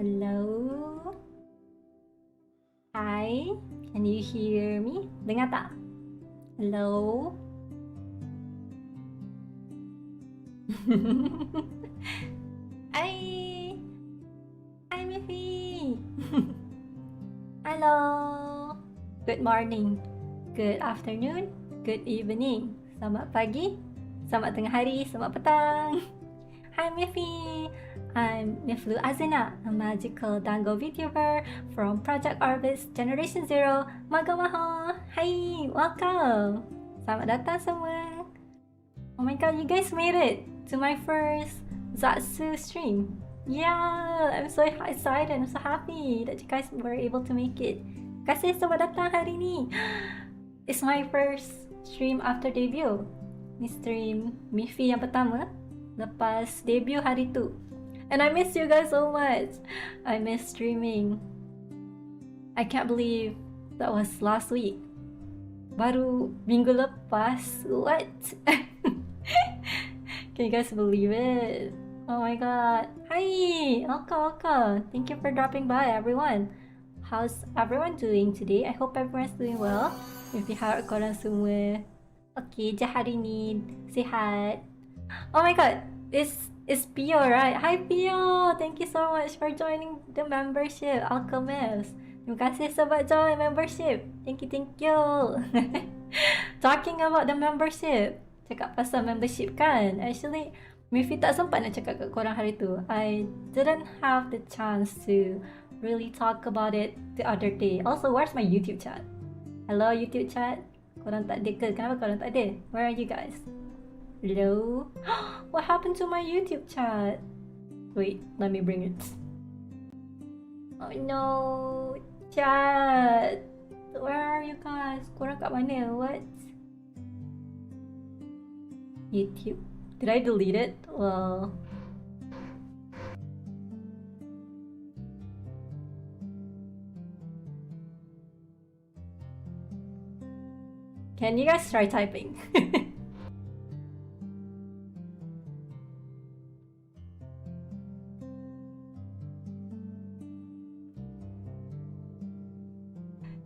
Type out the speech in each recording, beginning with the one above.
Hello? Hi? Can you hear me? Dengar tak? Hello? Hi! Hi, Miffy! Hello! Good morning, good afternoon, good evening, selamat pagi, selamat tengah hari, selamat petang. Hi, Miffy! I'm Miflu Azina, a magical dango VTuber from Project Orbit's Generation Zero. Magamaho! Hi! Welcome! Selamat datang semua! Oh my god, you guys made it to my first Zatsu stream. Yeah, I'm so excited, I'm so happy that you guys were able to make it. Kasih selamat datang hari ni. It's my first stream after debut. Ni stream Miffy yang pertama lepas debut hari tu. And I miss you guys so much. I miss streaming. I can't believe that was last week. Baru minggu lepas. What? Can you guys believe it? Oh my god. Hi! Welcome. Thank you for dropping by, everyone. How's everyone doing today? I hope everyone's doing well. If you have korang semua okay je hari ni, sihat. Oh my god, it's Pio, right? Hi Pio! Thank you so much for joining the membership, Alchemist. Terima kasih sebab join membership. Thank you. Talking about the membership, cakap pasal membership kan, actually Miffy tak sempat nak cakap kat korang hari tu. I didn't have the chance to really talk about it the other day. Also, where's my YouTube chat? Hello YouTube chat? Korang tak ada ke? Kenapa korang tak ada? Where are you guys? Hello? What happened to my YouTube chat? Wait, let me bring it. Oh no, chat. Where are you guys? Korang kat mana? What? YouTube. Did I delete it? Well, can you guys try typing?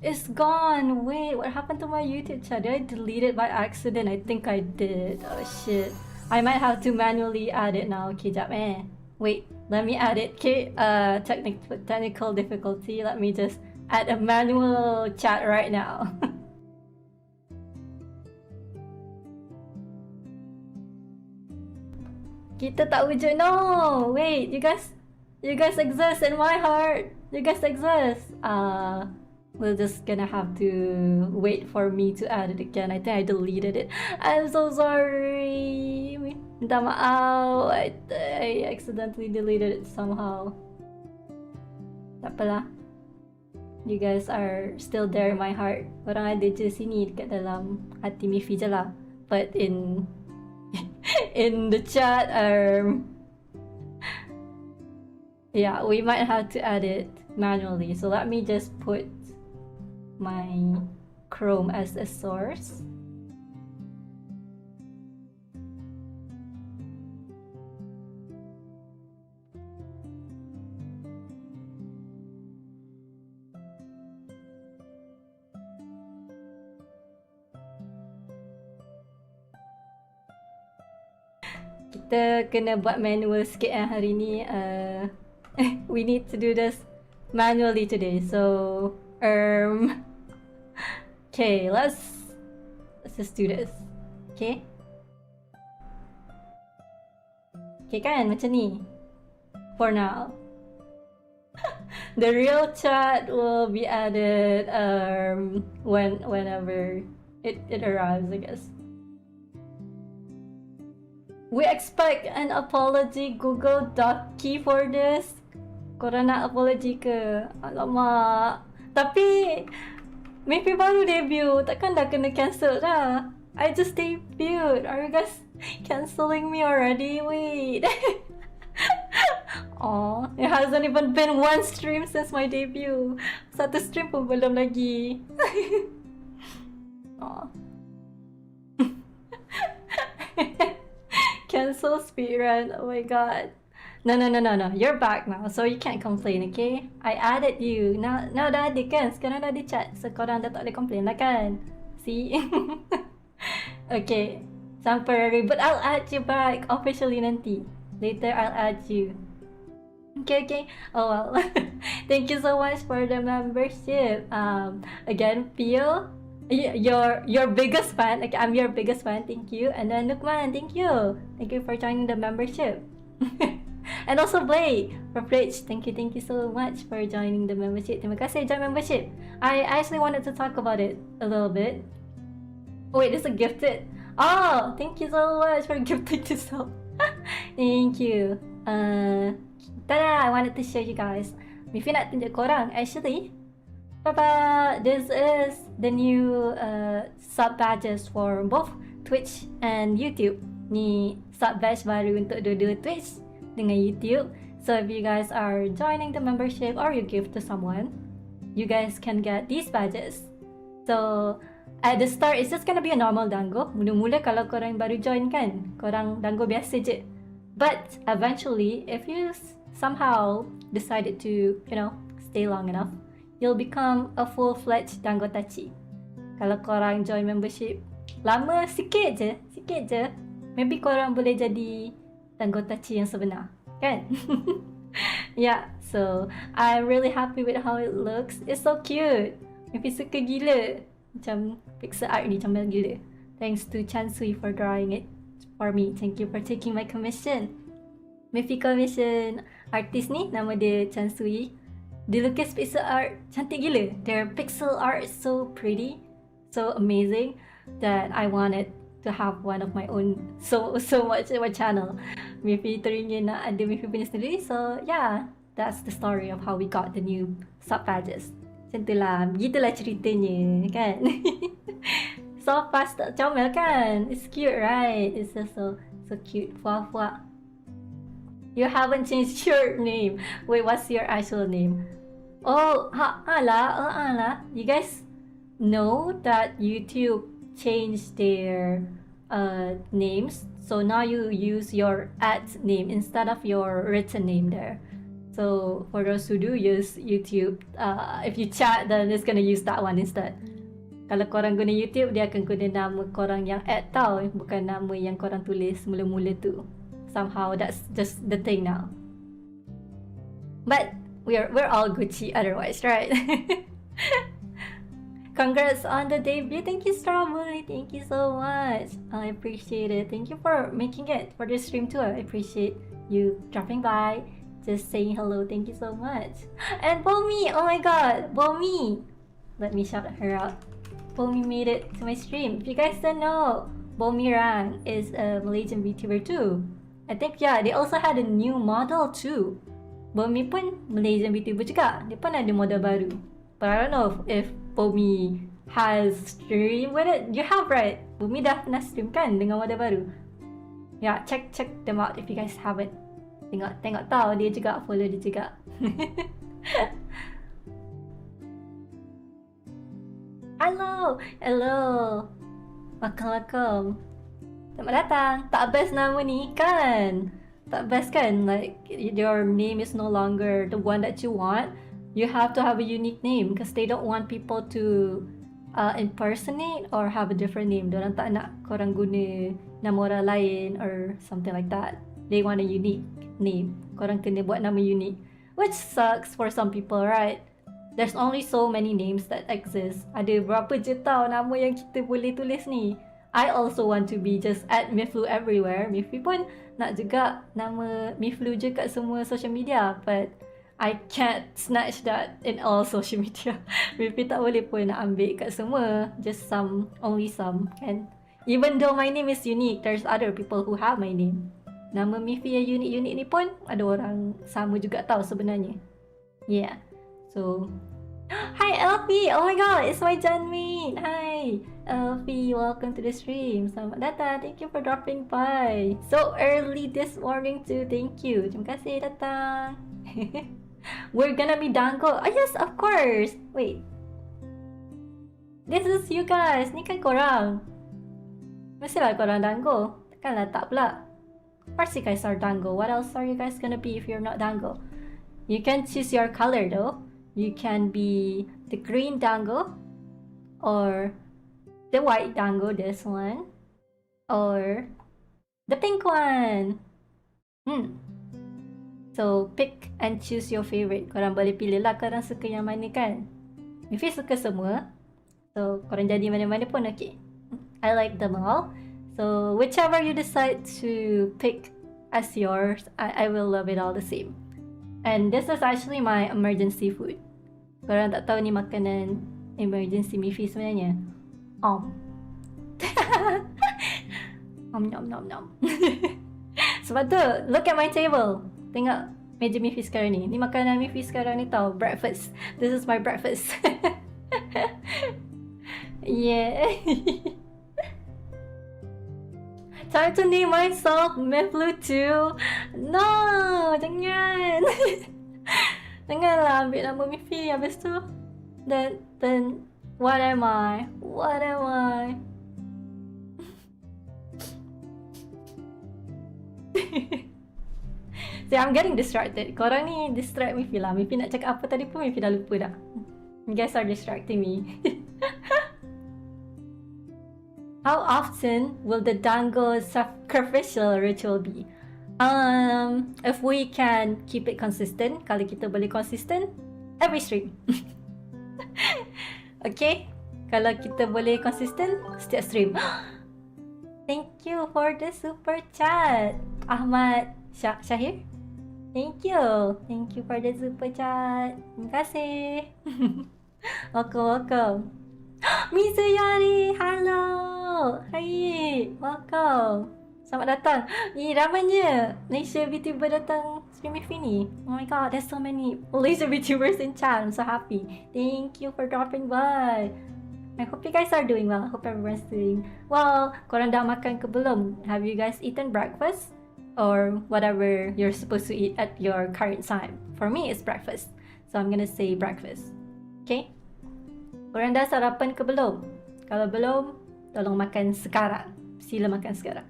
It's gone! Wait, what happened to my YouTube chat? Did I delete it by accident? I think I did. Oh shit. I might have to manually add it now. Okay, jap Wait, let me add it. Okay, technical difficulty. Let me just add a manual chat right now. Kita tak wujud. No! Wait, you guys exist in my heart. You guys exist. We're just gonna have to wait for me to add it again. I think I deleted it. I'm so sorry. Minta maaf. I accidentally deleted it somehow. Tak apalah. You guys are still there in my heart. Orang ada je sini dekat dalam hati Miffy je lah. But in the chat, yeah, we might have to add it manually. So let me just put my Chrome as a source. Kita kena buat manual sikit hari ni. We need to do this manually today. So okay, let's just do this. Okay? Okay kan, macam ni. For now. The real chat will be added whenever it arrives, I guess. We expect an apology, Google Doc-key, for this. Korang nak apology ke? Alamak. Tapi Miffy baru debut, takkan dah kena cancel dah. I just debuted. Are you guys cancelling me already? Wait. Aw, it hasn't even been one stream since my debut. Satu stream pun belum lagi. Aw. Cancel speedrun. Oh my god. No. You're back now, so you can't complain, okay? I added you. Now dah ada kan? Sekarang dah ada chat. So korang dah tak boleh complain lah kan? See? Okay. Temporary, but I'll add you back officially nanti. Later I'll add you. Okay. Oh well. Thank you so much for the membership. Again, Pio, your biggest fan. Okay, I'm your biggest fan. Thank you. And then Lukman, thank you. Thank you for joining the membership. And also Blake for Fridge. Thank you so much for joining the membership. Terima kasih join membership. I actually wanted to talk about it a little bit. Oh wait, this is a gifted. Oh, thank you so much for gifting yourself. Thank you. Tada! I wanted to show you guys. Mifi nak tunjuk korang actually. Papa, this is the new sub badges for both Twitch and YouTube. Ni sub badge baru untuk dua-dua Twitch dengan YouTube. So if you guys are joining the membership or you give to someone, you guys can get these badges. So at the start, it's just gonna be a normal dango. Mula-mula kalau korang baru join kan, korang dango biasa je. But eventually, if you somehow decided to, stay long enough, you'll become a full-fledged dango tachi. Kalau korang join membership lama sikit je, maybe korang boleh jadi dango tachi yang sebenar, kan? Yeah, so I'm really happy with how it looks. It's so cute. Maybe suka gila. Macam pixel art ni comel gila. Thanks to Chan Sui for drawing it for me. Thank you for taking my commission. Mifi commission artist ni, nama dia Chan Sui. Dia lukis pixel art cantik gila. Their pixel art is so pretty, so amazing that I wanted to have one of my own so much in my channel. Mifi teringin nak ada Mifi punya sendiri. So yeah, that's the story of how we got the new sub badges. Macam tu lah, begitulah ceritanya kan. So fast, comel kan? It's cute, right? It's just so cute. Fuah. You haven't changed your name. Wait, what's your actual name? Oh, ala. You guys know that YouTube changed their names, so now you use your @ name instead of your written name there. So for those who do use YouTube, if you chat, then it's gonna use that one instead. Kalau korang guna YouTube, dia akan guna nama korang yang @ tau, bukan nama yang korang tulis mula-mula tu. Somehow that's just the thing now. But we're all Gucci otherwise, right? Congrats on the debut. Thank you, Strawberry. Thank you so much. I appreciate it. Thank you for making it for this stream too. I appreciate you dropping by. Just saying hello, thank you so much. And Bomi, oh my god, Bomi! Let me shout her out. Bomi made it to my stream. If you guys don't know, Bomi Rang is a Malaysian VTuber too. I think, yeah, they also had a new model too. Bomi pun Malaysian VTuber juga. Dia pun ada model baru. But I don't know if Bomi has stream with it. You have, right? Bomi dah pernah stream kan dengan model baru. Yeah, check them out if you guys haven't. Tengok tahu dia juga, follow dia juga. Hello. Welcome. Selamat datang. Tak best nama ni kan? Tak best kan? Like your name is no longer the one that you want. You have to have a unique name because they don't want people to impersonate or have a different name. Diorang tak nak korang guna nama orang lain or something like that. They want a unique name. Korang kena buat nama unique, which sucks for some people, right? There's only so many names that exist. Ada berapa je tau nama yang kita boleh tulis ni. I also want to be just @Miflu everywhere. Mifi pun nak juga nama Miflu je kat semua social media, but I can't snatch that in all social media. Mifi tak boleh pun nak ambil kat semua, just only some, kan? Even though my name is unique, there's other people who have my name. Nama Mifi yang unik-unik ni pun ada orang sama juga tahu sebenarnya. Yeah. So, hi Elfie! Oh my god, it's my Janmin! Hi! Elfie, welcome to the stream. Selamat datang. Thank you for dropping by. So early this morning too. Thank you. Terima kasih datang. We're gonna be dango. Oh yes, of course. Wait. This is you guys. Ni kan korang. Mestilah korang dango. Takkanlah tak pula. course you guys are dango. What else are you guys gonna be if you're not dango? You can choose your color though. You can be the green dango, or the white dango, this one, or the pink one. So pick and choose your favorite. Korang boleh pilih lah korang suka yang mana kan. Mifi suka semua. So korang jadi mana-mana pun okay. I like them all. So whichever you decide to pick as yours, I will love it all the same. And this is actually my emergency food. Korang tak tahu ni makanan emergency Mifi sebenarnya. Nom nom nom. Sebab tu, look at my table. Tengok meja Mifi sekarang ni. Ni makanan Mifi sekarang ni tau. Breakfast. This is my breakfast. Yeah. Time to name myself Miflu too. No, jangan. Janganlah ambil nama Mifi habis tu. Then what am I? What am I? See, I'm getting distracted. Korang ni distract Mifi lah. Mifi nak cakap apa tadi pun Mifi dah lupa dah. You guys are distracting me. How often will the dango sacrificial ritual be? If we can keep it consistent, kalau kita boleh consistent, every stream. Okay? Kalau kita boleh consistent, setiap stream. Thank you for the super chat, Ahmad Syahir. Thank you. Thank you for the super chat. Terima kasih. Welcome. Mizuyari, hello. Hai, welcome. Selamat datang. Ni ramainya Malaysia VTuber datang stream Mifi ni. Oh my god, there's so many Malaysia VTubers in chat. I'm so happy. Thank you for dropping by. I hope you guys are doing well. I hope everyone's doing well. Korang dah makan ke belum? Have you guys eaten breakfast? Or whatever you're supposed to eat at your current time. For me, it's breakfast. So I'm gonna say breakfast. Okay? Korang dah sarapan ke belum? Kalau belum, tolong makan sekarang. Sila makan sekarang.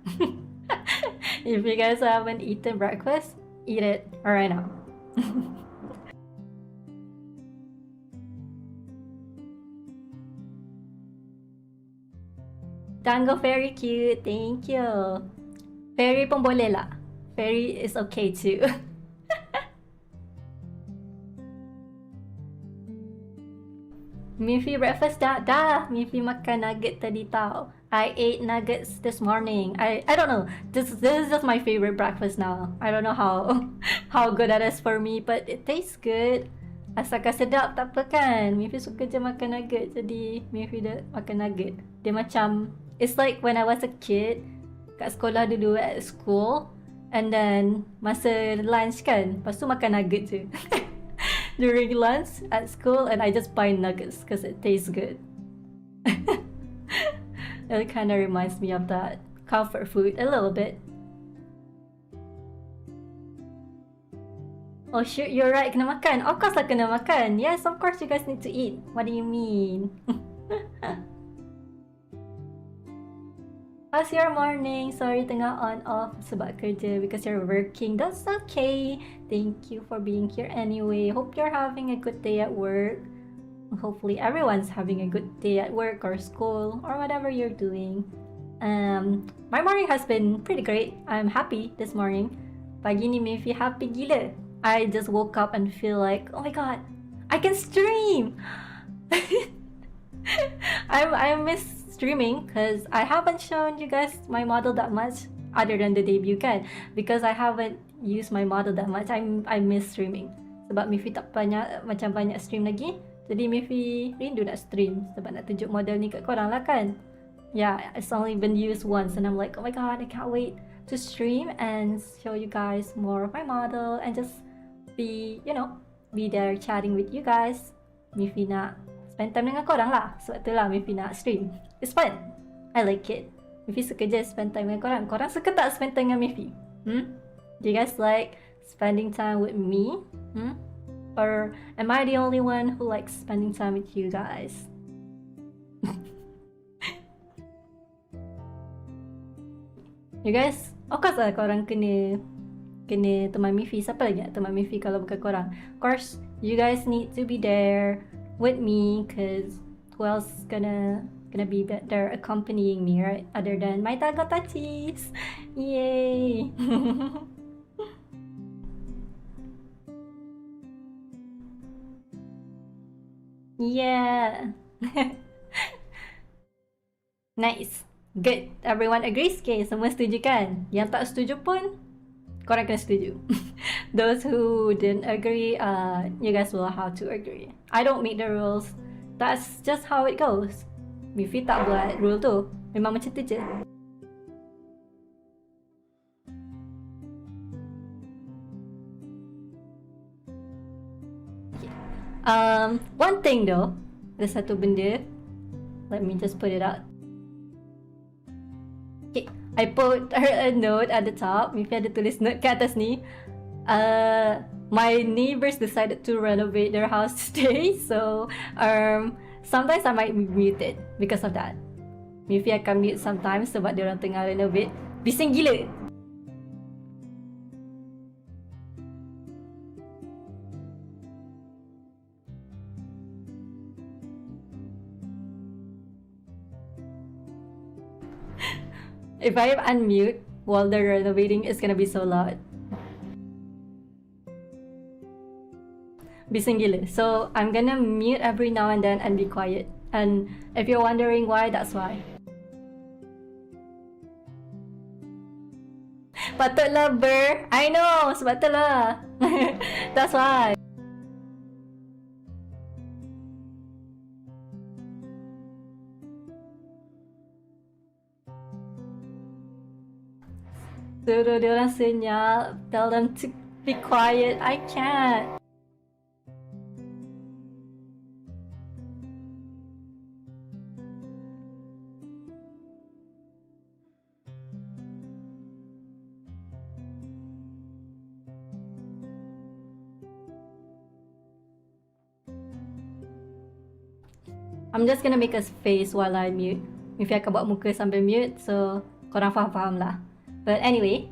If you guys haven't eaten breakfast, eat it right now. Dango very cute. Thank you. Fairy pun boleh lah. Fairy is okay too. Mifi breakfast dah. Mifi makan nugget tadi tau. I ate nuggets this morning. I don't know. This is just my favorite breakfast now. I don't know how good that is for me, but it tastes good. Asalkan sedap tak apa kan. Mifi suka je makan nugget, jadi Mifi dah makan nugget. Dia macam, it's like when I was a kid kat sekolah dulu at school, and then masa lunch kan, lepas tu makan nugget je. During lunch at school, and I just buy nuggets because it tastes good. It kind of reminds me of that comfort food a little bit. Oh shoot, you're right, kena makan. Of course lah kena makan. Yes, of course you guys need to eat. What do you mean? How's your morning? Sorry tengah on off sebab kerja because you're working. That's okay. Thank you for being here anyway. Hope you're having a good day at work. Hopefully everyone's having a good day at work or school or whatever you're doing. My morning has been pretty great. I'm happy this morning. Pagi ni Mifi happy gila. I just woke up and feel like, oh my god, I can stream. I miss streaming because I haven't shown you guys my model that much other than the debut kan, because I haven't used my model that much. I miss streaming sebab Mifi tak banyak stream lagi, jadi Mifi rindu nak stream sebab nak tunjuk model ni kat korang lah kan. Yeah, it's only been used once and I'm like, oh my god, I can't wait to stream and show you guys more of my model and just be there chatting with you guys. Mifi nak spend time dengan korang lah, sebab tu lah Mifi nak stream. It's fun. I like it. Mifi suka je spend time dengan korang. Korang suka tak spend time dengan Mifi? Do you guys like spending time with me? Or am I the only one who likes spending time with you guys? You guys, of course lah korang kena teman Mifi. Siapa lagi nak teman Mifi kalau bukan korang? Of course, you guys need to be there with me, cause who else gonna be there accompanying me, right? Other than my Tagatachis. Yay! Yeah. Nice. Good. Everyone agrees? Okay, semua setuju kan? Yang tak setuju pun korang kena setuju. Those who didn't agree, you guys will have to agree. I don't make the rules. That's just how it goes. Mifi tak buat rule tu. Memang macam tu je. One thing though, ada satu benda. Let me just put it out. Okay, I put her a note at the top. Mifi ada tulis note kat atas ni. My neighbors decided to renovate their house today, so sometimes I might be muted because of that. Mifi akan mute sometimes sebab dia orang tengah renovate. Bising gila. If I unmute while they're renovating, it's gonna be so loud. Bising gila. So I'm gonna mute every now and then and be quiet. And if you're wondering why, that's why. Patutlah ber. I know, sebab tu lah. That's why. Suruh dia orang senyap. Tell them to be quiet. I can't. I'm just gonna make a face while I mute. Mifi akan buat muka sambil mute, so korang faham-faham lah. But anyway,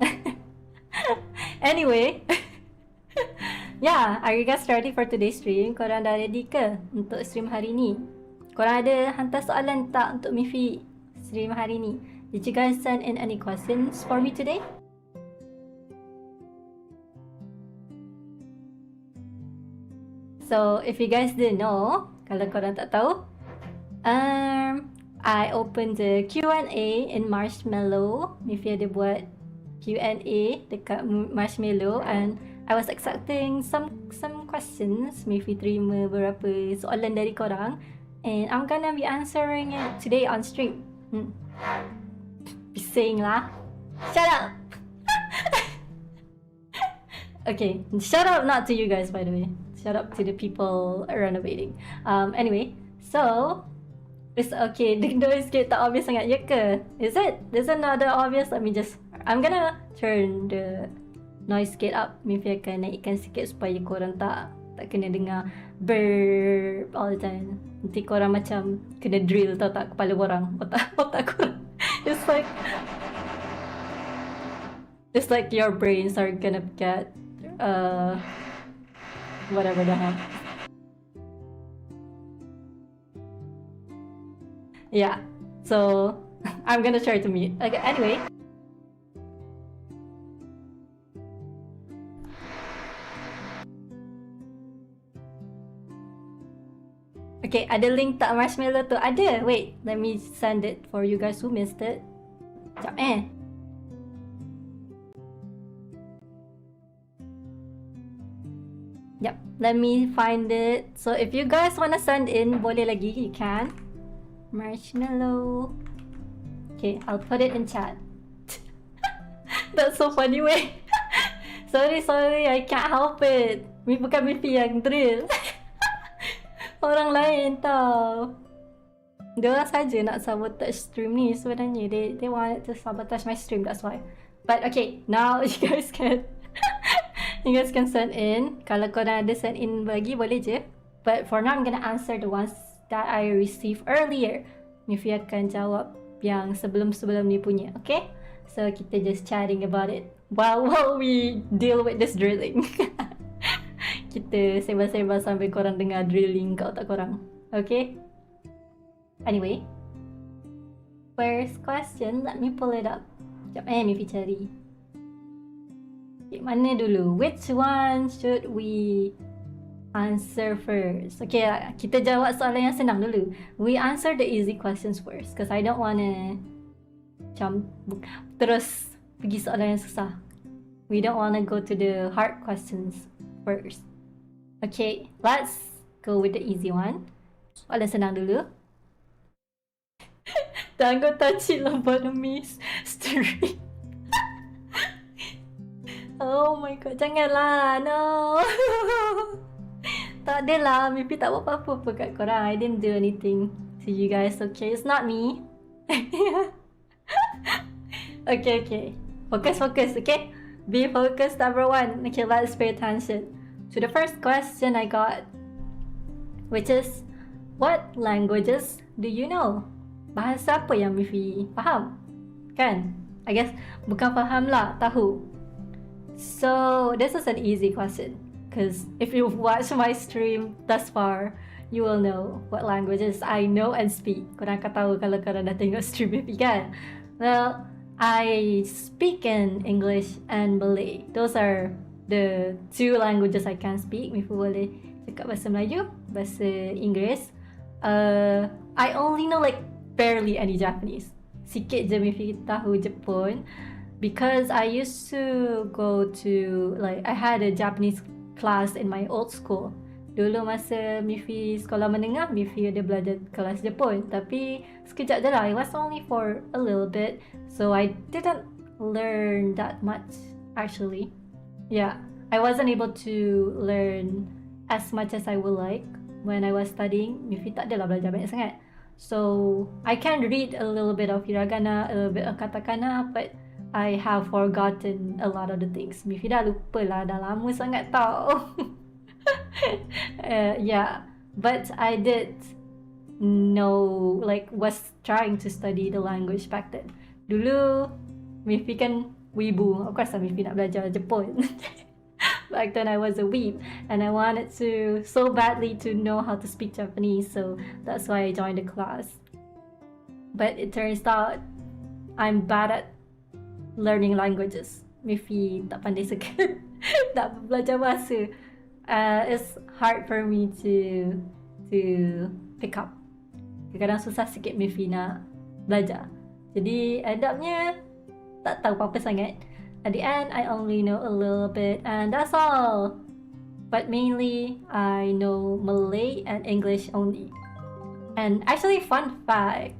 yeah, are you guys ready for today's stream? Korang dah ready ke untuk stream hari ni? Korang ada hantar soalan tak untuk Mifi stream hari ni? Did you guys send in any questions for me today? So, if you guys didn't know, kalau korang tak tahu, I opened the Q&A in Marshmallow. Mifi ada buat Q&A dekat Marshmallow, and I was accepting some questions. Mifi terima beberapa soalan dari korang, and I'm gonna be answering it today on stream. Bising lah. Shut up. Okay, shut up not to you guys, by the way. Shut up to the people renovating. Anyway, so it's okay. The noise gate tak obvious sangat, ya ke? Is it? Is it not obvious? I'm gonna turn the noise gate up. Mifi akan naikkan sikit supaya korang tak kena dengar burp all the time. Nanti korang macam kena drill, tau tak, kepala korang, otak korang. It's like your brains are gonna get whatever the heck. Yeah, so I'm gonna try to mute. Okay, anyway. Okay, ada link tak Marshmallow tu? Ada. Wait, let me send it for you guys who missed it. Sekejap Yep, let me find it. So if you guys wanna send in, boleh lagi, you can. Marshmallow. Okay, I'll put it in chat. That's so funny, wait. Sorry, I can't help it. Bukan Mifi yang drill. Orang lain tau. Diorang saja nak sabotage stream ni sebenarnya. They wanted to sabotage my stream, that's why. But okay, now you guys can send in. Kalau korang ada send in lagi, boleh je. But for now, I'm gonna answer the ones that I received earlier. Mifi akan jawab yang sebelum ni punya, okay? So kita just chatting about it while we deal with this drilling. Kita sembang-sembang sambil korang dengar drilling kat otak korang. Okay? Anyway, first question, let me pull it up. Sekejap Mifi cari. Okay, mana dulu? Which one should we answer first? Okay, kita jawab soalan yang senang dulu. We answer the easy questions first, because I don't wanna terus pergi soalan yang susah. We don't wanna go to the hard questions first. Okay, let's go with the easy one. Soalan senang dulu. Tango touchy lobotomies street. Oh my god, janganlah, no. Tak adalah, Mipi tak buat apa-apa pun kat korang. I didn't do anything to you guys, okay? It's not me. Okay. Focus, okay? Be focused, everyone. Okay, let's pay attention to the first question I got, which is, what languages do you know? Bahasa apa yang Mifi faham? Kan? I guess bukan faham lah, tahu. So this is an easy question, because if you've watched my stream thus far, you will know what languages I know and speak. Korang akan tahu kalau korang dah tengok stream Mifi kan? Well, I speak in English and Malay. Those are the two languages I can speak. Mifi boleh cakap bahasa Melayu, bahasa Inggeris. I only know like barely any Japanese. Sikit je Mifi tahu Jepun, because I used to go to, like, I had a Japanese class in my old school. Dulu masa Mifi sekolah menengah, Mifi ada belajar kelas Jepun, tapi sekejap je lah. It was only for a little bit, so I didn't learn that much actually. Yeah, I wasn't able to learn as much as I would like when I was studying. Mifi tak adalah belajar banyak sangat. So I can read a little bit of hiragana, a little bit of katakana, but I have forgotten a lot of the things. Mifi dah lupa lah, dah lama sangat tau. Yeah, but I did know, like, was trying to study the language back then. Dulu Mifi kan wibu, of course lah Mifi nak belajar Jepun. Back then I was a weeb, and I wanted to so badly to know how to speak Japanese, so that's why I joined the class. But it turns out I'm bad at learning languages. Mifi tak pandai sangat nak belajar bahasa. It's hard for me to pick up. Kadang-kadang susah sikit Mifi nak belajar. Jadi end up-nya tak tahu apa-apa sangat. At the end, I only know a little bit, and that's all. But mainly, I know Malay and English only. And actually, fun fact,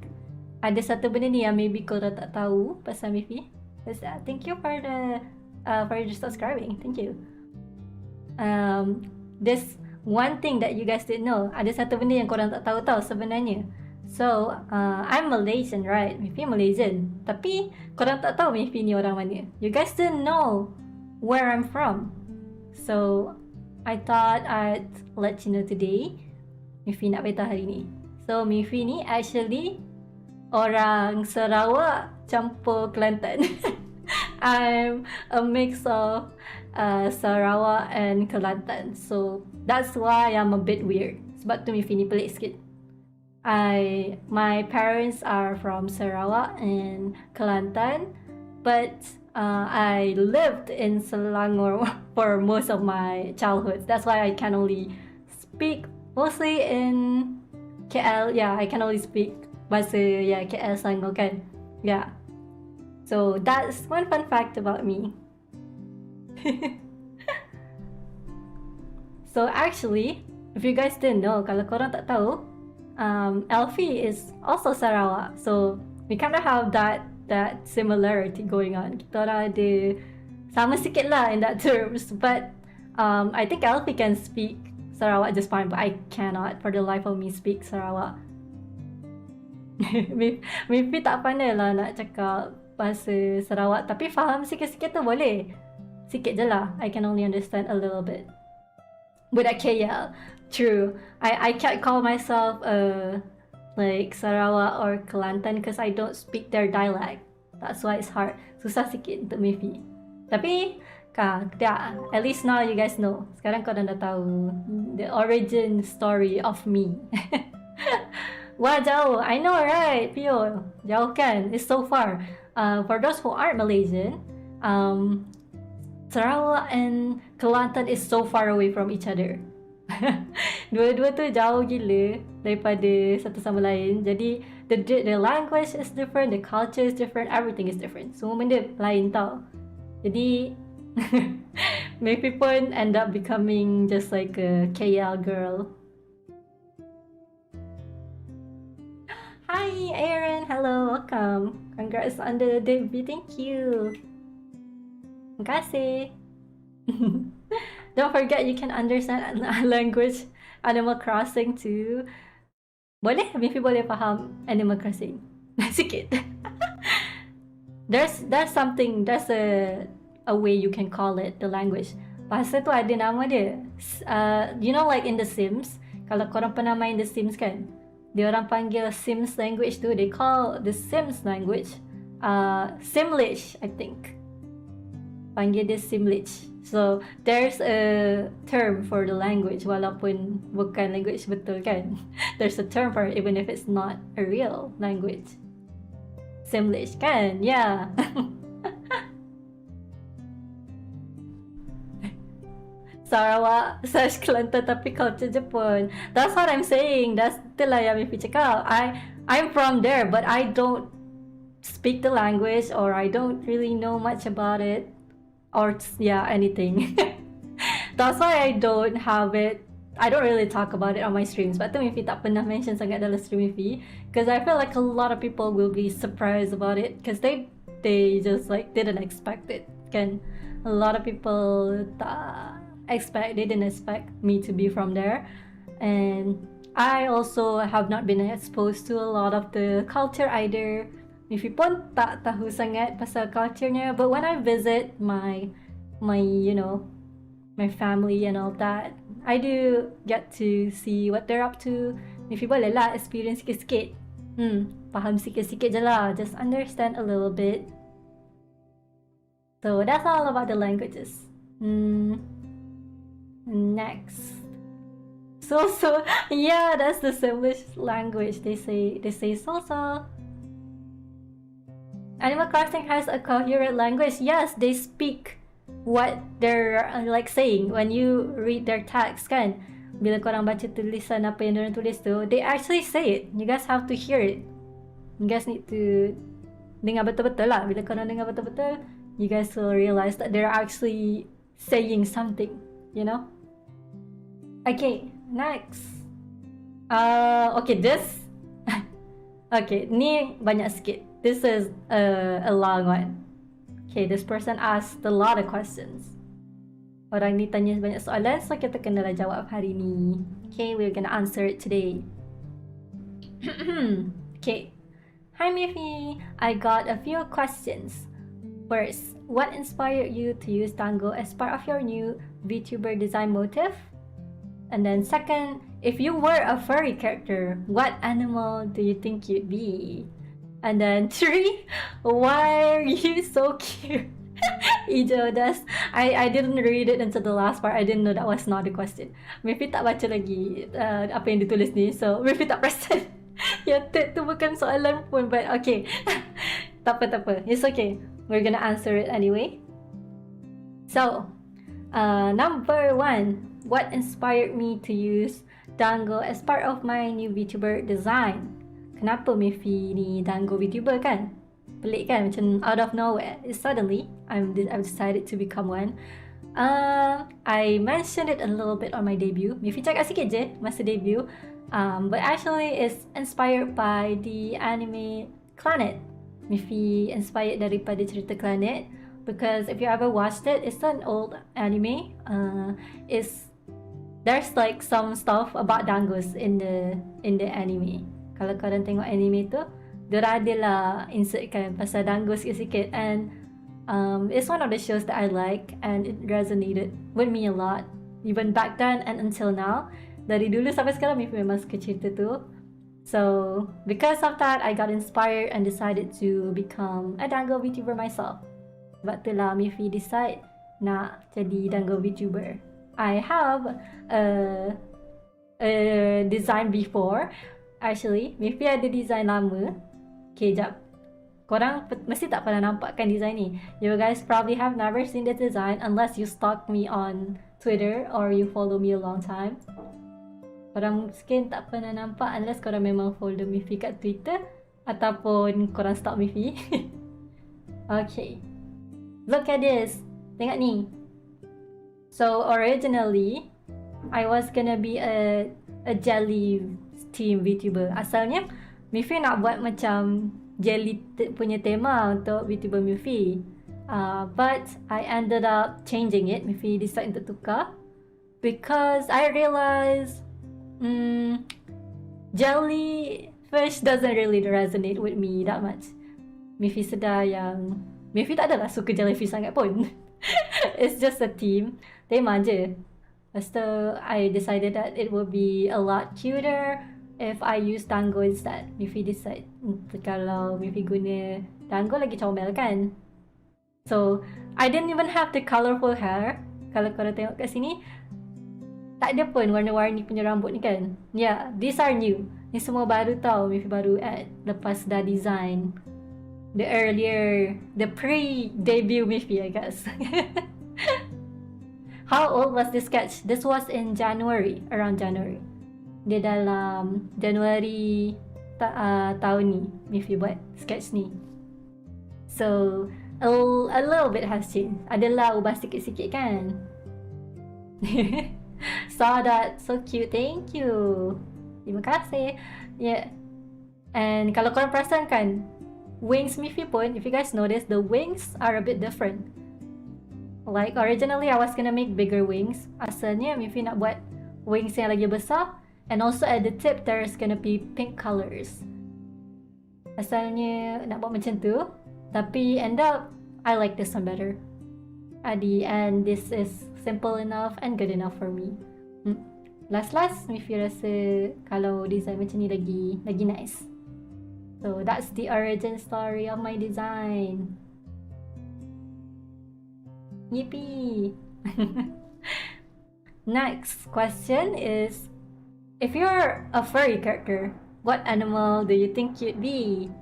ada satu benda ni yang maybe korang tak tahu pasal Mifi. Thank you for just subscribing. Thank you. This one thing that you guys didn't know, ada satu benda yang korang tak tahu sebenarnya. So, I'm Malaysian, right? Mifi Malaysian. Tapi, korang tak tahu Mifi ni orang mana. You guys didn't know where I'm from. So, I thought I'd let you know today. Mifi nak beritahu hari ni. So, Mifi ni actually orang Sarawak campur Kelantan. I'm a mix of Sarawak and Kelantan. So, that's why I'm a bit weird. Sebab tu Mifi ni pelik sikit. My parents are from Sarawak and Kelantan, but I lived in Selangor for most of my childhood. That's why I can only speak mostly in KL. Yeah, I can only speak bahasa KL Selangor kan. Yeah. So that's one fun fact about me. So actually, if you guys didn't know, kalau korang tak tahu, Elfie is also Sarawak, so we kind of have that similarity going on. Kita orang ada sama sikit lah in that terms, but I think Elfie can speak Sarawak just fine, but I cannot for the life of me speak Sarawak. Mifi tak pandai lah nak cakap bahasa Sarawak, tapi faham sikit-sikit tu boleh. Sikit je lah, I can only understand a little bit. But okay, yeah, true. I can't call myself like Sarawak or Kelantan because I don't speak their dialect. That's why it's hard. susah sikit untuk Mifi. Tapi dah, at least now you guys know. Sekarang korang dah tahu the origin story of me. Wah, jauh. I know, right? Pio, jauh kan? It's so far. For those who aren't Malaysian, Sarawak and Kelantan is so far away from each other. Dua-dua tu jauh gila daripada satu sama lain. Jadi the language is different, the culture is different, everything is different. Semua benda lain tau. Jadi maybe pun end up becoming just like a KL girl. Hi Aaron, hello, welcome. Congrats on the debut, thank you. Terima kasih. Don't forget you can understand language Animal Crossing too. Boleh? Mifi boleh faham Animal Crossing. Sikit. There's a way you can call it, the language. Bahasa tu ada nama dia. You know like in The Sims, kalau korang pernah main The Sims kan, dia orang panggil Sims language tu, they call the Sims language Simlish, I think. Panggil dia Simlish. So there's a term for the language walaupun bukan language betul kan. There's a term for it even if it's not a real language. Simlish kan? Yeah. Sarawak / Kelantan tapi culture Jepun. That's what I'm saying. That's itulah yang Mifi cakap. I'm from there but I don't speak the language or I don't really know much about it. Or yeah, anything. That's why I don't have it. I don't really talk about it on my streams. But tu Mifi tak pernah mention sangat dalam stream Mifi, because I feel like a lot of people will be surprised about it, because they just like didn't expect it. Kan, a lot of people didn't expect me to be from there, and I also have not been exposed to a lot of the culture either. Mifi pun tak tahu sangat pasal culture-nya, but when I visit my you know, my family and all that, I do get to see what they're up to. Mifi boleh lah experience sikit-sikit. Faham sikit-sikit je lah, just understand a little bit. So that's all about the languages. Next. So yeah, that's the Simlish language. They say so. Animal Crossing has a coherent language. Yes, they speak what they're like saying when you read their text kan. Bila korang baca tulisan apa yang diorang tulis tu, they actually say it. You guys have to hear it. You guys need to dengar betul-betul lah. Bila korang dengar betul-betul, you guys will realize that they're actually saying something, you know? Okay, next. Okay, this. Okay, ni banyak sikit. This is a long one. Okay, this person asked a lot of questions. Orang ni tanya banyak soalan, so kita kenalah jawab hari ni. Okay, we're gonna answer it today. Okay. Hi Mifi, I got a few questions. First, what inspired you to use Dango as part of your new VTuber design motif? And then second, if you were a furry character, what animal do you think you'd be? And then 3, why are you so cute? Ijo, I didn't read it until the last part. I didn't know that was not the question. Mifi tak baca lagi apa yang ditulis ni, so Mifi tak perasan. Yang tu bukan soalan pun, but okay. Tak apa. It's okay. We're gonna answer it anyway. So, number 1, what inspired me to use Dango as part of my new VTuber design? Kenapa Mifi ni Dango VTuber kan? Pelik kan? Macam out of nowhere. Suddenly, I've decided to become one. I mentioned it a little bit on my debut. Mifi cakap sikit je masa debut. But actually, it's inspired by the anime Planet. Mifi inspired daripada cerita Planet, because if you ever watched it, it's an old anime. There's like some stuff about dangos in the anime. Kalau korang tengok anime tu, diorang adalah insertkan pasal dango sikit-sikit, and it's one of the shows that I like and it resonated with me a lot, even back then and until now. Dari dulu sampai sekarang Mifi memang suka cerita tu. So because of that, I got inspired and decided to become a dango VTuber myself. Sebab itulah Mifi decide nak jadi dango VTuber. I have a design before. Actually, Mifi ada design lama. Okay, jap. Korang mesti tak pernah nampak kan design ni. You guys probably have never seen this design unless you stalk me on Twitter or you follow me a long time. Korang mungkin tak pernah nampak unless korang memang follow Mifi kat Twitter ataupun korang stalk Mifi. Okay. Look at this. Tengok ni. So originally, I was gonna be a jelly team VTuber. Asalnya, Mifi nak buat macam jelly punya tema untuk VTuber Mifi. But I ended up changing it. Mifi decide untuk tukar because I realized jellyfish doesn't really resonate with me that much. Mifi sedar yang Mifi tak adalah suka jellyfish sangat pun. It's just a theme, tema je. Lepas tu, I decided that it would be a lot cuter if I use dango instead. Mifi decide kalau Mifi guna dango lagi comel kan. So I didn't even have the colorful hair. Kalau korang tengok kat sini, tak ada pun warna-warni punya rambut ni kan. Yeah, these are new. Ni semua baru tau. Mifi baru add lepas dah design. The pre-debut Mifi, I guess. How old was this sketch? This was in January, around January. Dia dalam Januari tahun ni Mifi buat sketch ni. So a little bit has changed. Adalah ubah sikit-sikit kan. Saw that, so cute. Thank you. Terima kasih. Yeah. And kalau korang perasan kan, wings Mifi pun, if you guys notice, the wings are a bit different. Like originally I was gonna make bigger wings. Asalnya Mifi nak buat wings yang lagi besar. And also at the tip there's gonna be pink colors. Asalnya nak buat macam tu, tapi end up I like this one better. At the end, this is simple enough and good enough for me. Last Mifi rasa kalau design macam ni lagi nice. So that's the origin story of my design. Yippee! Next question is, if you're a furry character, what animal do you think you'd be?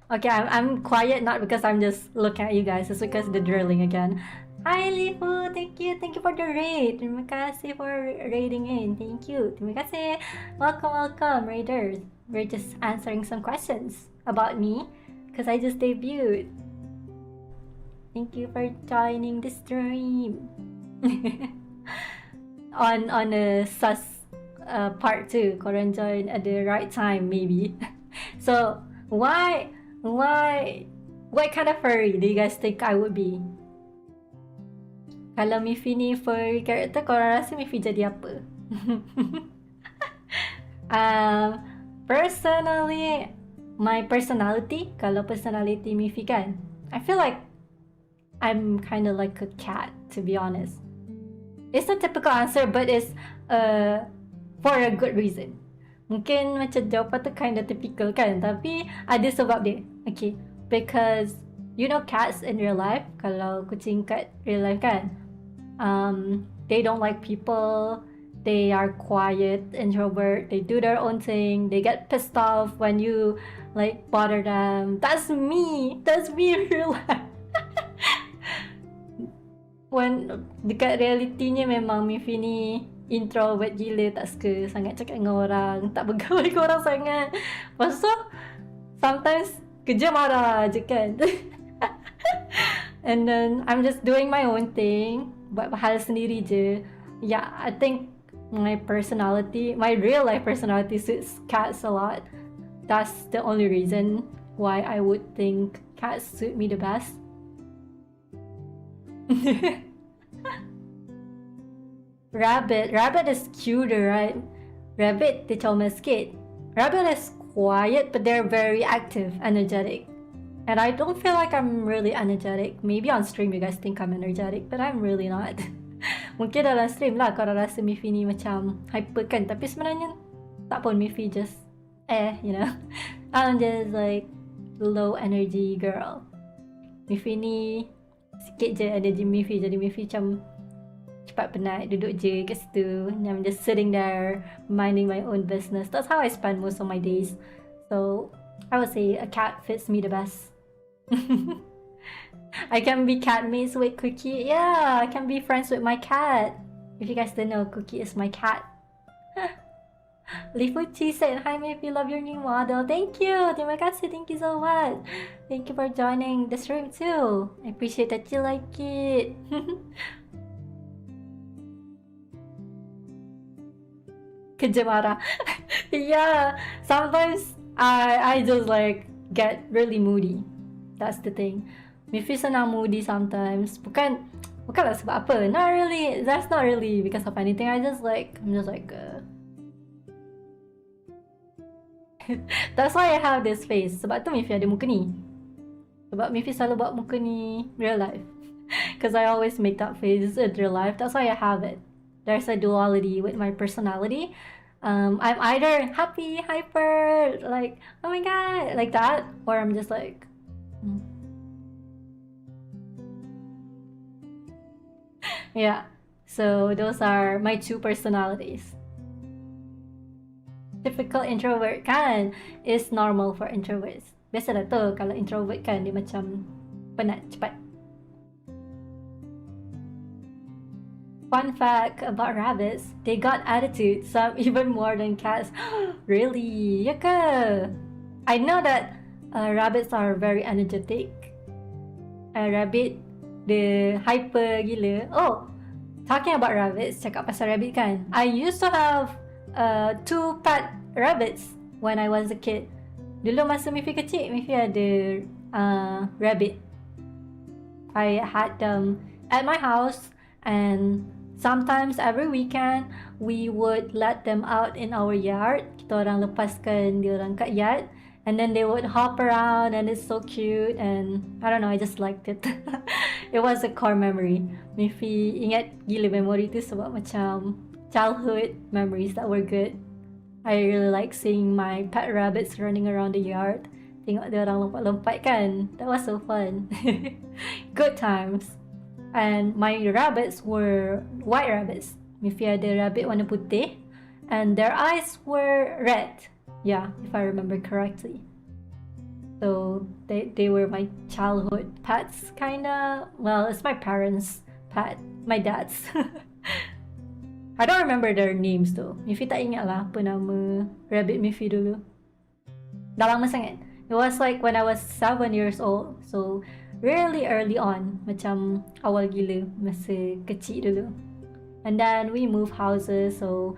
Okay, I'm quiet not because I'm just looking at you guys, it's because the drilling again. Hi Lifu, thank you for the raid. Terima kasih for raiding in. Thank you. Terima kasih. Welcome raiders. We're just answering some questions about me because I just debuted. Thank you for joining the stream. on a sus part 2. Korang join at the right time maybe. So what kind of furry do you guys think I would be? Kalau Mifi ni furry character, korang rasa Mifi jadi apa? Personally, my personality, kalau personality Mifi kan, I feel like I'm kind of like a cat, to be honest. It's a typical answer, but it's for a good reason. Mungkin macam jawapan tu kind of typical kan, tapi ada sebab dia. Okay, because you know cats in real life, kalau kucing kat real life kan, they don't like people, they are quiet, introvert, they do their own thing, they get pissed off when you like bother them. That's me in real life. When dekat realitinya memang Mifi ni introvert gila, tak suka sangat cakap dengan orang, tak bergaul dengan orang sangat. Lepas tu sometimes kerja marah je kan. And then I'm just doing my own thing, buat hal sendiri je. Yeah, I think my real life personality suits cats a lot. That's the only reason why I would think cats suit me the best. Rabbit is cuter, right? Rabbit, dia comel sikit. Rabbit is quiet, but they're very active, energetic. And I don't feel like I'm really energetic. Maybe on stream you guys think I'm energetic, but I'm really not. Mungkin dalam stream lah korang rasa Miffy ni macam hyper kan, tapi sebenarnya tak pun. Miffy just you know. I'm just like low energy girl. Miffy ni sikit je energy Miffy, jadi Miffy macam cepat penat duduk je kat situ. I'm just sitting there minding my own business. That's how I spend most of my days. So I would say a cat fits me the best. I can be cat mates with Cookie. Yeah, I can be friends with my cat. If you guys don't know, Cookie is my cat. Lifuchi said, hi Miffy, love your new model. Thank you. Terima kasih. Thank you so much. Thank you for joining the stream too. I appreciate that you like it. Kerja marah. Yeah, sometimes I just like get really moody. That's the thing. Miffy senang moody sometimes. Bukanlah sebab apa. Not really. That's not really because of anything. I'm just like That's why I have this face. Sebab tu Miffy ada muka ni. Sebab Miffy selalu buat muka ni real life. Because I always make that face in real life. That's why I have it. There's a duality with my personality. I'm either happy, hyper, like, oh my god, like that, or I'm just like, yeah. So those are my two personalities. Typical introvert kan is normal for introverts. Biasa dah tu kalau introvert kan dia macam penat cepat. Fun fact about rabbits, they got attitude, some even more than cats. Really? Ya ke? I know that rabbits are very energetic. A rabbit, the hyper gila. Oh, talking about rabbits, cakap pasal rabbit kan. I used to have 2 pet rabbits when I was a kid. Dulu masa Miffy kecil, Miffy ada rabbit. I had them at my house, and sometimes every weekend we would let them out in our yard. Kita orang lepaskan dia orang kat yard, and then they would hop around, and it's so cute, and I don't know, I just liked it. It was a core memory. Miffy ingat gila memori tu sebab macam childhood memories that were good. I really like seeing my pet rabbits running around the yard. Tengok dia orang lompat-lompat kan. That was so fun. Good times. And my rabbits were white rabbits. Miffy ada rabbit warna putih, and their eyes were red. Yeah, if I remember correctly. So they were my childhood pets, kinda. Well, it's my parents' pet, my dad's. I don't remember their names though. Miffy tak ingat lah apa nama rabbit Miffy dulu. Dah lama sangat. It was like when I was 7 years old. So really early on, macam awal gila masa kecil dulu. And then we moved houses, so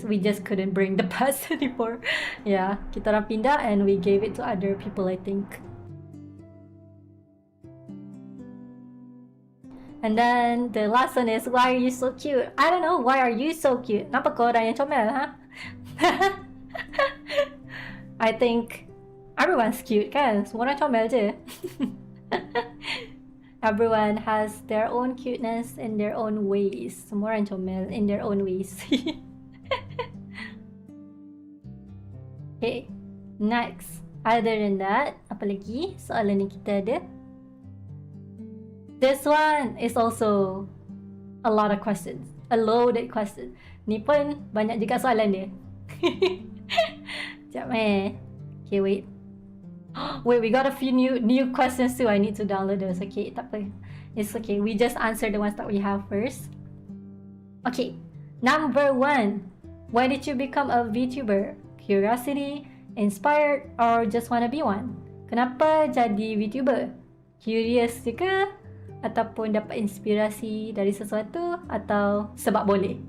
we just couldn't bring the pets anymore. Yeah, kita orang pindah and we gave it to other people, I think. And then the last one is, why are you so cute? I don't know, why are you so cute? Nampak kau orang yang comel, ha? I think everyone's cute kan? Semua orang comel je. Everyone has their own cuteness in their own ways. Semua orang comel in their own ways. Okay, next. Other than that, apa lagi soalan yang kita ada? This one is also a lot of questions. A loaded question. Ni pun banyak juga soalan dia. Sekejap Okay, wait. Wait, we got a few new questions too. I need to download those. Okay, tak apa. It's okay. We just answer the ones that we have first. Okay, number 1. Why did you become a VTuber? Curiosity, inspired, or just wanna be one? Kenapa jadi VTuber? Curious je ke? Ataupun dapat inspirasi dari sesuatu? Atau sebab boleh?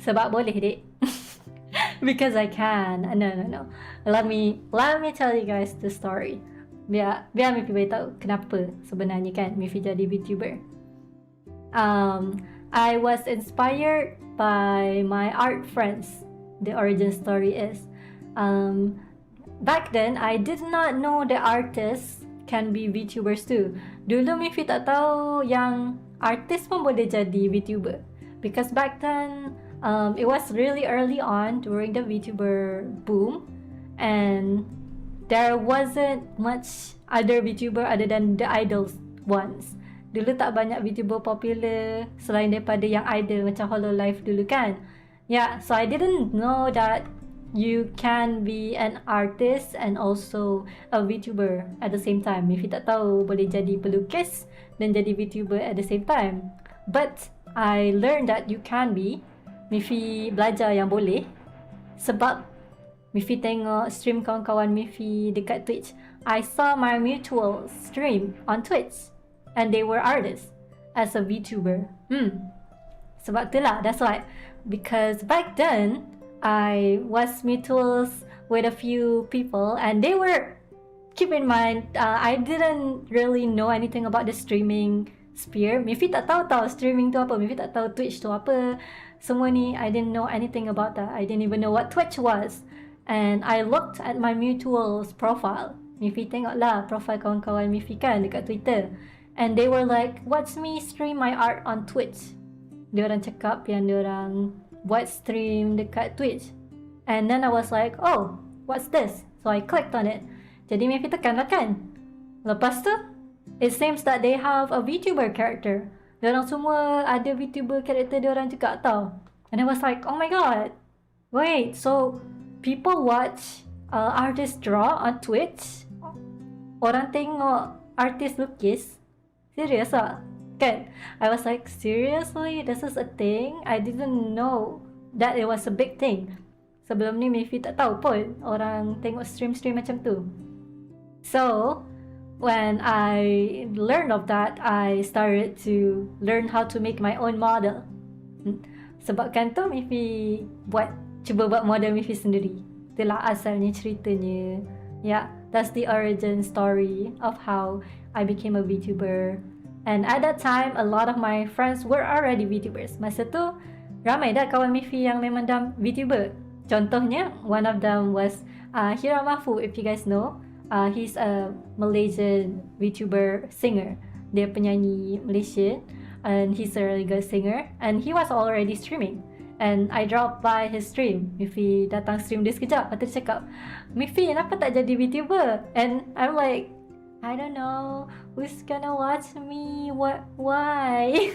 Sebab boleh, dek. Because I can. No. Let me tell you guys the story. Biar Miffy beritahu kenapa sebenarnya kan Miffy jadi VTuber. I was inspired by my art friends. The origin story is, back then I did not know the artists can be VTubers too. Dulu Miffy tak tahu yang artis pun boleh jadi VTuber. Because back then, it was really early on during the VTuber boom, and there wasn't much other VTuber other than the idols ones. Dulu tak banyak VTuber popular selain daripada yang idol macam Hololive dulu kan. Yeah, so I didn't know that you can be an artist and also a VTuber at the same time. If you tak tahu, boleh jadi pelukis dan jadi VTuber at the same time. But I learned that you can be. Mifi belajar yang boleh. Sebab Mifi tengok stream kawan-kawan Mifi dekat Twitch. I saw my mutual stream on Twitch. And they were artists as a VTuber. Sebab itulah, that's why. Because back then, I was mutuals with a few people and they were, keep in mind, I didn't really know anything about the streaming sphere. Mifi tak tahu streaming tu apa, Mifi tak tahu Twitch tu apa. Semua ni, I didn't know anything about that. I didn't even know what Twitch was. And I looked at my mutuals profile. Mifi tengok lah profile kawan-kawan Mifi kan dekat Twitter. And they were like, watch me stream my art on Twitch. Diorang cakap yang diorang buat stream dekat Twitch. And then I was like, oh, what's this? So I clicked on it. Jadi Mifi tekan lah kan. Lepas tu, it seems that they have a VTuber character. Diorang semua ada VTuber character diorang juga tau. And I was like, oh my god. Wait, so people watch artists draw on Twitch? Orang tengok artis lukis? Serious ah? Kan? I was like, seriously? This is a thing? I didn't know that it was a big thing. Sebelum ni Mifi tak tahu pun orang tengok stream-stream macam tu. So, when I learned of that, I started to learn how to make my own model. Sebabkan tu Mifi cuba buat model Mifi sendiri. Itulah asalnya ceritanya. Yeah, that's the origin story of how I became a VTuber. And at that time, a lot of my friends were already VTubers. Masa tu, ramai dah kawan Mifi yang memang dah VTuber. Contohnya, one of them was Hira Mafu, if you guys know. He's a Malaysian VTuber singer. Dia penyanyi Malaysia. And he's a really good singer. And he was already streaming. And I dropped by his stream. Mifi datang stream dia sekejap. Lepas tu dia cakap, Mifi, kenapa tak jadi VTuber? And I'm like, I don't know. Who's gonna watch me? What? Why?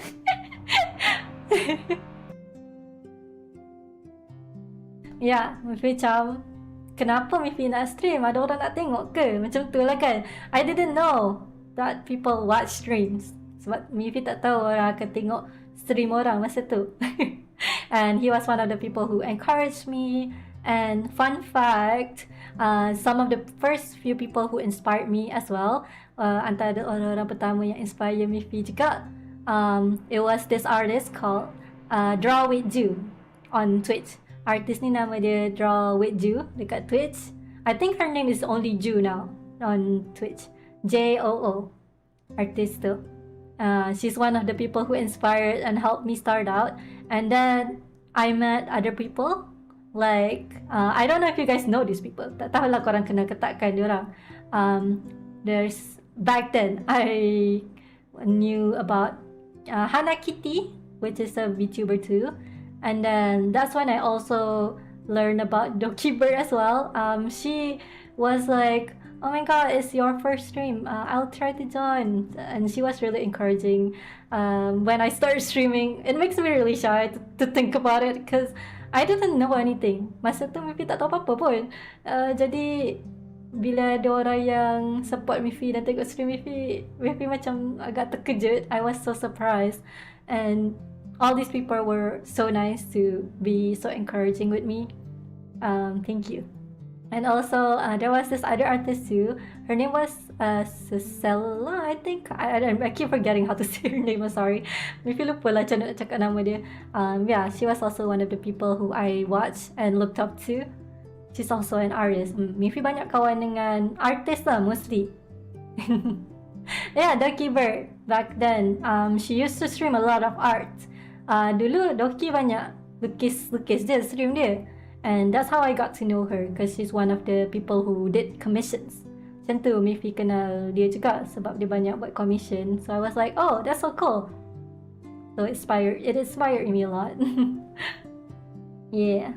Yeah, Mifi macam, kenapa Mifi nak stream? Ada orang nak tengok ke? Macam tu lah kan. I didn't know that people watch streams. Sebab Mifi tak tahu orang akan tengok stream orang masa tu. And he was one of the people who encouraged me. And fun fact, some of the first few people who inspired me as well, antara orang-orang pertama yang inspire Mifi juga, it was this artist called Draw with Ju on Twitch. Artis ni nama dia Draw with Ju dekat Twitch. I think her name is only Ju now on Twitch. Joo. Artis tu. She's one of the people who inspired and helped me start out. And then I met other people. Like, I don't know if you guys know these people. Tak tahulah korang kena ketakkan diorang. There's, back then, I knew about Hana Kitty, which is a VTuber too. And then that's when I also learned about Dokibird as well. She was like, oh my god, it's your first stream. I'll try to join. And she was really encouraging. When I started streaming, it makes me really shy to think about it because I didn't know anything. Masa tu Mifi tak tahu apa-apa pun. Jadi bila ada orang yang support Mifi dan tengok stream Mifi macam agak terkejut. I was so surprised. And all these people were so nice to be so encouraging with me. Thank you. And also, there was this other artist too. Her name was Cecella, I think. I keep forgetting how to say her name, I'm sorry. Mifi lupa lah macam nak cakap nama dia. Yeah, she was also one of the people who I watched and looked up to. She's also an artist. Mifi banyak kawan dengan artis lah, mostly. Yeah, Dokibird. Back then, she used to stream a lot of art. Dulu, Doki banyak lukis dia, stream dia. And that's how I got to know her because she's one of the people who did commissions. Macam tu Mifi kenal dia juga sebab dia banyak buat commission. So I was like, oh, that's so cool. So it inspired me a lot. Yeah.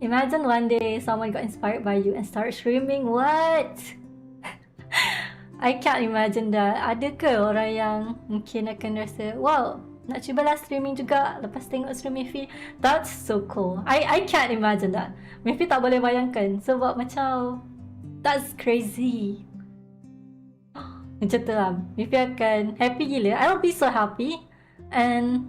Imagine one day someone got inspired by you and start streaming. What? I can't imagine that. Ada ke orang yang mungkin akan rasa, wow, nak cubalah streaming juga lepas tengok stream Miffy? That's so cool. I can't imagine that. Miffy tak boleh bayangkan sebab macam that's crazy. Macam tu lah. Miffy akan happy gila. I'll be so happy. And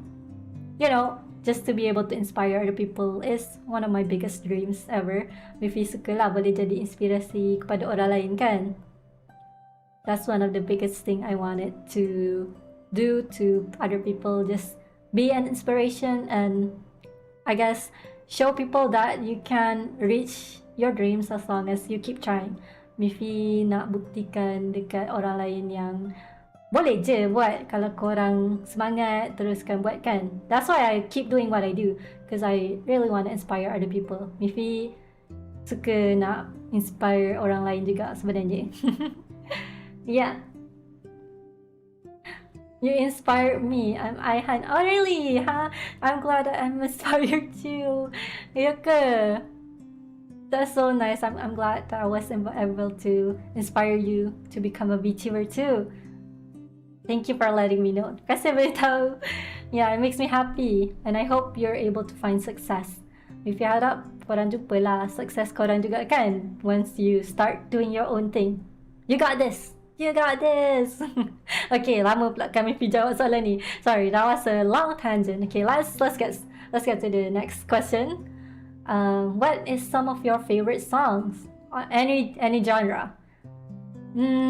you know, just to be able to inspire other people is one of my biggest dreams ever. Miffy suka lah boleh jadi inspirasi kepada orang lain kan. That's one of the biggest thing I wanted to do to other people. Just be an inspiration and I guess show people that you can reach your dreams as long as you keep trying. Miffy nak buktikan dekat orang lain yang boleh je buat kalau korang semangat teruskan buat kan. That's why I keep doing what I do because I really want to inspire other people. Miffy suka nak inspire orang lain juga sebenarnya. Yeah. You inspired me. I'm Aihan. Oh really? Huh? I'm glad that I'm inspired too. Ya ke? That's so nice. I'm glad that I was able to inspire you to become a VTuber too. Thank you for letting me know. Kasi beritahu. Yeah, it makes me happy. And I hope you're able to find success. If you harap korang jumpa lah sukses korang juga kan. Once you start doing your own thing. You got this. You got this. Okay, lama pula kami jawab soalan ni. Sorry, that was a long tangent. Okay, let's get to the next question. What is some of your favorite songs? Any genre?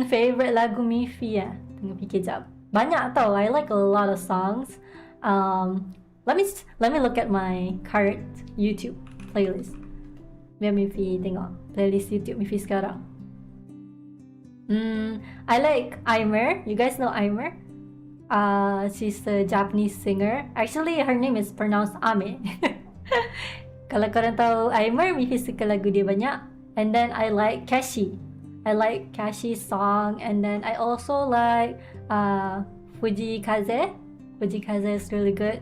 Favorite lagu Miffy ya? Tengah fikir jap. Banyak tau. I like a lot of songs. Let me look at my current YouTube playlist. Biar Miffy tengok playlist YouTube Miffy sekarang. I like Aimer. You guys know Aimer? She's a Japanese singer. Actually, her name is pronounced Ame. Kalau korang tahu Aimer, Miffy suka lagu dia banyak. And then I like Kashi. I like Kashi's song. And then I also like Fujikaze. Fujikaze is really good.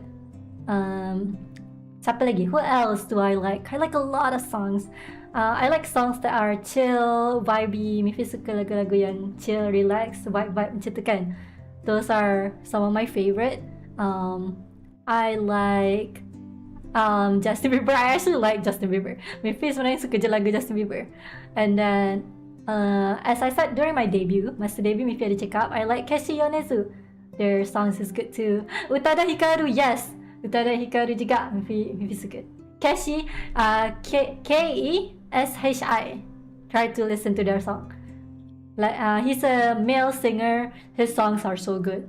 Siapa lagi? Who else do I like? I like a lot of songs. I like songs that are chill, vibey. Miffy suka lagu-lagu yang chill, relax, vibe macam tu kan. Those are some of my favorite. I like Justin Bieber. I actually like Justin Bieber. Miffy sebenarnya suka je lagu Justin Bieber. And then as I said during my debut, masa debut Miffy ada cakap I like Kashi Yonezu. Their songs is good too. Utada Hikaru, yes. Utada Hikaru juga Miffy suka. Kashi, Keshi. Try to listen to their song. Like he's a male singer. His songs are so good.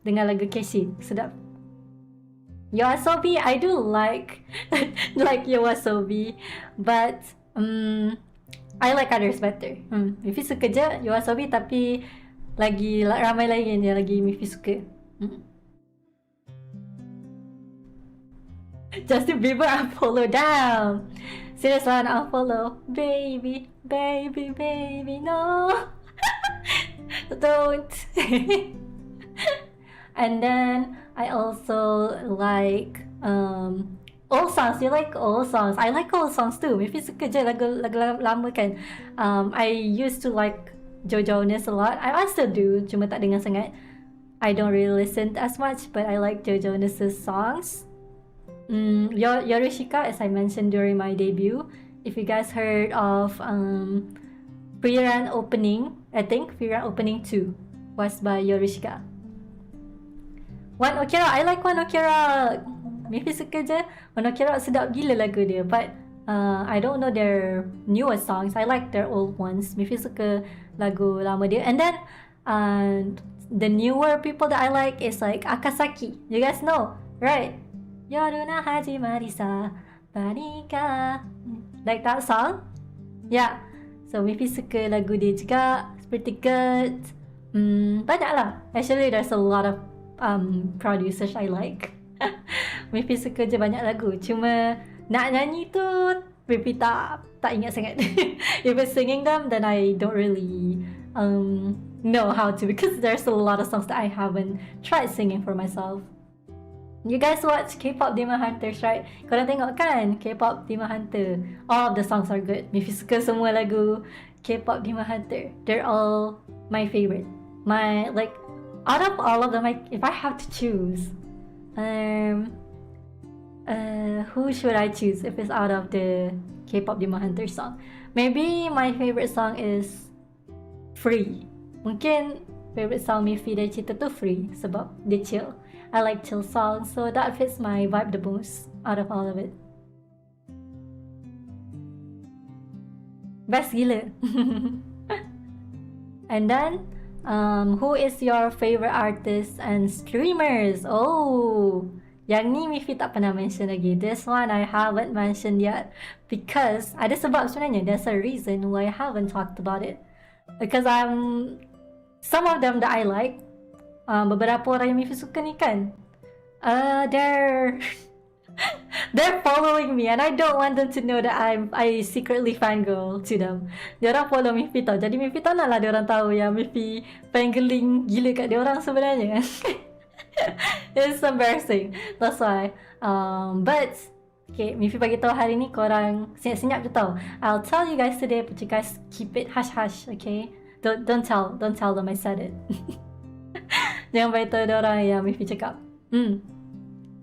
Dengar lagu Keshi, sedap. Yoasobi, I do like like Yoasobi, but I like others better. Miffy suka je Yoasobi, tapi lagi ramai lain yang lagi Miffy suka. Justin Bieber unfollow down. Serious lah nak unfollow. Baby, no. Don't. And then I also like old songs. You like old songs? I like old songs too. Miffy suka je lagu lama kan. I used to like Joe Jonas a lot. I still do, cuma tak dengar sangat. I don't really listen as much, but I like Joe Jonas's songs. Yorishika, as I mentioned during my debut. If you guys heard of Freerun Opening, I think Freerun Opening 2 was by Yorishika. One Ok Rock, I like One Ok Rock. Miffy suka je. One Ok Rock sedap gila lagu dia. But I don't know their newest songs. I like their old ones. Miffy suka lagu lama dia. And then the newer people that I like is like Akasaki. You guys know, right? Yoruna hajimari sa Banika. Like that song? Yeah. So Miffy suka lagu dia juga. It's pretty good. Banyak lah. Actually there's a lot of producers I like. Miffy suka je banyak lagu. Cuma nak nyanyi tu Miffy tak ingat sangat. If it's singing them, then I don't really know how to, because there's a lot of songs that I haven't tried singing for myself. You guys watch K-pop Demon Hunters, right? Korang tengok kan K-pop Demon Hunter? All of the songs are good. Mifi suka semua lagu K-pop Demon Hunter. They're all my favorite. My, like, out of all of them, if I have to choose, who should I choose if it's out of the K-pop Demon Hunter song? Maybe my favorite song is Free. Mungkin favorite song Mifi dari cerita tu Free sebab dia chill. I like chill songs, so that fits my vibe the most out of all of it. Best gila. And then, who is your favorite artist and streamers? Oh, yang ni Mifi tak pernah mention lagi. This one I haven't mentioned yet because ada sebab sebenarnya. There's a reason why I haven't talked about it. Because some of them that I like, beberapa orang yang Mifi suka ni kan, they're following me and I don't want them to know that I secretly fangirl to them. Diorang follow Mifi tau, jadi Mifi tak nak lah diorang tahu yang Mifi fangirling gila kat diorang sebenarnya. It's embarrassing, that's why. But okay, Mifi bagi tahu hari ni korang senyap-senyap je tau. I'll tell you guys today, but you guys keep it hush-hush, okay? Don't tell them I said it. Jangan beritahu diorang yang Mifi cakap.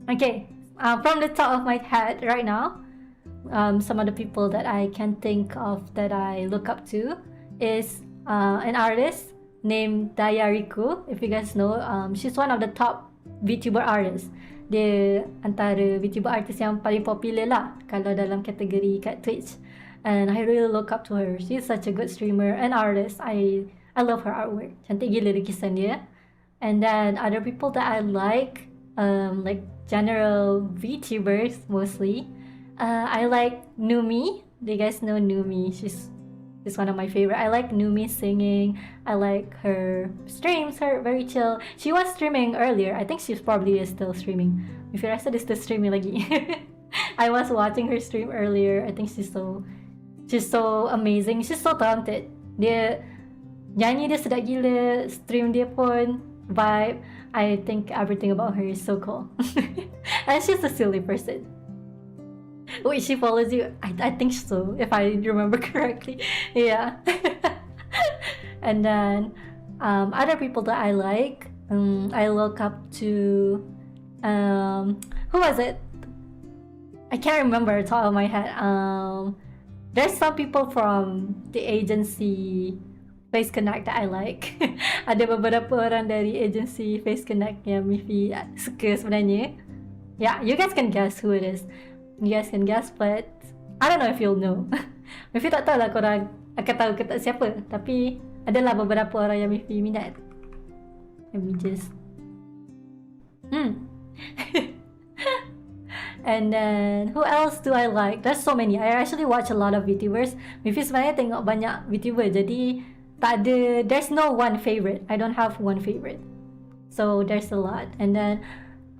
Okay, from the top of my head right now, some of the people that I can think of that I look up to is an artist named Daya Riku. If you guys know, she's one of the top VTuber artists. Dia antara VTuber artist yang paling popular lah kalau dalam kategori kat Twitch. And I really look up to her. She's such a good streamer and artist. I love her artwork. Cantik gila lukisan dia. And then other people that I like general VTubers mostly. I like Numi. Do you guys know Numi? She's one of my favorite. I like Numi singing. I like her streams. Her very chill. She was streaming earlier. I think she's probably still streaming. If you rasa dia still streaming lagi. I was watching her stream earlier. I think she's so amazing. She's so talented. Dia nyanyi dia sedap gila. Stream dia pun vibe. I think everything about her is so cool. And she's a silly person. Wait, she follows you? I think so, if I remember correctly. Yeah. And then other people that I like, I look up to who was it? I can't remember top of my head. There's some people from the agency Face Connect that I like. Ada beberapa orang dari agency Face Connect yang Mifi suka sebenarnya. Yeah, you guys can guess who it is. You guys can guess, but I don't know if you'll know. Mifi tak tahu lah korang akan tahu ke tak siapa. Tapi adalah beberapa orang yang Mifi minat. Let me just And then who else do I like? There's so many. I actually watch a lot of VTubers. Mifi sebenarnya tengok banyak VTuber, jadi tak ada, there's no one favorite. I don't have one favorite. So there's a lot. And then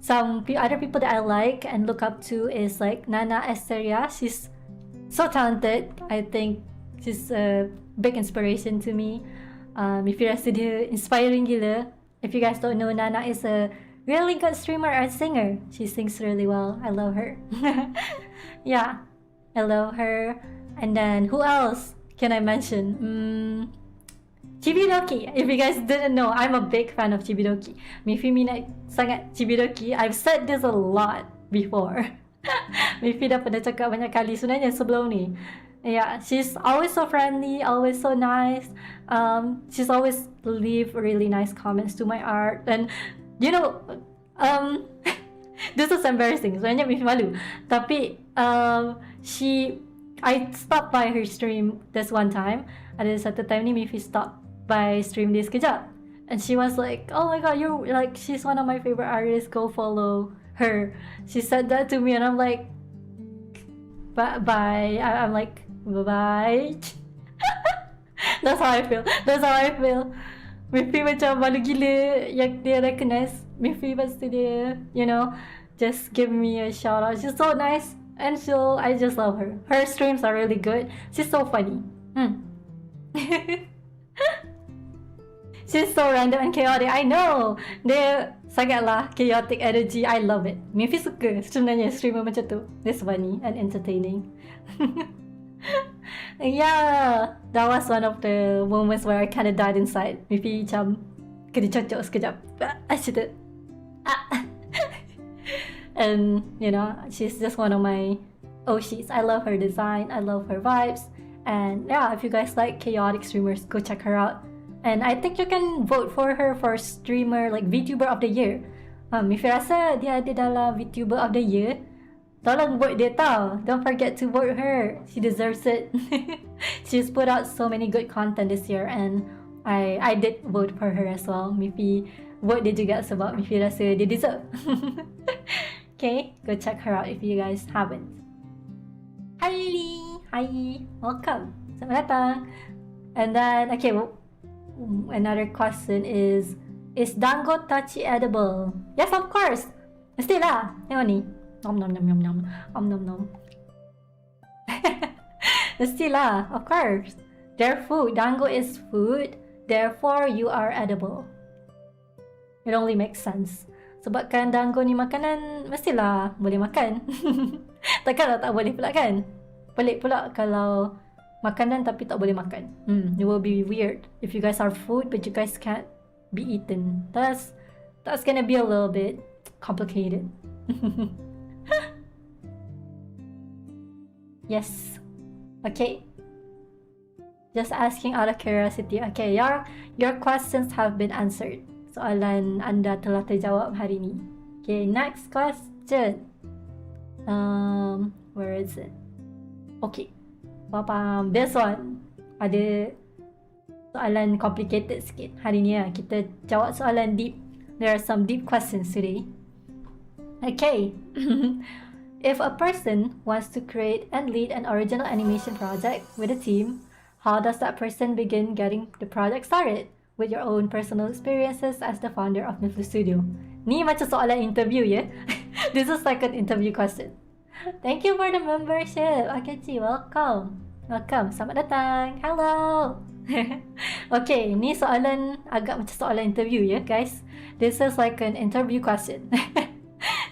some other people that I like and look up to is like Nana Esteria. She's so talented. I think she's a big inspiration to me. If you rasa dia inspiring gila. If you guys don't know, Nana is a really good streamer and singer. She sings really well. I love her. Yeah, I love her. And then who else can I mention? Chibidoki. If you guys didn't know, I'm a big fan of Chibidoki. Mifi minat sangat Chibidoki. I've said this a lot before. Mifi dah pernah cakap banyak kali sebenarnya sebelum ni. Yeah, she's always so friendly, always so nice. She's always leave really nice comments to my art. And you know, this is embarrassing. Sebenarnya Mifi malu. Tapi I stopped by her stream this one time. Ada satu time ni Mifi stopped by stream dia sekejap. And she was like, oh my god, you're like, she's one of my favorite artists, go follow her. She said that to me and I'm like, bye. I'm like, bye-bye. That's how I feel. Mifi macam malu gila yang dia recognize. Mifi pasti dia, you know, just give me a shout out. She's so nice and I just love her. Her streams are really good. She's so funny. She's so random and chaotic. I know. Dia sangatlah chaotic energy. I love it. Mifi suka sebenarnya streamer macam tu. It's funny and entertaining. Yeah, that was one of the moments where I kind of died inside. Mifi macam kena cocok sekejap. Asyik. And you know, she's just one of my OGs. I love her design. I love her vibes. And yeah, if you guys like chaotic streamers, go check her out. And I think you can vote for her for streamer, like VTuber of the year. If you rasa dia ada dalam VTuber of the year, tolong vote dia tau. Don't forget to vote her. She deserves it. She's put out so many good content this year, and I did vote for her as well. Mifi vote dia juga sebab Mifi rasa dia deserve. Okay, go check her out if you guys haven't. Hi Lily! Hi! Welcome! Selamat datang! And then, okay, another question is Dango Tachi edible? Yes, of course! Mestilah! Tengok ni. Nom nom nom nom nom. Nom nom. Mestilah, of course. They're food. Dango is food. Therefore, you are edible. It only makes sense. Sebabkan dango ni makanan, mestilah boleh makan. Takkanlah tak boleh pula kan? Pelik pula kalau makanan tapi tak boleh makan. It will be weird if you guys are food but you guys can't be eaten. That's gonna be a little bit complicated. Yes. Okay. Just asking out of curiosity. Okay, your questions have been answered. Soalan anda telah terjawab hari ni. Okay, next question. Where is it? Okay. Faham. This one ada soalan complicated sikit hari ni lah. Kita jawab soalan deep. There are some deep questions today. Okay. If a person wants to create and lead an original animation project with a team, how does that person begin getting the project started? With your own personal experiences as the founder of Miflu Studio. Ni macam soalan interview ya. This is like an interview question. Thank you for the membership. Akechi, welcome. Welcome. Selamat datang. Hello. Okay, ni soalan agak macam soalan interview ya guys. This is like an interview question.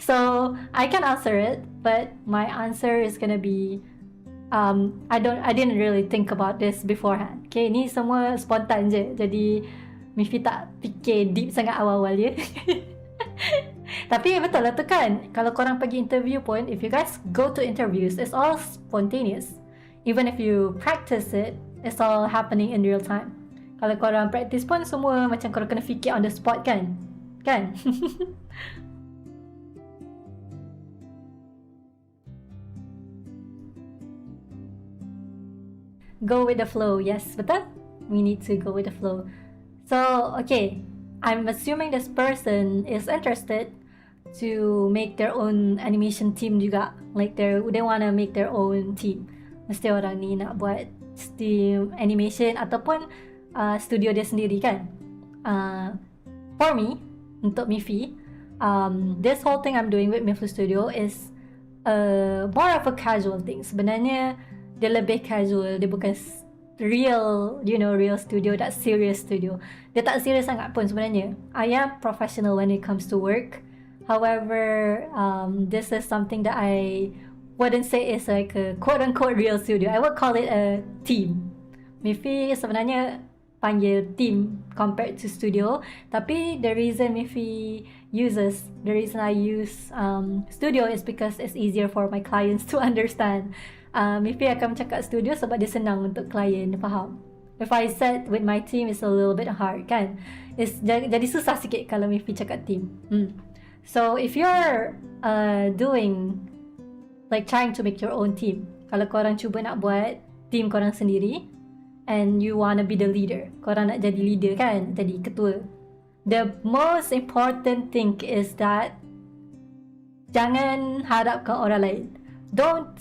So, I can answer it, but my answer is gonna be I didn't really think about this beforehand. Okay, ni semua spontan je. Jadi Mifi tak fikir deep sangat awal-awal ya. Tapi betul lah tu kan. Kalau korang pergi interview pun, if you guys go to interviews, it's all spontaneous. Even if you practice it, it's all happening in real time. Kalau korang practice pun semua macam korang kena fikir on the spot kan? Kan? Go with the flow. Yes, betul? We need to go with the flow. So, okay. I'm assuming this person is interested to make their own animation team juga. Like they wanna make their own team. Mesti orang ni nak buat team animation ataupun studio dia sendiri kan? For me, untuk Mifi, this whole thing I'm doing with Miflu Studio is more of a casual thing. Sebenarnya dia lebih casual, dia bukan real, real studio, that serious studio. Dia tak serious sangat pun sebenarnya. I am professional when it comes to work. However, this is something that I wouldn't say is like a quote-unquote real studio. I would call it a team. Mifi sebenarnya panggil team compared to studio. Tapi the reason I use studio is because it's easier for my clients to understand. Mifi akan cakap studio sebab dia senang untuk klien faham. If I said with my team, it's a little bit hard kan. Jadi susah sikit kalau Mifi cakap team. So if you're doing like trying to make your own team, kalau korang cuba nak buat team korang sendiri and you wanna be the leader, korang nak jadi leader kan, jadi ketua, the most important thing is that jangan harapkan orang lain. Don't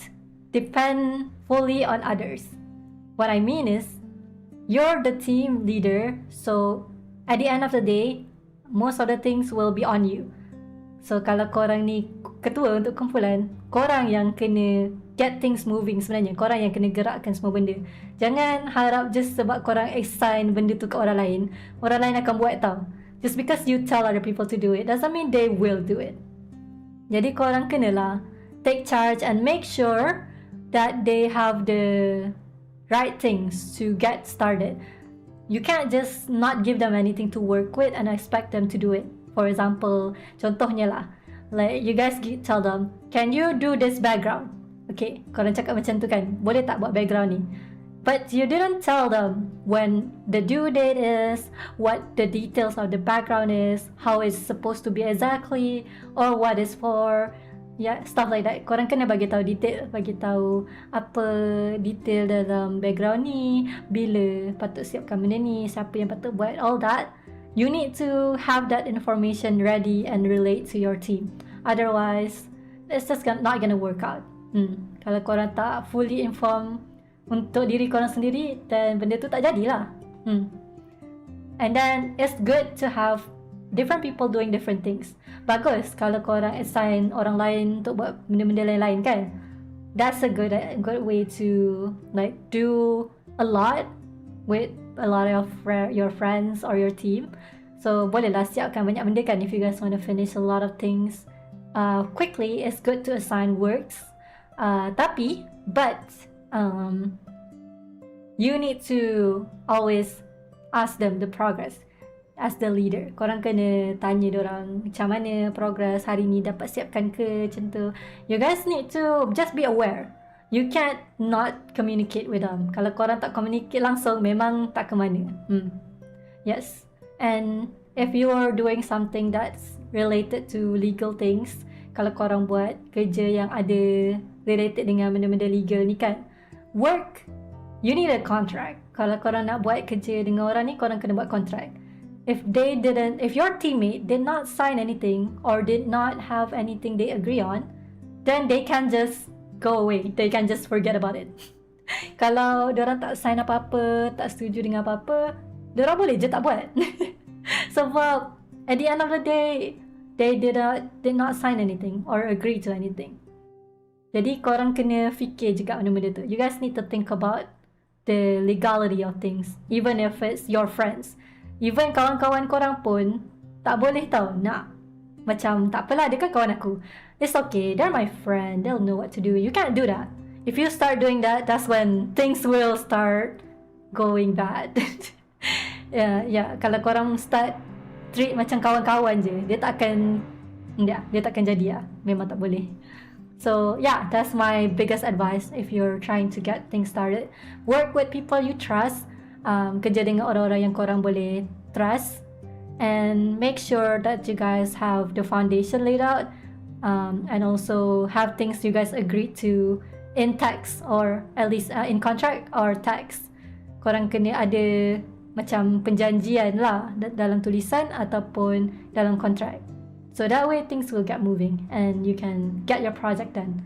depend fully on others. What I mean is, you're the team leader, so at the end of the day, most of the things will be on you. So kalau korang ni ketua untuk kumpulan, korang yang kena get things moving sebenarnya. Korang yang kena gerakkan semua benda. Jangan harap just sebab korang assign benda tu ke orang lain akan buat tau. Just because you tell other people to do it doesn't mean they will do it. Jadi korang kenalah take charge and make sure that they have the right things to get started. You can't just not give them anything to work with and expect them to do it. For example, contohnya lah, like you guys tell them, can you do this background? Okay, korang cakap macam tu kan, boleh tak buat background ni? But you didn't tell them when the due date is, what the details of the background is, how it's supposed to be exactly, or what it's for. Yeah, stuff like that. Korang kena bagi tahu detail, bagi tahu apa detail dalam background ni, bila patut siapkan benda ni, siapa yang patut buat, all that. You need to have that information ready and relate to your team. Otherwise, it's just not gonna work out. Kalau korang tak fully inform untuk diri korang sendiri, then benda tu tak jadilah. And then it's good to have different people doing different things. Bagus kalau korang assign orang lain untuk buat benda-benda lain-lain kan. That's a good way to like do a lot with a lot of your friends or your team. So bolehlah siapkan banyak benda kan if you guys want to finish a lot of things quickly. It's good to assign works. But you need to always ask them the progress as the leader. Korang kena tanya diorang macam mana progress hari ni, dapat siapkan ke macam tu. You guys need to just be aware. You can't not communicate with them. Kalau korang tak communicate langsung, memang tak ke mana. Yes. And if you are doing something that's related to legal things, kalau korang buat kerja yang ada related dengan benda-benda legal ni kan, work, you need a contract. Kalau korang nak buat kerja dengan orang ni, korang kena buat contract. If your teammate did not sign anything or did not have anything they agree on, then they can just go away. They can just forget about it. Kalau diorang tak sign apa-apa, tak setuju dengan apa-apa, diorang boleh je tak buat. Sebab at the end of the day, they did not sign anything or agree to anything. Jadi korang kena fikir juga benda-benda tu. You guys need to think about the legality of things, even if it's your friends. Even kawan-kawan korang pun tak boleh tau nak macam tak apalah, dia kan kawan aku, it's okay, they're my friend, they'll know what to do. You can't do that. If you start doing that, that's when things will start going bad. Yeah, kalau korang start treat macam kawan-kawan je, dia takkan jadi lah. Memang tak boleh. So yeah, that's my biggest advice if you're trying to get things started. Work with people you trust. Kerja dengan orang-orang yang korang boleh trust, and make sure that you guys have the foundation laid out, and also have things you guys agree to in text, or at least in contract or text. Korang kena ada macam perjanjian lah dalam tulisan ataupun dalam contract. So that way things will get moving and you can get your project done.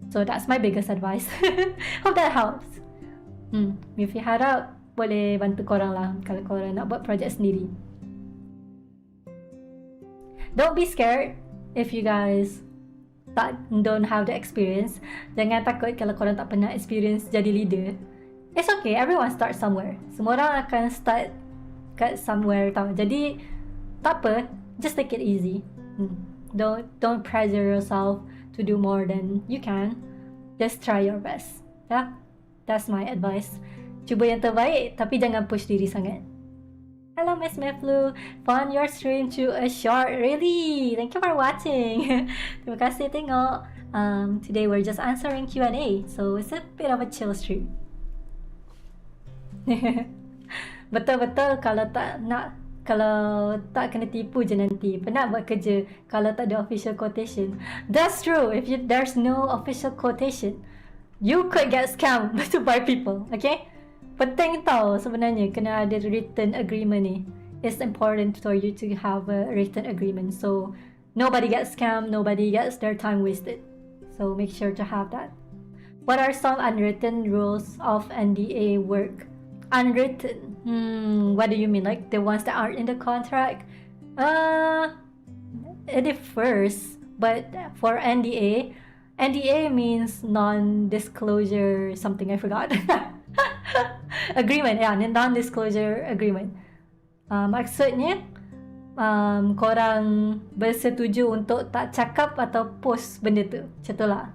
So that's my biggest advice. Hope that helps. If you harap boleh bantu korang lah kalau korang nak buat project sendiri. Don't be scared if you guys don't have the experience. Jangan takut kalau korang tak pernah experience jadi leader. It's okay, everyone starts somewhere. Semua orang akan start kat somewhere tau. Jadi tak apa, just take it easy. Don't pressure yourself to do more than you can. Just try your best. Yeah, that's my advice. Cuba yang terbaik, tapi jangan push diri sangat. Hello Miss Meflu, found your stream to a short. Really? Thank you for watching. Terima kasih tengok. Today we're just answering Q&A, so it's a bit of a chill stream. Betul-betul kalau tak kena tipu je nanti. Penat buat kerja kalau tak ada official quotation. That's true. If there's no official quotation, you could get scammed by people. Okay? Penting tau sebenarnya kena ada written agreement ni. It's important for you to have a written agreement, so nobody gets scammed, nobody gets their time wasted. So make sure to have that. What are some unwritten rules of NDA work? Unwritten? What do you mean? Like the ones that aren't in the contract? It differs, but for NDA, NDA means non-disclosure something, I forgot. Agreement, non-disclosure agreement. Maksudnya korang bersetuju untuk tak cakap atau post benda tu. Macam tu lah.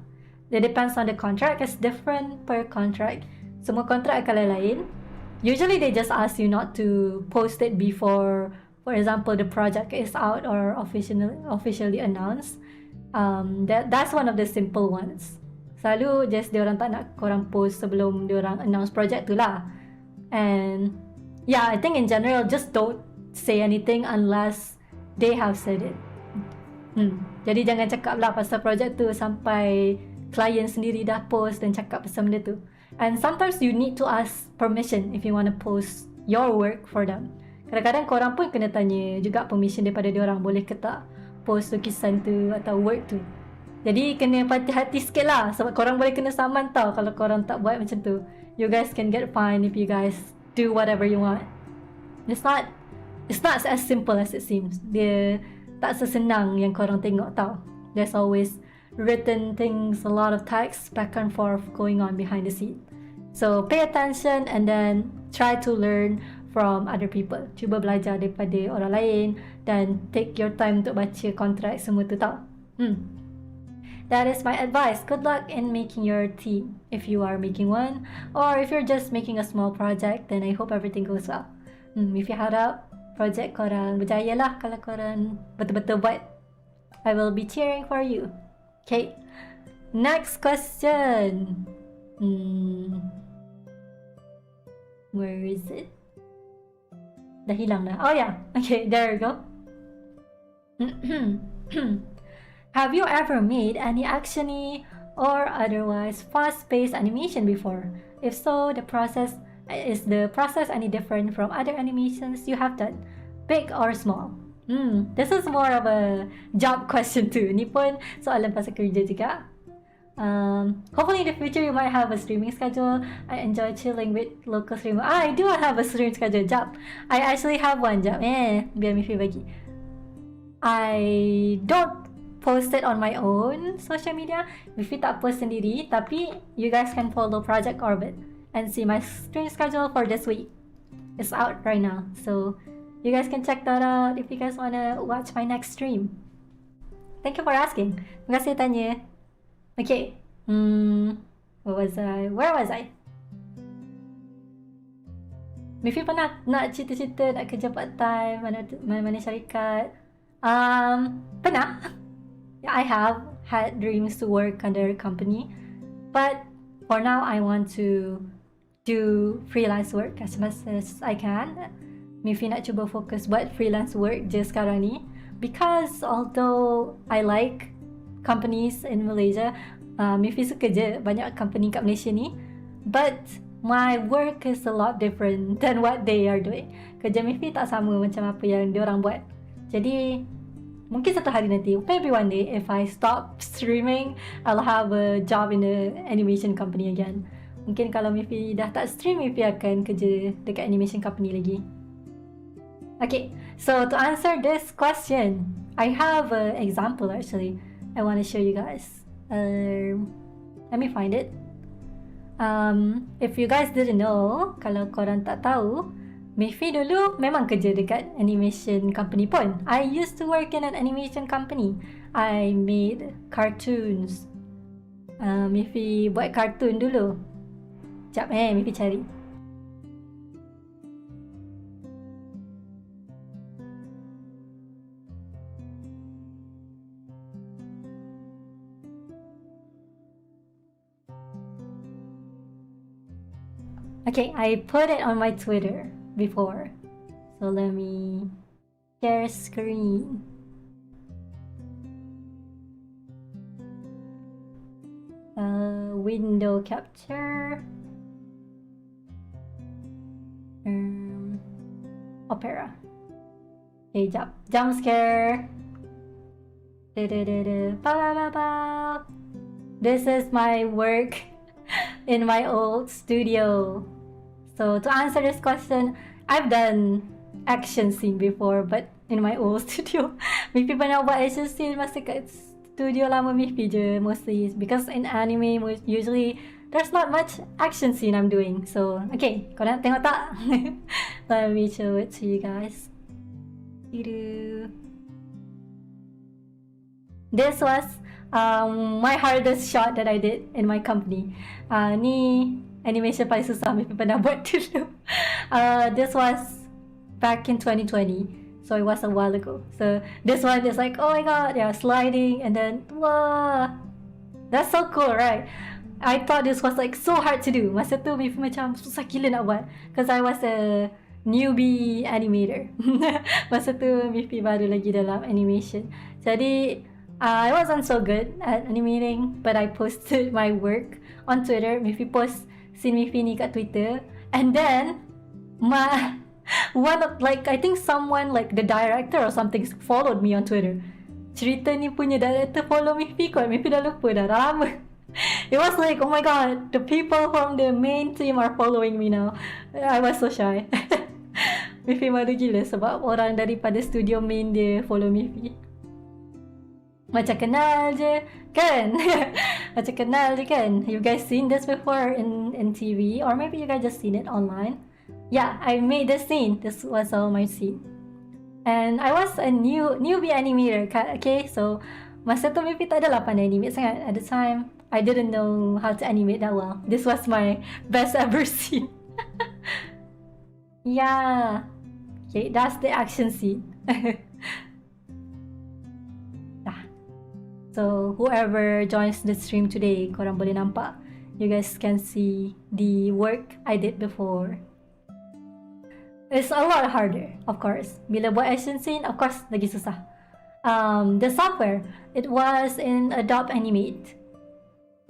It depends on the contract. It's different per contract. Semua kontrak akan lain. Usually they just ask you not to post it before, for example, the project is out or officially announced. That's one of the simple ones. Selalu just diorang tak nak korang post sebelum diorang announce project tu lah. And yeah, I think in general, just don't say anything unless they have said it. Jadi jangan cakap lah pasal project tu sampai klien sendiri dah post dan cakap pasal benda tu. And sometimes you need to ask permission if you want to post your work for them. Kadang-kadang korang pun kena tanya juga permission daripada diorang, boleh ke tak post lukisan tu atau work tu. Jadi kena hati-hati sikit lah, sebab korang boleh kena saman tau kalau korang tak buat macam tu. You guys can get fined if you guys do whatever you want. It's not as simple as it seems. Dia tak sesenang yang korang tengok tau. There's always written things, a lot of text back and forth going on behind the scene. So pay attention and then try to learn from other people. Cuba belajar daripada orang lain dan take your time untuk baca kontrak semua tu tau. That is my advice. Good luck in making your team if you are making one, or if you're just making a small project, then I hope everything goes well. If you harap project korang berjaya lah kalau korang betul-betul buat. I will be cheering for you. Okay, next question. Where is it? Dah hilang dah. Oh yeah, okay, there we go. Have you ever made any actiony or otherwise fast-paced animation before? If so, is the process any different from other animations you have done, big or small? This is more of a job question too. Ni pun soalan pasal kerja juga. Hopefully in the future you might have a streaming schedule. I enjoy chilling with local streamer. I do have a streaming schedule. Jap, I actually have one. Jap, biar Mifi bagi. I don't post it on my own social media. Mifi tak post sendiri, tapi you guys can follow Project Orbit and see my stream schedule for this week. It's out right now, so you guys can check that out if you guys wanna watch my next stream. Thank you for asking. Terima kasih tanya. Okay. Where was I? Mifi pernah nak cita-cita nak kerja part time mana syarikat. Pernah. I have had dreams to work under a company, but for now I want to do freelance work as much as I can. Mifi nak cuba fokus buat freelance work je sekarang ni, because although I like companies in Malaysia, Mifi suka je banyak company kat Malaysia ni, but my work is a lot different than what they are doing. Kerja Mifi tak sama macam apa yang diorang buat. Jadi mungkin satu hari nanti, maybe one day, if I stop streaming, I'll have a job in the animation company again. Mungkin kalau Mifi dah tak stream, Mifi akan kerja dekat animation company lagi. Okay, so to answer this question, I have an example actually. I want to show you guys. Let me find it. If you guys didn't know, kalau korang tak tahu, Mifi dulu memang kerja dekat animation company pun. I used to work in an animation company. I made cartoons. Mifi buat kartun dulu. Sekejap Mifi cari. Okay, I put it on my Twitter before, so let me share screen. Window capture, Opera. Okay, jump scare. This is my work in my old studio. So to answer this question, I've done action scene before, but in my old studio. Mifi pernah buat action scene masa kat studio lama Mifi je mostly, because in anime usually there's not much action scene I'm doing. So okay, kau nak tengok tak? Let me show it to you guys. This was my hardest shot that I did in my company. Ni animation paling susah Mifi pernah buat dulu. This was back in 2020, so it was a while ago. So this one is like, oh my god, yeah, sliding, and then wow, that's so cool, right? I thought this was like so hard to do. Masa tu Mifi macam susah gila nak buat, because I was a newbie animator. Masa tu Mifi baru lagi dalam animation, jadi I wasn't so good at animating, but I posted my work on Twitter. Mifi post scene Mifi ni kat Twitter, and then one of, like, I think someone like the director or something followed me on Twitter. Cerita ni punya director follow Mifi kot. Mifi dah lupa dah lama. It was like, oh my god, the people from the main team are following me now. I was so shy. Mifi malu gila sebab orang daripada studio main dia follow Mifi. Macam kenal je kan? Macam kenal je kan? You guys seen this before in TV, or maybe you guys just seen it online. Yeah, I made this scene. This was all my scene. And I was a newbie animator, okay? So masa tu maybe tak adalah pandai animate sangat. At the time, I didn't know how to animate that well. This was my best ever scene. Yeah. Okay, that's the action scene. So whoever joins the stream today, korang boleh nampak. You guys can see the work I did before. It's a lot harder, of course. Bila buat action scene, of course, lagi susah. The software, it was in Adobe Animate.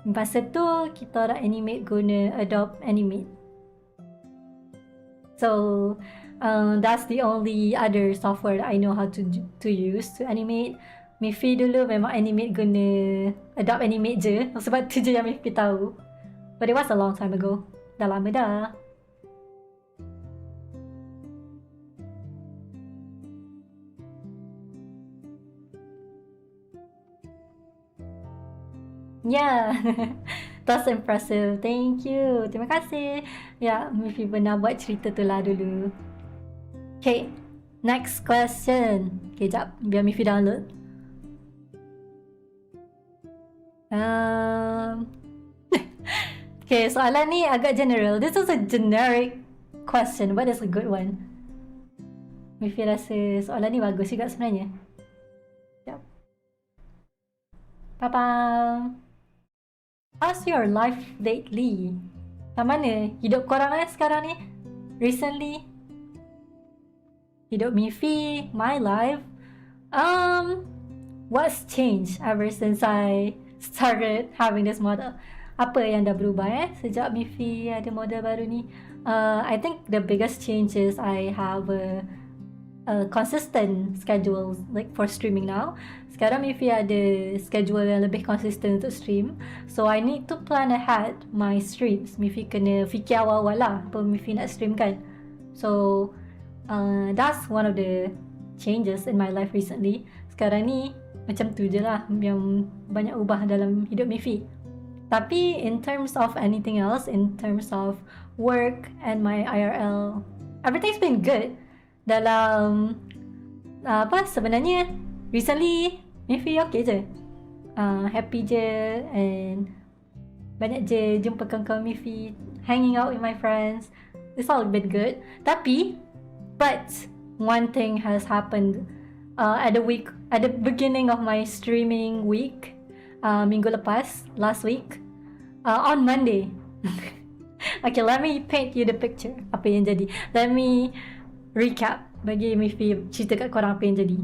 Masa tu, kita orang animate guna Adobe Animate. So, that's the only other software that I know how to use to animate. Mifi dulu memang animate guna Adobe Animate je. Sebab tu je yang Mifi tahu. But it was a long time ago. Dah lama dah. Yeah. That's impressive. Thank you. Terima kasih. Ya, Mifi pernah buat cerita tu lah dulu. Okay. Next question. Okay, jap. Biar Mifi download. Okay, soalan ni agak general. This is a generic question, but it's a good one. Mifi rasa soalan ni bagus juga sebenarnya. Yep. Papa, how's your life lately? Macam mana hidup korang sekarang ni? Recently? Hidup Mifi, my life. What's changed ever since I started having this model? Apa yang dah berubah sejak Mifi ada model baru ni? I think the biggest change is I have a consistent schedule like for streaming now. Sekarang Mifi ada schedule yang lebih consistent untuk stream. So I need to plan ahead my streams. Mifi kena fikir awal-awal lah apa Mifi nak stream kan. So that's one of the changes in my life recently. Sekarang ni macam tu je lah yang banyak ubah dalam hidup Mifi. Tapi in terms of anything else, in terms of work and my IRL, everything's been good. Dalam sebenarnya recently Mifi okay je, happy je, and banyak je jumpa kawan-kawan Mifi, hanging out with my friends. It's all been good. But one thing has happened at the beginning of my streaming week, minggu lepas, last week, on Monday. Okay, let me paint you the picture apa yang jadi. Let me recap bagi Mifi cerita kat korang apa yang jadi.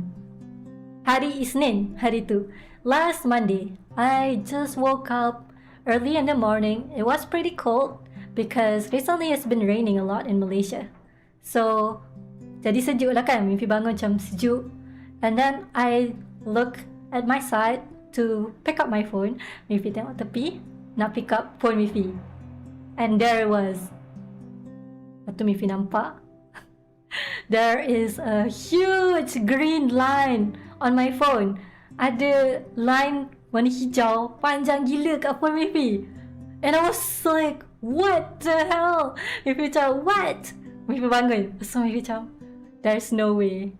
Hari Isnin, hari tu, last Monday, I just woke up early in the morning. It was pretty cold because recently it's been raining a lot in Malaysia. So jadi sejuk lah kan, Mifi bangun macam sejuk. And then I look at my side to pick up my phone. Mifi tengok tepi, nak pick up phone Mifi. And there it was. Lepas tu Mifi nampak there is a huge green line on my phone. Ada line warna hijau, panjang gila kat phone Mifi. And I was like, what the hell? Mifi macam, what? Mifi bangun. So Mifi macam, there's no way.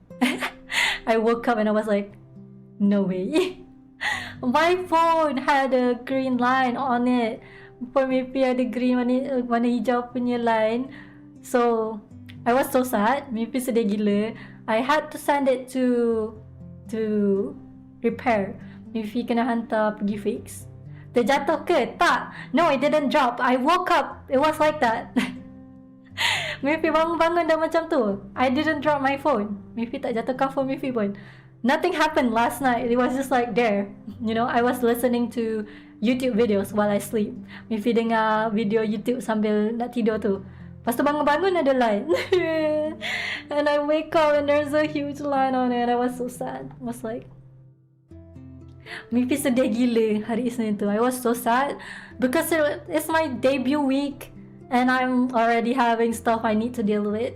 I woke up and I was like, no way. My phone had a green line on it. Phone Mifi ada green warna hijau punya line. So I was so sad. Mifi sedih gila. I had to send it to repair. Mifi kena hantar pergi fix. Terjatuh ke? Tak. No, it didn't drop. I woke up. It was like that. Mifi bangun-bangun dah macam tu. I didn't drop my phone. Mifi tak jatuhkan phone Mifi pun. Nothing happened last night. It was just like there. You know, I was listening to YouTube videos while I sleep. Mifi dengar video YouTube sambil nak tidur tu. Lepas tu bangun-bangun ada line. And I wake up and there's a huge line on it. I was so sad. I was like, Mifi sedih gila hari Isnin tu. I was so sad because it's my debut week and I'm already having stuff I need to deal with.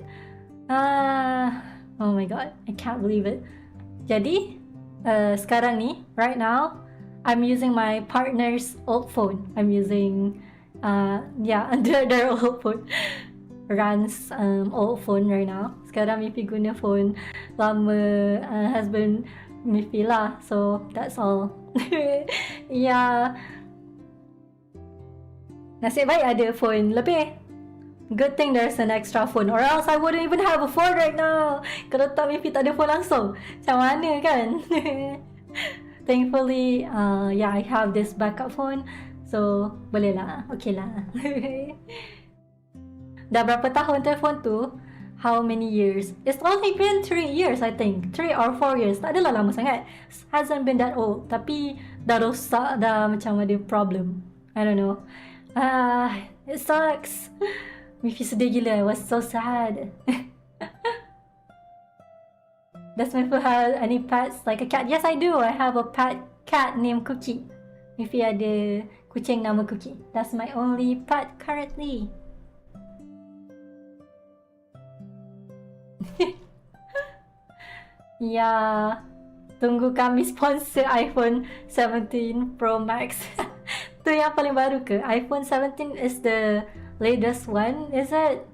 Oh my god, I can't believe it. Jadi, sekarang ni, right now, I'm using my partner's old phone. I'm using, their old phone. Ran's old phone right now. Sekarang Mifi guna phone lama husband Mifi lah. So that's all. Yeah. Nasib baik ada phone lebih. Good thing there's an extra phone, or else I wouldn't even have a phone right now. Kalau tak Mifi tak ada phone langsung, macam mana kan? Thankfully, I have this backup phone. So boleh lah. Okay lah. Dah berapa tahun telefon tu? How many years? It's only been 3 years, I think. 3 or 4 years. Tak adalah lama sangat. Hasn't been that old. Tapi dah rosak, dah macam ada problem. I don't know. It sucks. Mifi sedih gila. I was so sad. Does Mifi have any pets like a cat? Yes, I do. I have a pet cat named Cookie. Mifi ada kucing nama Cookie. That's my only pet currently. Ya, tunggu kami sponsor iPhone 17 Pro Max. Tu yang paling baru ke? iPhone 17 is the latest one, is it?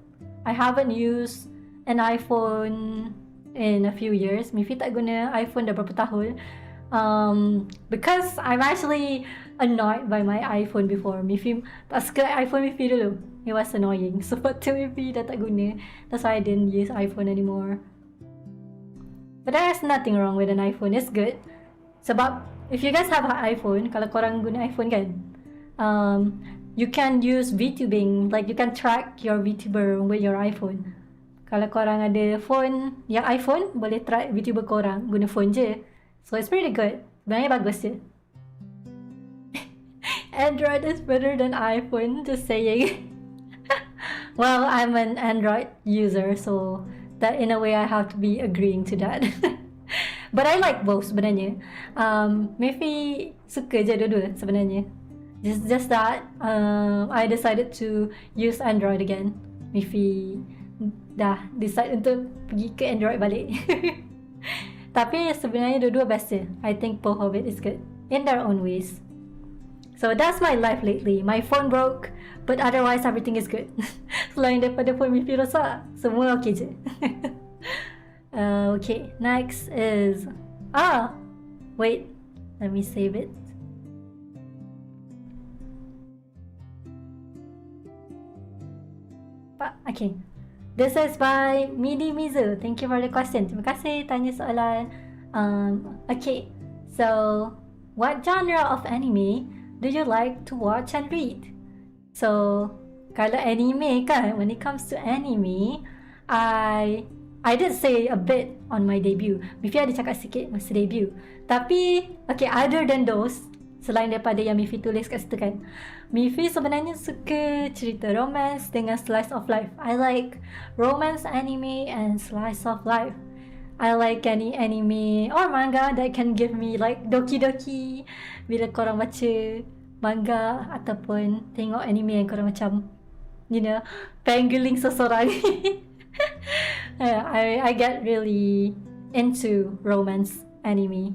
I haven't used an iPhone in a few years. Mifi tak guna iPhone dah berapa tahun. Because I'm actually annoyed by my iPhone before. Mifi tak suka iPhone Mifi dulu. It was annoying. So waktu Mifi dah tak guna, that's why I didn't use iPhone anymore. But there's nothing wrong with an iPhone. It's good. Sebab if you guys have an iPhone, kalau korang guna iPhone kan, you can use VTubing. Like you can track your VTuber with your iPhone. Kalau korang ada phone yang iPhone, boleh track VTuber korang guna phone je. So it's pretty good. Sebenarnya bagus je. Android is better than iPhone, just saying. Well, I'm an Android user, so that in a way I have to be agreeing to that. But I like both sebenarnya. Mifi suka je dua-dua sebenarnya. Just that I decided to use Android again. Mifi dah decide untuk pergi ke Android balik. Tapi sebenarnya dua-dua best je. I think both of it is good in their own ways. So that's my life lately. My phone broke, but otherwise everything is good. Selain daripada phone Mifi rosak, semua okay je. Okay, next is... wait, let me save it. Okay, this is by Midi Mizu. Thank you for the question. Terima kasih tanya soalan. Okay, so what genre of anime do you like to watch and read? So, kalau anime kan, when it comes to anime, I did say a bit on my debut. Mifi ada cakap sikit masa debut. Tapi, okay, other than those, selain daripada yang Mifi tulis kat situ kan, Mifi sebenarnya suka cerita romance dengan slice of life. I like romance anime and slice of life. I like any anime or manga that can give me like doki-doki bila korang baca manga ataupun tengok anime yang korang macam, you know, panggiling seseorang. I get really into romance anime.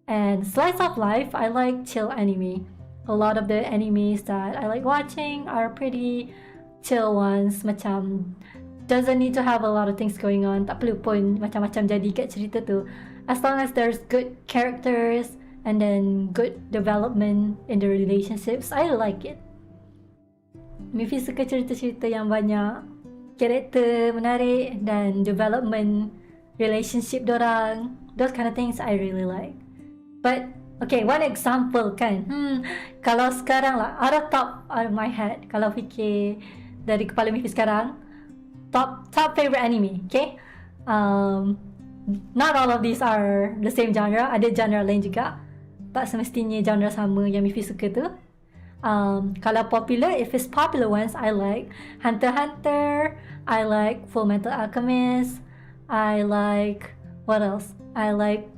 And slice of life, I like chill anime. A lot of the animes that I like watching are pretty chill ones. Macam doesn't need to have a lot of things going on. Tak perlu pun macam-macam jadi kat cerita tu. As long as there's good characters and then good development in the relationships, I like it. Mifi suka cerita-cerita yang banyak karakter menarik dan development relationship dorang. Those kind of things I really like. But okay, one example kan. Kalau sekarang lah, out of my head, kalau fikir dari kepala Mifi sekarang, top favorite anime, okay? Not all of these are the same genre. Ada genre lain juga. Tak semestinya genre sama yang Mifi suka tu. Kalau popular, if it's popular ones, I like Hunter x Hunter, I like Full Metal Alchemist, I like, what else? I like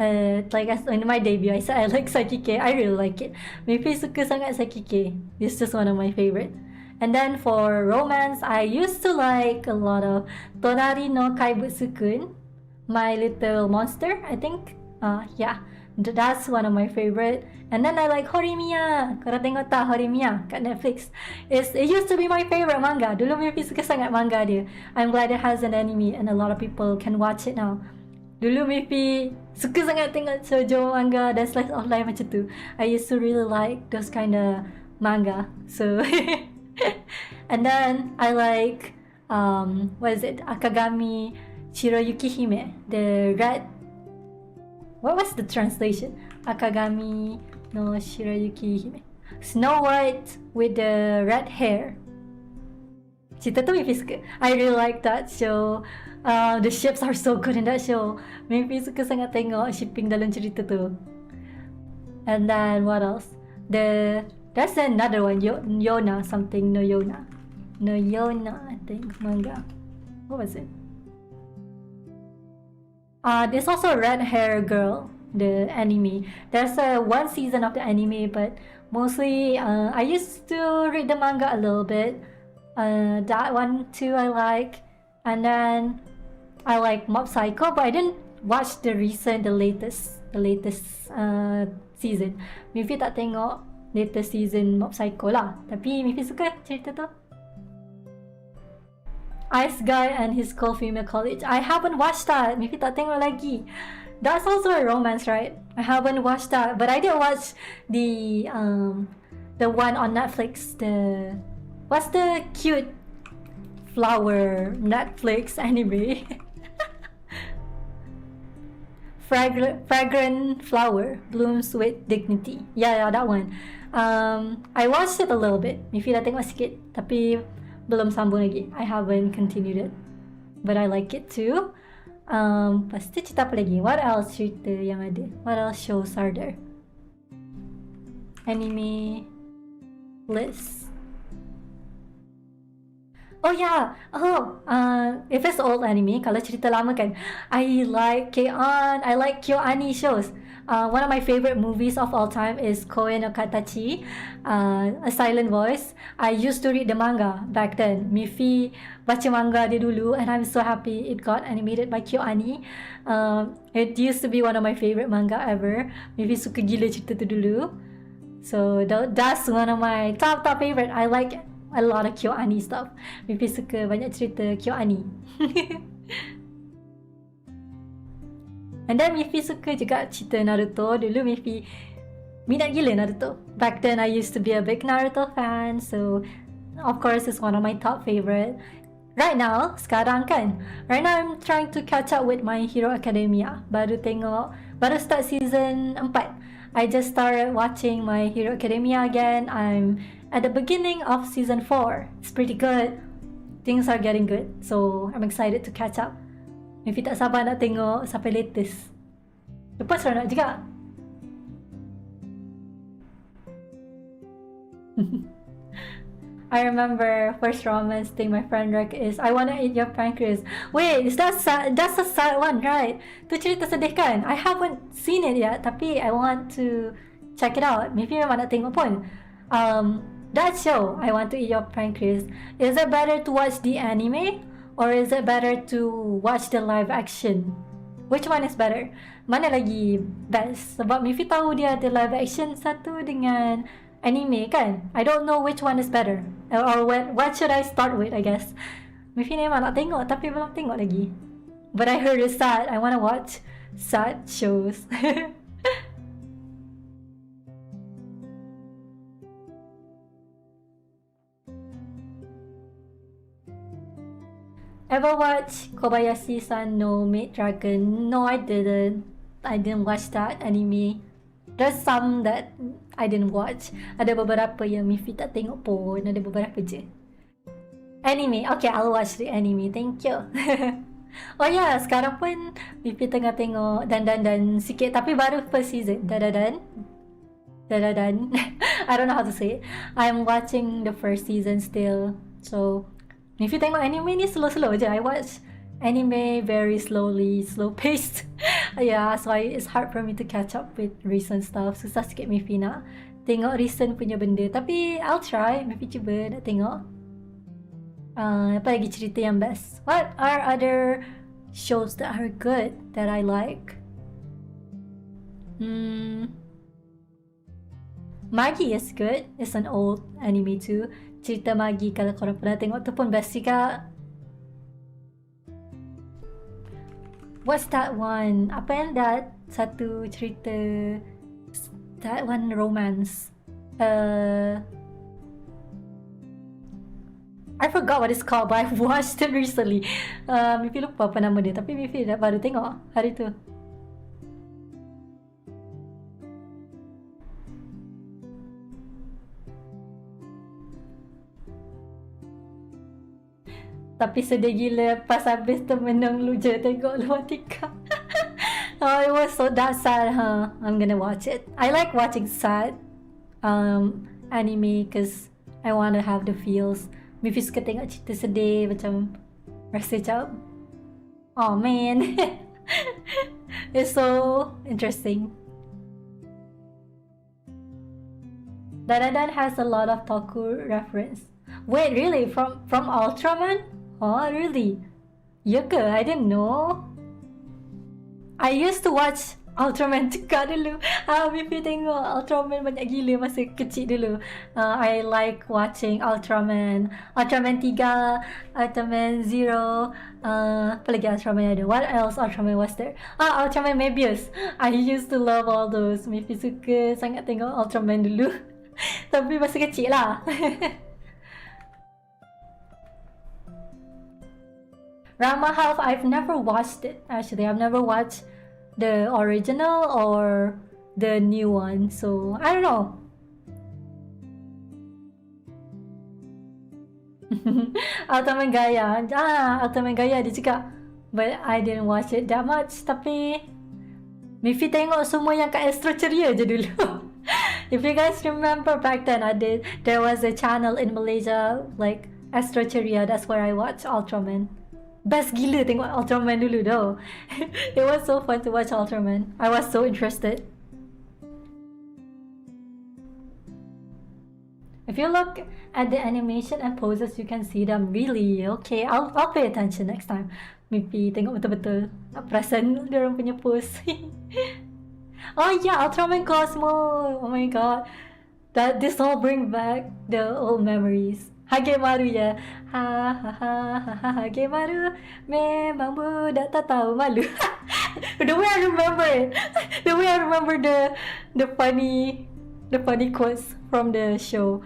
in my debut, I said I like Saikike. I really like it. Mifi suka sangat Saikike. It's just one of my favorite. And then for romance, I used to like a lot of Tonari no Kaibutsu-kun, My Little Monster, I think. Yeah, that's one of my favorite. And then I like Horimiya. Korang tengok tak Horimiya kat Netflix? It used to be my favorite manga. Dulu Mifi suka sangat manga dia. I'm glad it has an anime and a lot of people can watch it now. Dulu Mifi suka sangat tengok shoujo manga dan slice of life macam tu. I used to really like those kind of manga. So and then I like what is it? Akagami Shiroyuki Hime. The red, what was the translation? Akagami no Shiroyuki Hime. Snow White with the red hair. Cerita tu Mifi suka. I really like that show. The ships are so good in that show. Mifi suka sangat tengok shipping dalam cerita tu. And then what else? That's another one. Yona something. No Yona, I think, manga. What was it? There's also Red Hair Girl, the anime. There's one season of the anime, but mostly I used to read the manga a little bit. That one too I like. And then I like Mob Psycho, but I didn't watch the latest season. Mifi tak tengok latest season Mob Psycho lah. Tapi Mifi suka cerita tu. Ice Guy and His Cold Female College. I haven't watched that. Mifi tak tengok lagi. That's also a romance, right? I haven't watched that, but I did watch the one on Netflix. What's the cute flower Netflix anime? Fragrant Flower Blooms with Dignity. Yeah, that one. I watched it a little bit. Mifi dah tengok sikit, tapi belum sambung lagi. I haven't continued it, but I like it too. Lepas tu cerita apa lagi? What else cerita yang ada? What else shows are there? Anime list. Oh yeah. If it's old anime, kalau cerita lama kan, I like K-On, I like KyoAni shows. One of my favorite movies of all time is Koe no Katachi, A Silent Voice. I used to read the manga back then. Mifi baca manga dia dulu, and I'm so happy it got animated by KyoAni. It used to be one of my favorite manga ever. Mifi suka gila cerita tu dulu. So that's one of my top favorite. I like a lot of KyoAni stuff. Mifi suka banyak cerita KyoAni. And then Mifi suka juga cerita Naruto. Dulu Mifi minat gila Naruto. Back then I used to be a big Naruto fan. So of course it's one of my top favorite. Right now, sekarang kan, right now I'm trying to catch up with My Hero Academia. Baru start season 4. I just started watching My Hero Academia again. I'm at the beginning of season 4. It's pretty good. Things are getting good. So I'm excited to catch up. Mifi tak sabar nak tengok sampai latest. Lepas seronok juga. I remember first romance thing my friend rec is I wanna eat your pancreas. Wait, that's a sad one, right? Tu cerita sedih kan? I haven't seen it yet, tapi I want to check it out. Maybe memang nak tengok pun. That show, I want to eat your pancreas. Is it better to watch the anime or is it better to watch the live action? Which one is better? Mana lagi best? Sebab Mifi tahu dia ada live action satu dengan anime kan? I don't know which one is better. Or what should I start with, I guess. Mifi memang nak tengok tapi belum tengok lagi. But I heard it's sad. I wanna watch sad shows. Ever watch Kobayashi-san no Maid Dragon? No, I didn't. I didn't watch that anime. There's some that I didn't watch. Ada beberapa yang Mifi tak tengok pun. Ada beberapa je. Anime. Okay, I'll watch the anime. Thank you. Oh yeah, sekarang pun Mifi tengah tengok dan sikit. Tapi baru first season. Dan. I don't know how to say it. I'm watching the first season still. So, Mifi tengok anime ni slow-slow je. I watch anime very slowly, slow-paced. Yeah, so it's hard for me to catch up with recent stuff. Susah sikit Mifi nak tengok recent punya benda. Tapi I'll try. Mifi cuba nak tengok. Apa lagi cerita yang best? What are other shows that are good that I like? Magi is good. It's an old anime too. Cerita Magi, kalau korang pernah tengok tu pun best juga. What's that one? Apa yang that satu cerita, that one romance? I forgot what it's called, but I've watched it recently. Mifi lupa apa nama dia, tapi Mifi dah baru tengok hari tu. Tapi sedih gila pas habis tu menang lu je tengok luar tingkap. Oh, it was so that sad, huh? I'm gonna watch it. I like watching sad anime because I want to have the feels. Mifi suka tengok cerita sedih macam rasa macam, oh man. It's so interesting. Dan has a lot of Toku reference. Wait, really? From Ultraman? Oh, really? Ya ke? I didn't know. I used to watch Ultraman juga dulu. Mifi tengok Ultraman banyak gila masa kecil dulu. I like watching Ultraman 3, Ultraman Zero, apa lagi Ultraman ada? What else Ultraman was there? Ultraman Mebius. I used to love all those. Mifi suka sangat tengok Ultraman dulu. Tapi masa kecil lah. Ranma Half, I've never watched it actually. I've never watched the original or the new one, so I don't know. Ultraman Gaia, Ultraman Gaia ada juga, but I didn't watch it that much. Tapi Mifi tengok semua yang kat Astro Ceria je dulu. If you guys remember back then, there was a channel in Malaysia like Astro Ceria. That's where I watched Ultraman. Best gila tengok Ultraman dulu though. It was so fun to watch Ultraman. I was so interested. If you look at the animation and poses, you can see them really. Okay, I'll pay attention next time. Maybe tengok betul-betul. Nak perasan diorang punya pose. Oh yeah, Ultraman Cosmo. Oh my god. This all bring back the old memories. Hage maru ya. Hage maru. Memang budak tak tahu malu. The way I remember it. The way I remember the funny quotes from the show.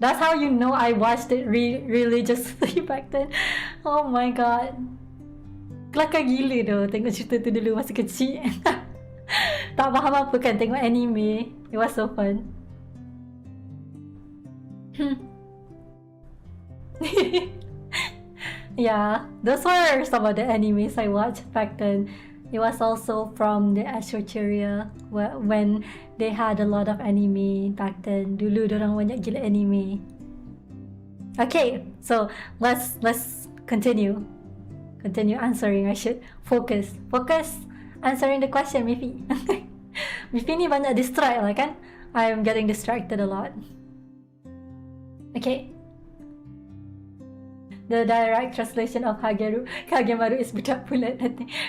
That's how you know I watched it religiously back then. Oh my god. Kelakar gila tu tengok cerita tu dulu masa kecil. Tak faham apa kan tengok anime. It was so fun. Yeah, those were some of the animes I watched back then. It was also from the Astrocheria when they had a lot of anime back then. Dulu dorang banyak gila anime. Okay, so let's continue answering. I should focus answering the question, Mifi. Mifi ni banyak distract lah kan? I'm getting distracted a lot. Okay. The direct translation of Kagemaru is budak bulat.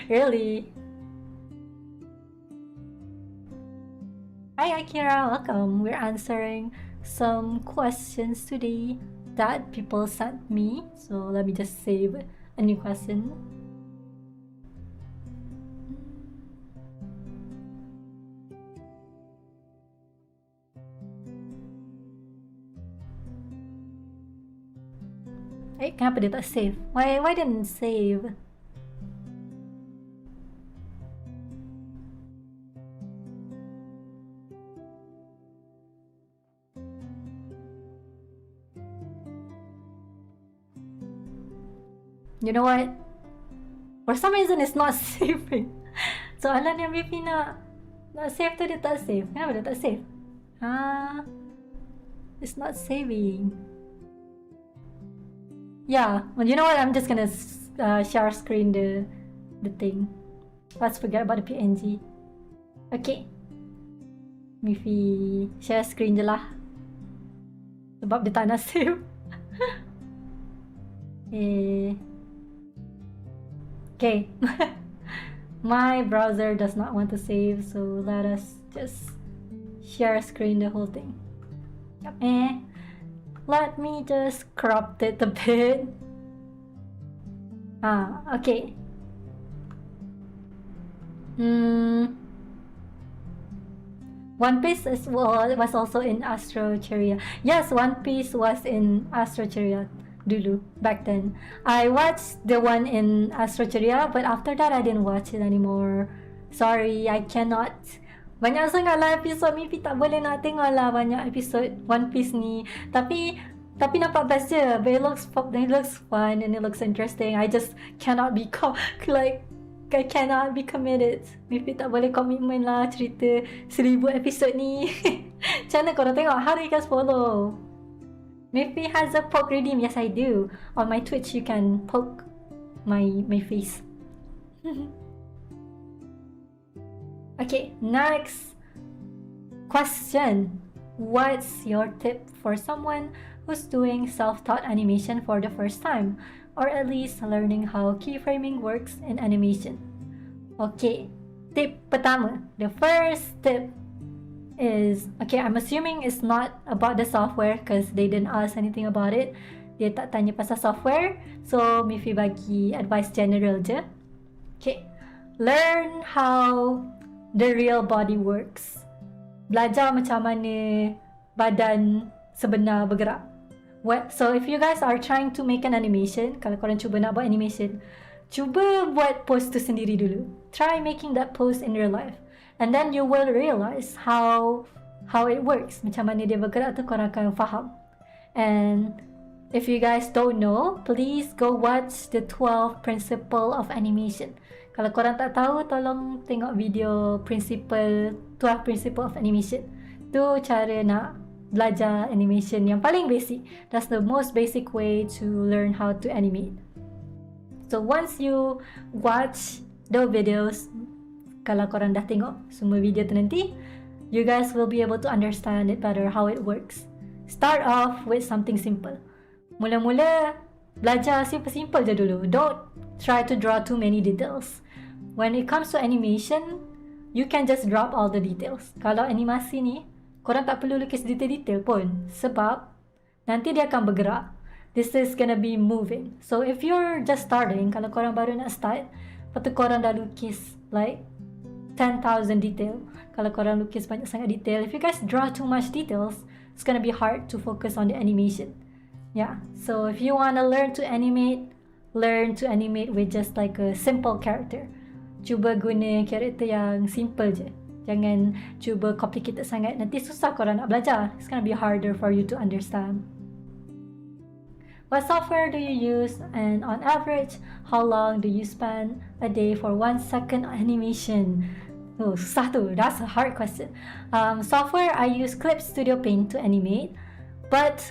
Really? Hi Akira, welcome. We're answering some questions today that people sent me. So let me just save a new question. Kenapa dia tak save? Why didn't it save? You know what? For some reason it's not saving. Soalan yang BP nak save tu dia tak save. Kenapa dia tak save? It's not saving. Yeah, well, you know what? I'm just gonna share screen the thing. Let's forget about the PNG. Okay. Mifi share screen je lah. Sebab dia tak nak save. Okay. My browser does not want to save, so let us just share screen the whole thing. Yep. Let me just crop it a bit. Okay. One Piece was also in Astro Chariot. Yes, One Piece was in Astro Chariot dulu, back then. I watched the one in Astro Chariot, but after that I didn't watch it anymore. Sorry, I cannot. Banyak sangat lah episode, Mifi tak boleh nak tengok lah banyak episode One Piece ni. Tapi nampak best je. But it looks fun and it looks interesting. I just cannot be I cannot be committed. Mifi tak boleh commitment lah cerita 1000 episode ni. Macam mana korang tengok? How do you guys follow? Mifi has a poke redeem. Yes, I do. On my Twitch, you can poke my face. Okay, next question. What's your tip for someone who's doing self-taught animation for the first time, or at least learning how keyframing works in animation? Okay, tip pertama. The first tip is, okay, I'm assuming it's not about the software because they didn't ask anything about it. Dia tak tanya pasal software, so Mifi bagi advice general je. Okay, learn how the real body works. Belajar macam mana badan sebenar bergerak. So if you guys are trying to make an animation, kalau korang cuba nak buat animation, cuba buat pose tu sendiri dulu. Try making that pose in real life, and then you will realize how it works. Macam mana dia bergerak tu korang akan faham. And if you guys don't know, please go watch the 12 Principle of Animation. Kalau korang tak tahu, tolong tengok video 12 Principle of Animation. Tu cara nak belajar animation yang paling basic. That's the most basic way to learn how to animate. So once you watch those videos, kalau korang dah tengok semua video tu nanti, you guys will be able to understand it better how it works. Start off with something simple. Mula-mula belajar simple-simple je dulu. Don't try to draw too many details. When it comes to animation, you can just drop all the details. Kalau animasi ni, korang tak perlu lukis detail-detail pun, sebab nanti dia akan bergerak. This is gonna be moving. So if you're just starting, kalau korang baru nak start, lepas tu korang dah lukis like 10,000 detail. Kalau korang lukis banyak sangat detail, if you guys draw too much details, it's gonna be hard to focus on the animation. Yeah, so if you wanna learn to animate with just like a simple character. Cuba guna karakter yang simple je. Jangan cuba complicated sangat. Nanti susah korang nak belajar. It's gonna be harder for you to understand. What software do you use, and on average, how long do you spend a day for 1 second animation? Oh, susah tu. That's a hard question. Software, I use Clip Studio Paint to animate, but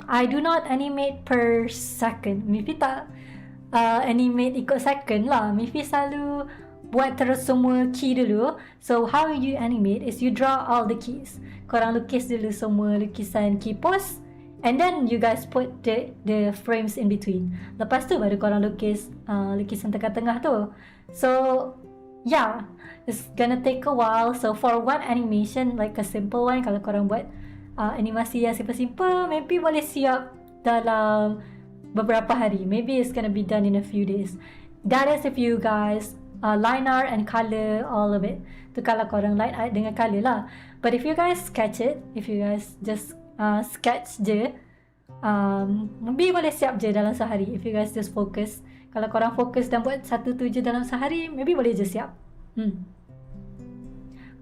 I do not animate per second. Mifi tak animate ikut second lah. Mifi selalu buat terus semua key dulu. So how you animate is you draw all the keys. Korang lukis dulu semua lukisan key pose, and then you guys put the frames in between. Lepas tu baru korang lukis lukisan tengah-tengah tu. So yeah, it's gonna take a while. So for one animation, like a simple one, kalau korang buat animasi yang simple-simple, maybe boleh siap dalam beberapa hari. Maybe it's gonna be done in a few days. That is if you guys line art and color all of it. Tu kalau korang line art dengan color lah. But if you guys sketch it, if you guys just sketch je, maybe boleh siap je dalam sehari. If you guys just focus, kalau korang fokus dan buat satu tu je dalam sehari, maybe boleh je siap.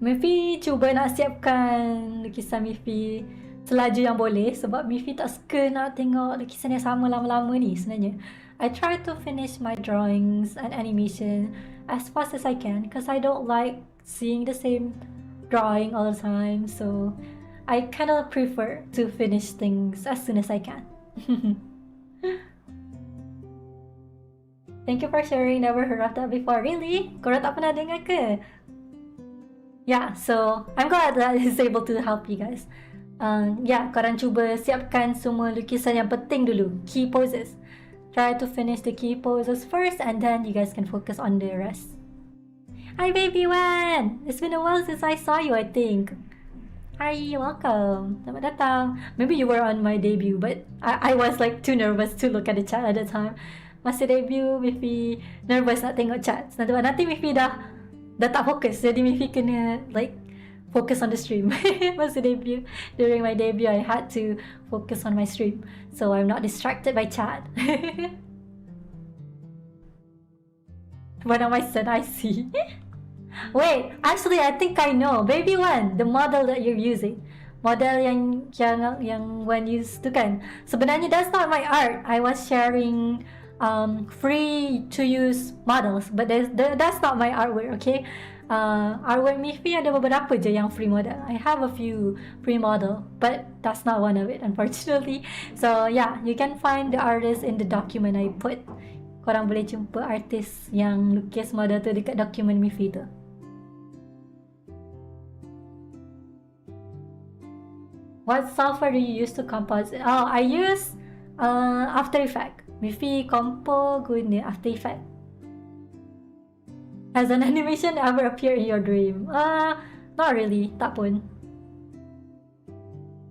Mifi cuba nak siapkan lukisan Mifi selaju yang boleh, sebab Mifi tak suka nak tengok lukisan yang sama lama-lama ni sebenarnya. I try to finish my drawings and animation as fast as I can because I don't like seeing the same drawing all the time, so I kind of prefer to finish things as soon as I can. Thank you for sharing. Never heard of that before. Really? Korang tak pernah dengar ke? Yeah, so I'm glad that I was able to help you guys. Yeah, korang cuba siapkan semua lukisan yang penting dulu. Key poses. Try to finish the key poses first and then you guys can focus on the rest. Hi baby one! It's been a while since I saw you, I think. Hi, welcome. Selamat datang. Maybe you were on my debut, but I was like too nervous to look at the chat at the time. Masa debut, Mifi nervous nak tengok chat. Nanti Mifi dah tak fokus. Jadi Mifi kena like focus on the stream. Masa debut, during my debut, I had to focus on my stream. So I'm not distracted by chat. One of my son, I see. Wait, actually I think I know. Baby one, the model that you're using. Model yang one used to kan. Sebenarnya that's not my art. I was sharing free to use models, but that's not my artwork, okay? Artwork Mifi ada beberapa je yang free model. I have a few free model, but that's not one of it, unfortunately. So yeah, you can find the artist in the document I put. Korang boleh jumpa artis yang lukis model tu dekat dokumen Mifi tu. What software do you use to compose? Oh, I use After Effects. Mifi Compo guna After Effects. Has an animation ever appeared in your dream? Not really. Tak pun.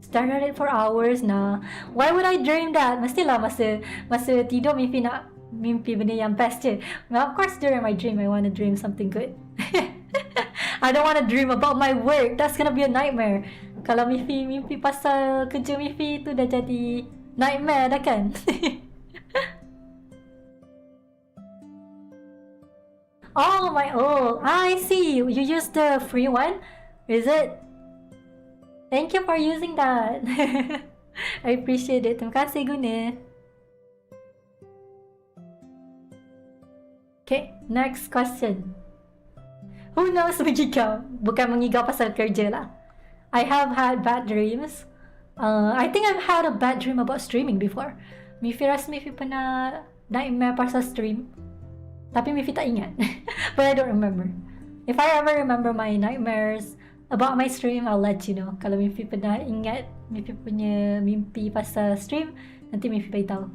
Stare at it for hours nah. Why would I dream that? Mestilah masa tidur Mifi nak mimpi benda yang best je. Well, of course during my dream I want to dream something good. I don't want to dream about my work. That's gonna be a nightmare. Kalau Mifi mimpi pasal kerja Mifi tu dah jadi nightmare dah kan? I see. You use the free one? Is it? Thank you for using that. I appreciate it. Terima kasih guna. Okay, next question. Who knows mengigau? Bukan mengigau pasal kerja lah. I have had bad dreams. I think I've had a bad dream about streaming before. Mifi rasa Mifi pernah nightmare pasal stream. Tapi Mifi tak ingat. But I don't remember. If I ever remember my nightmares about my stream, I'll let you know. Kalau Mifi pernah ingat Mifi punya mimpi pasal stream, nanti Mifi beritahu.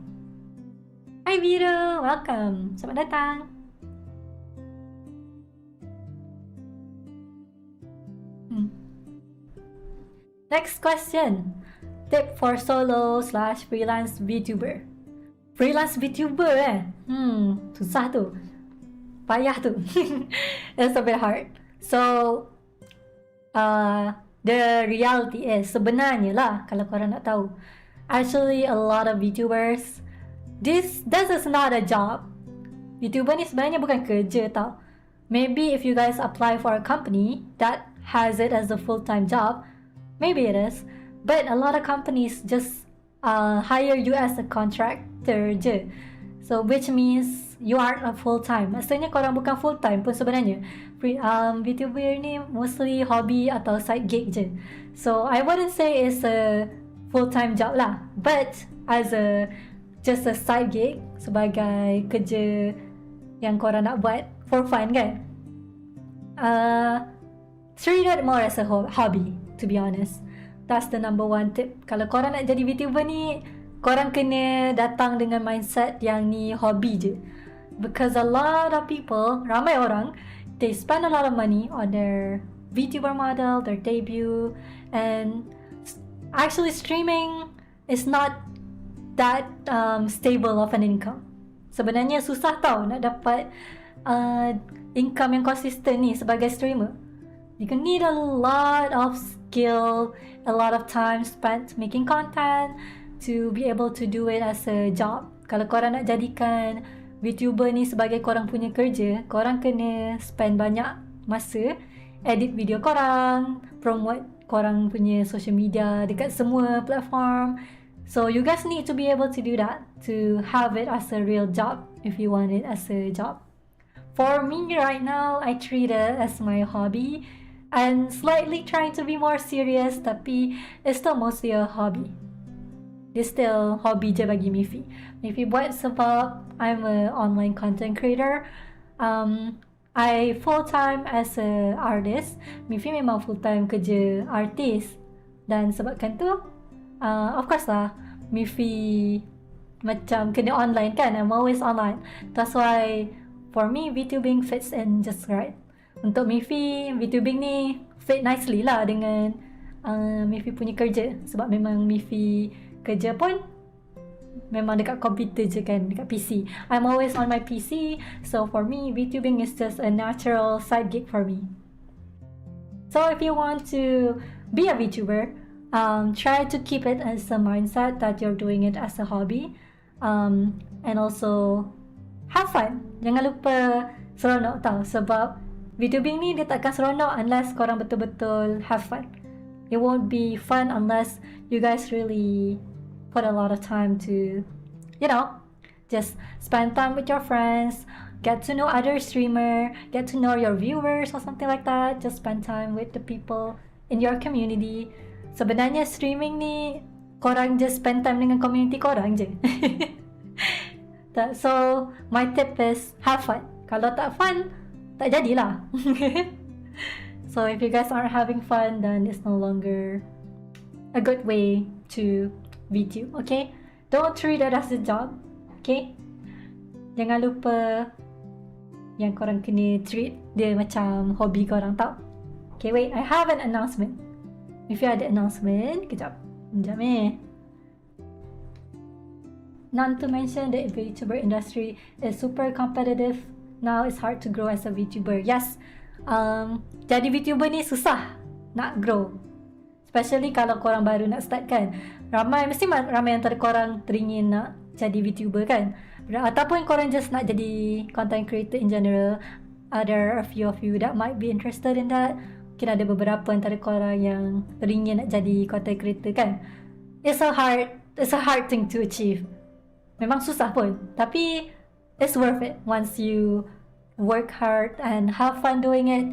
Hi Viro, welcome. Selamat datang. Next question. Tip for solo/freelance VTuber. Freelance VTuber susah tu. Payah tu. It's a bit hard. So, the reality is, sebenarnya lah, kalau korang nak tahu, actually a lot of VTubers, this is not a job. VTuber ni sebenarnya bukan kerja tau. Maybe if you guys apply for a company that has it as a full-time job, maybe it is. But a lot of companies just hire you as a contractor je. So which means you aren't a full-time. Maksudnya korang bukan full-time pun sebenarnya. VTuber ni mostly hobby atau side gig je. So I wouldn't say it's a full-time job lah. But as just a side gig, sebagai kerja yang korang nak buat for fun kan. Treat it more as a hobby, to be honest. That's the number one tip. Kalau korang nak jadi VTuber ni, korang kena datang dengan mindset yang ni hobi je. Because a lot of people, ramai orang they spend a lot of money on their VTuber model, their debut, and actually streaming is not that stable of an income. Sebenarnya susah tau nak dapat income yang consistent ni sebagai streamer. You can need a lot of skill, a lot of time spent making content to be able to do it as a job. Kalau korang nak jadikan VTuber ni sebagai korang punya kerja, korang kena spend banyak masa edit video korang, promote korang punya social media dekat semua platform. So you guys need to be able to do that, to have it as a real job if you want it as a job. For me right now, I treat it as my hobby and slightly trying to be more serious, tapi it's still mostly a hobby. It's still hobby je bagi Mifi. Mifi buat sebab I'm an online content creator. I full-time as a artist. Mifi memang full-time kerja artis. Dan sebabkan tu, of course lah, Mifi macam kena online kan. I'm always online. That's why for me, VTubing fits in just right. Untuk Mifi, VTubing ni fit nicely lah dengan Mifi punya kerja. Sebab memang Mifi kerja pun memang dekat komputer je kan, dekat PC. I'm always on my PC, so for me, VTubing is just a natural side gig for me. So if you want to be a VTuber, try to keep it as a mindset that you're doing it as a hobby, and also have fun. Jangan lupa seronok tau, sebab VTubing ni dia takkan seronok unless korang betul-betul have fun. It won't be fun unless you guys really put a lot of time to, you know, just spend time with your friends, get to know other streamer, get to know your viewers or something like that. Just spend time with the people in your community. Sebenarnya streaming ni korang just spend time dengan community korang je. So my tip is have fun. Kalau tak fun, tak jadilah. So if you guys aren't having fun, then it's no longer a good way to VTube, okay? Don't treat it as a job, okay? Jangan lupa yang korang kena treat dia macam hobi korang tau. Okay, wait, I have an announcement. If you ada announcement, kejap. Not to mention the VTuber industry is super competitive. Now it's hard to grow as a VTuber. Yes, jadi VTuber ni susah nak grow. Especially kalau korang baru nak start kan. Mesti ramai antara korang teringin nak jadi VTuber kan. Ataupun korang just nak jadi content creator in general. There are a few of you that might be interested in that. Mungkin ada beberapa antara korang yang teringin nak jadi content creator kan. It's a hard thing to achieve. Memang susah pun. Tapi it's worth it once you work hard and have fun doing it.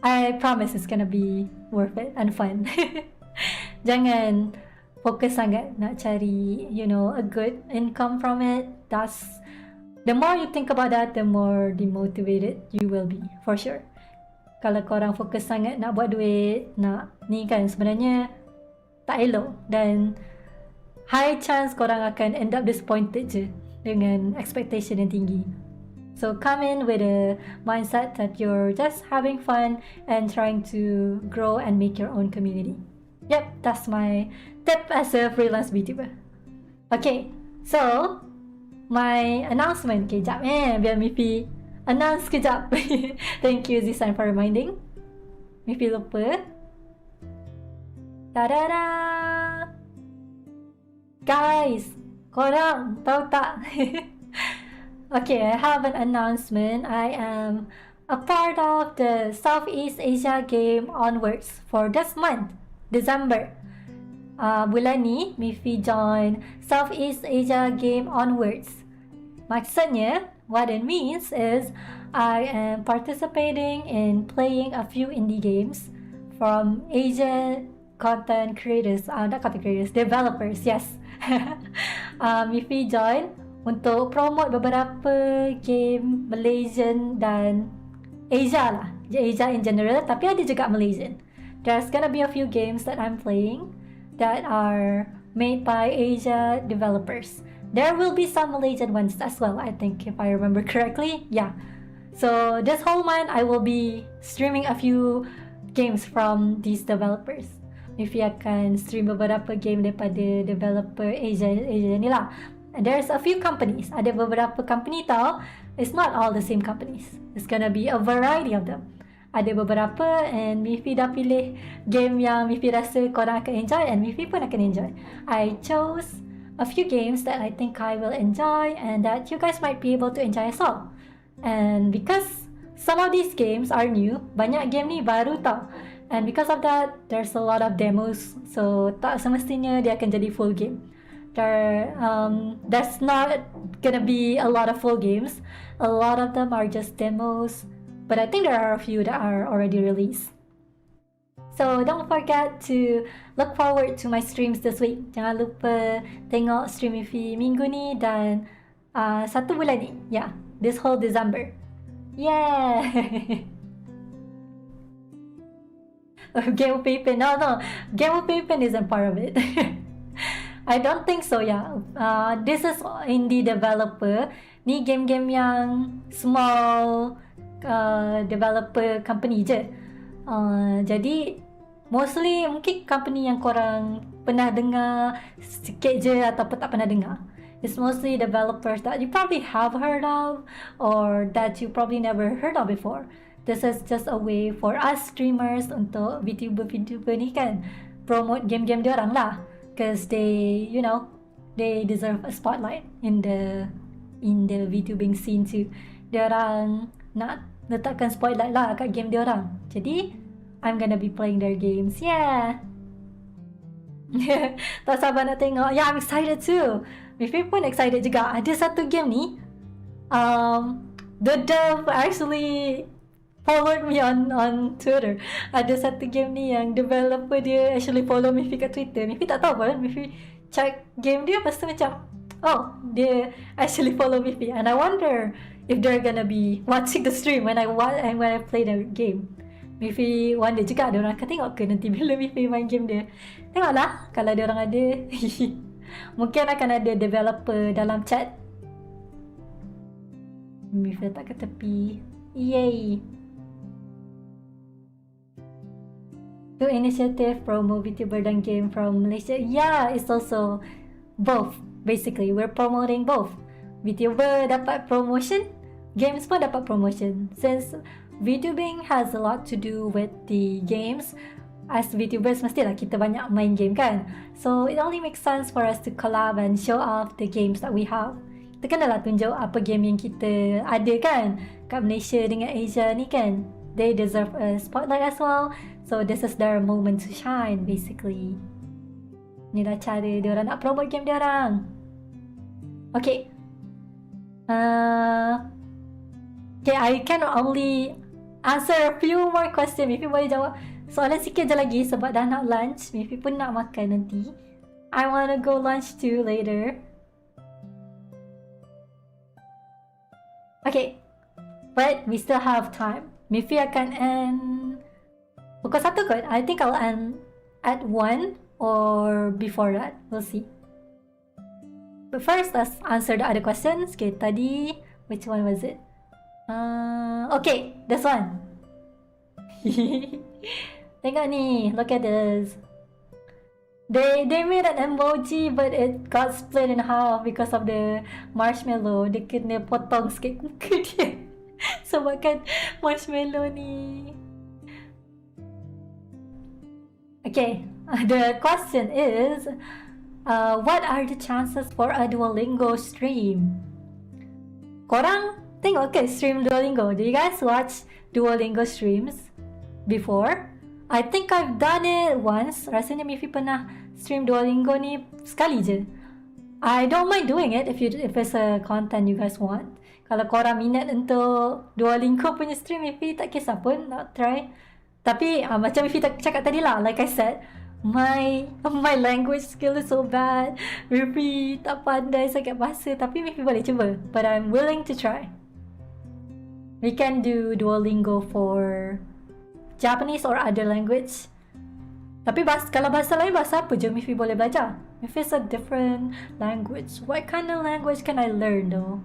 I promise it's gonna be worth it and fun. Jangan fokus sangat nak cari, you know, a good income from it. The more you think about that, the more demotivated you will be, for sure. Kalau korang fokus sangat nak buat duit, nak ni kan, sebenarnya tak elok. Dan high chance korang akan end up disappointed je dengan expectation yang tinggi. So come in with a mindset that you're just having fun and trying to grow and make your own community. Yep, that's my tip as a freelance VTuber. Okay, so my announcement. Kejap biar Mifi announce kejap. Thank you Zishan for reminding. Mifi lupa. Ta-da-da! Guys, korang tahu tak? Okay, I have an announcement. I am a part of the Southeast Asia Game Onwards for this month, December. Bulan ni, Mifi join Southeast Asia Game Onwards. Maksudnya, what it means is I am participating in playing a few indie games from Asian content creators, not content creators, developers, yes. Mifi join untuk promote beberapa game Malaysian dan Asia lah. Asia in general, tapi ada juga Malaysian. There's gonna be a few games that I'm playing that are made by Asia developers. There will be some Malaysian ones as well, I think, if I remember correctly. Yeah. So this whole month, I will be streaming a few games from these developers. Mifi akan stream beberapa game daripada developer Asia ni lah. And there's a few companies. Ada beberapa company tau. It's not all the same companies. It's gonna be a variety of them. Ada beberapa and Mifi dah pilih game yang Mifi rasa korang akan enjoy and Mifi pun akan enjoy. I chose a few games that I think I will enjoy and that you guys might be able to enjoy as well. And because some of these games are new, banyak game ni baru tau. And because of that, there's a lot of demos. So tak semestinya dia akan jadi full game. There's not gonna be a lot of full games. A lot of them are just demos. But I think there are a few that are already released. So don't forget to look forward to my streams this week. Jangan lupa tengok stream Mifi minggu ni dan 1 bulan ni. Yeah, this whole December. Yeah. Game of Paper. No. Game of Paper isn't part of it. I don't think so, yeah. This is indie developer. Ni game-game yang small developer company je. Jadi mostly mungkin company yang korang pernah dengar sikit je ataupun tak pernah dengar. It's mostly developers that you probably have heard of or that you probably never heard of before. This is just a way for us streamers untuk VTuber ni kan promote game-game diorang lah, because they, you know, they deserve a spotlight in the VTubing scene too. Diorang nak letakkan spotlight lah kat game diorang. Jadi I'm gonna be playing their games. Yeah. Tak sabar nak tengok. Yeah, I'm excited too. Mifi pun excited juga. Ada satu game ni, the dev actually followed me on Twitter. Ada satu game ni yang developer dia actually follow Mifi kat Twitter. Mifi tak tahu pun. Mifi check game dia, lepas tu macam, oh, dia actually follow Mifi. And I wonder if they're gonna be watching the stream when I play the game. Mifi wonder juga ada orang akan tengok ke nanti bila Mifi main game dia. Tengoklah kalau ada orang ada. Mungkin akan ada developer dalam chat. Mifi letak ke tepi. Yay. To initiative promo VTuber dan game from Malaysia. Yeah, it's also both. Basically, we're promoting both. VTuber dapat promotion, games pun dapat promotion. Since VTubing has a lot to do with the games, as VTubers mestilah kita banyak main game kan. So it only makes sense for us to collab and show off the games that we have. Kita kenalah tunjuk apa game yang kita ada kan kat Malaysia dengan Asia ni kan. They deserve a spotlight as well. So this is their moment to shine basically. Inilah cara diorang nak promote game diorang. Okay. Okay, I can only answer a few more questions. Mifi boleh jawab soalan sikit je lagi sebab dah nak lunch. Mifi pun nak makan nanti. I wanna go lunch too later. Okay. But we still have time. Mifi akan end pukul 1 kot. I think I'll end at 1 or before that. We'll see. But first, let's answer the other questions. Okay, tadi, which one was it? Okay, this one. Tengok ni, look at this. They made an emoji but it got split in half because of the marshmallow. Dia kena potong sikit muka dia sebabkan marshmallow ni. Okay, the question is, what are the chances for a Duolingo stream? Korang tengok ke stream Duolingo? Do you guys watch Duolingo streams before? I think I've done it once. Rasanya Mifi pernah stream Duolingo ni sekali je. I don't mind doing it if it's a content you guys want. Kalau korang minat untuk Duolingo punya stream, Mifi tak kisah pun nak try. Tapi macam Mifi cakap tadi lah, like I said, my language skill is so bad. Mifi tak pandai sangat bahasa, tapi Mifi boleh cuba. But I'm willing to try. We can do Duolingo for Japanese or other language. Tapi kalau bahasa lain, bahasa apa je Mifi boleh belajar? If it's a different language, what kind of language can I learn though?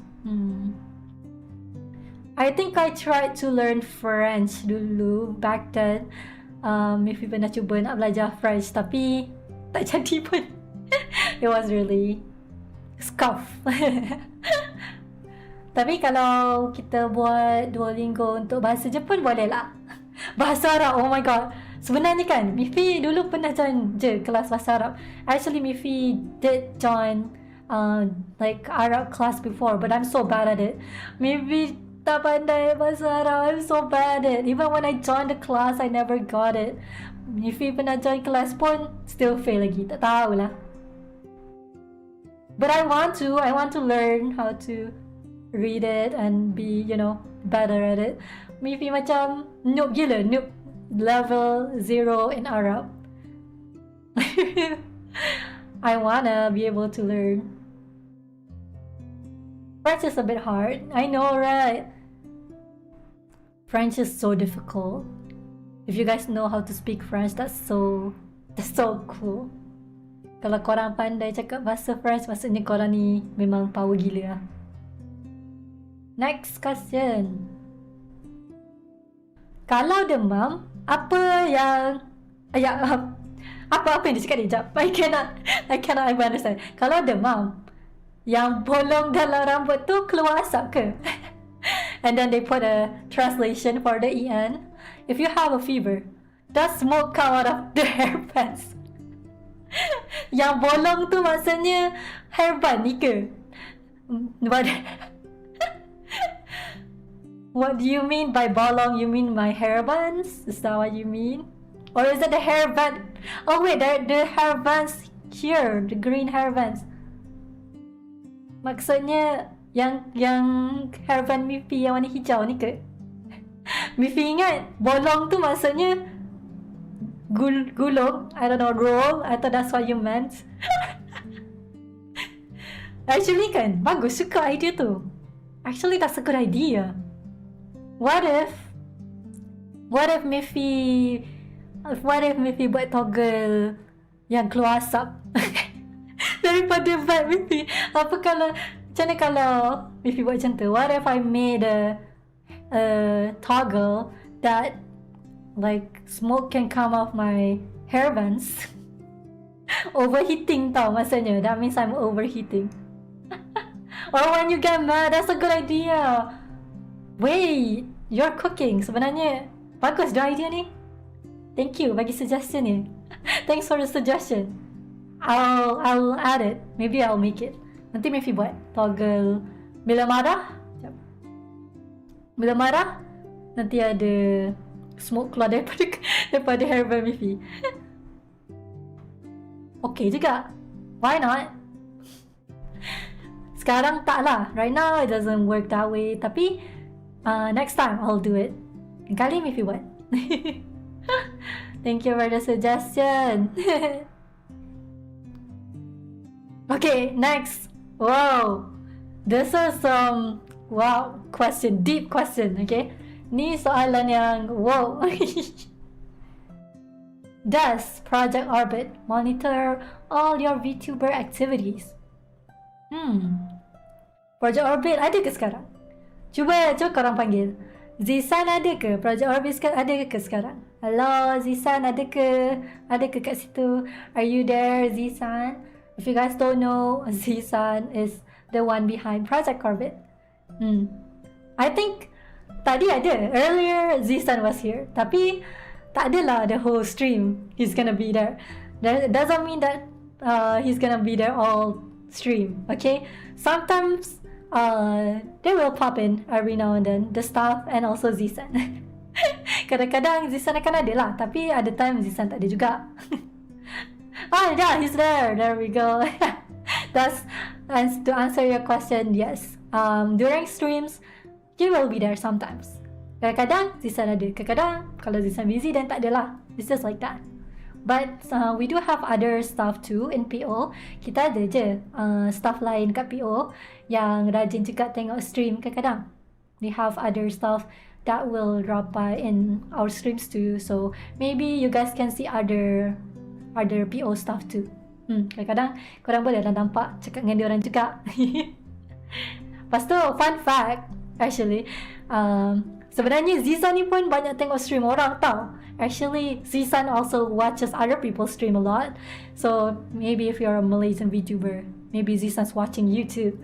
I think I tried to learn French dulu back then. Mifi pernah cuba nak belajar French tapi tak jadi pun. It was really scuff. Tapi kalau kita buat Duolingo untuk bahasa Jepun boleh lah. Bahasa Arab, oh my god. Sebenarnya kan, Mifi dulu pernah join je kelas bahasa Arab. Actually, Mifi did join like Arab class before, but I'm so bad at it. Mifi tak pandai bahasa Arab. I'm so bad at it. Even when I joined the class, I never got it. Mifi pernah join kelas pun, still fail lagi. Tak tahulah. But I want to learn how to read it and be, better at it. Mifi macam noob gila, noob level 0 in Arab. I wanna be able to learn. French is a bit hard. I know, right? French is so difficult. If you guys know how to speak French, that's so cool. Kalau korang pandai cakap bahasa French, maksudnya korang ni memang power gila lah. Next question. Kalau demam, apa yang apa yang dia cakap ni? Sekejap. I cannot even understand. Kalau demam, yang bolong dalam rambut tu keluar asap ke? And then they put a translation for the EN. If you have a fever, does smoke come out of the hairbands? Yang bolong tu maksudnya hairband ni ke? What do you mean by bolong? You mean my hairbands? Is that what you mean? Or is it the hairband? Oh wait, the hairbands here, the green hairbands. Maksudnya yang hairband Mifi yang warna hijau ni ke? Mifi ingat bolong tu maksudnya gulung. I don't know, roll. I thought that's what you meant. Actually kan, bagus suka idea tu. Actually that's a good idea. What if Mifi buat toggle yang keluar asap daripada bag Mifi? Macam mana kalau Mifi buat macam tu? What if I made a toggle that like smoke can come off my hairbands? Overheating tau maksudnya. That means I'm overheating. Or when you get mad, that's a good idea. Wait, you're cooking. Sebenarnya bagus dah idea ni. Thank you bagi suggestion ni. Thanks for the suggestion. I'll add it. Maybe I'll make it. Nanti Mifi buat toggle bila marah. Bila marah nanti ada smoke keluar daripada hairband Mifi. Okay juga. Why not? Sekarang tak lah. Right now it doesn't work that way. Tapi next time I'll do it. Kali Mifi buat. Thank you for the suggestion. Okay, next. Wow. This is some question, deep question, okay? Ni soalan yang wow. Does Project Orbit monitor all your VTuber activities? Project Orbit ada ke sekarang? Cuba korang panggil. Zishan ada ke? Project Orbit ada ke sekarang? Hello Zishan, ada ke kat situ? Are you there Zishan? If you guys don't know, Zishan is the one behind Project Orbit. I think tadi ada. Earlier Zishan was here. Tapi tak adalah the whole stream he's gonna be there. That doesn't mean that he's gonna be there all stream, okay? Sometimes they will pop in every now and then, the staff and also Zishan. Kadang-kadang Zishan akan ada lah, tapi ada time Zishan tak ada juga. Yeah, he's there. There we go. That's to answer your question. Yes, during streams he will be there sometimes. Kadang-kadang Zishan ada, kadang-kadang kalau Zishan busy then tak ada lah. It's just like that. But we do have other staff too in PO. Kita ada je staff lain kat PO yang rajin juga tengok stream kadang-kadang. We have other staff that will drop by in our streams too. So maybe you guys can see other PO staff too. Kadang-kadang korang boleh lah nampak cakap dengan diorang juga. Lepas tu fun fact, Actually, sebenarnya Zizan ni pun banyak tengok stream orang tau. Actually, Zizan also watches other people stream a lot. So maybe if you're a Malaysian VTuber, maybe Zizan's watching you too.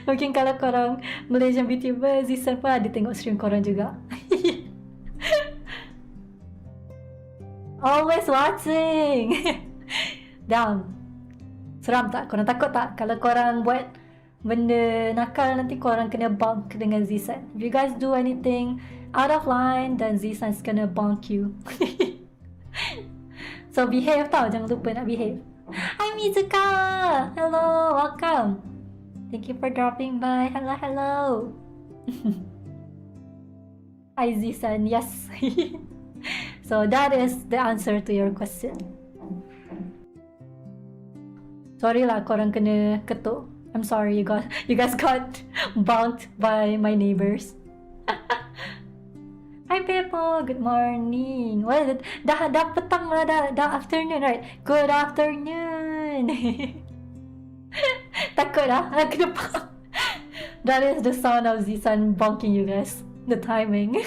Mungkin kalau korang Malaysian VTuber, Zizan pun ada tengok stream korang juga. Always watching. Damn. Seram tak? Korang takut tak kalau korang buat benda nakal nanti korang kena bunk dengan Zizan? If you guys do anything out of line, then Zizan's gonna bunk you. So behave tau, jangan lupa nak behave. Hi Mizuka! Hello, welcome. Thank you for dropping by. Hello, hello. Hi Zizan, yes. So that is the answer to your question. Sorry lah korang kena ketuk. I'm sorry you guys got bunked by my neighbors. Hi Pepo, good morning. Well, dah petang lah, dah afternoon, right? Good afternoon. Takut lah, kena bunk. That is the sound of Zizan bunking you guys. The timing.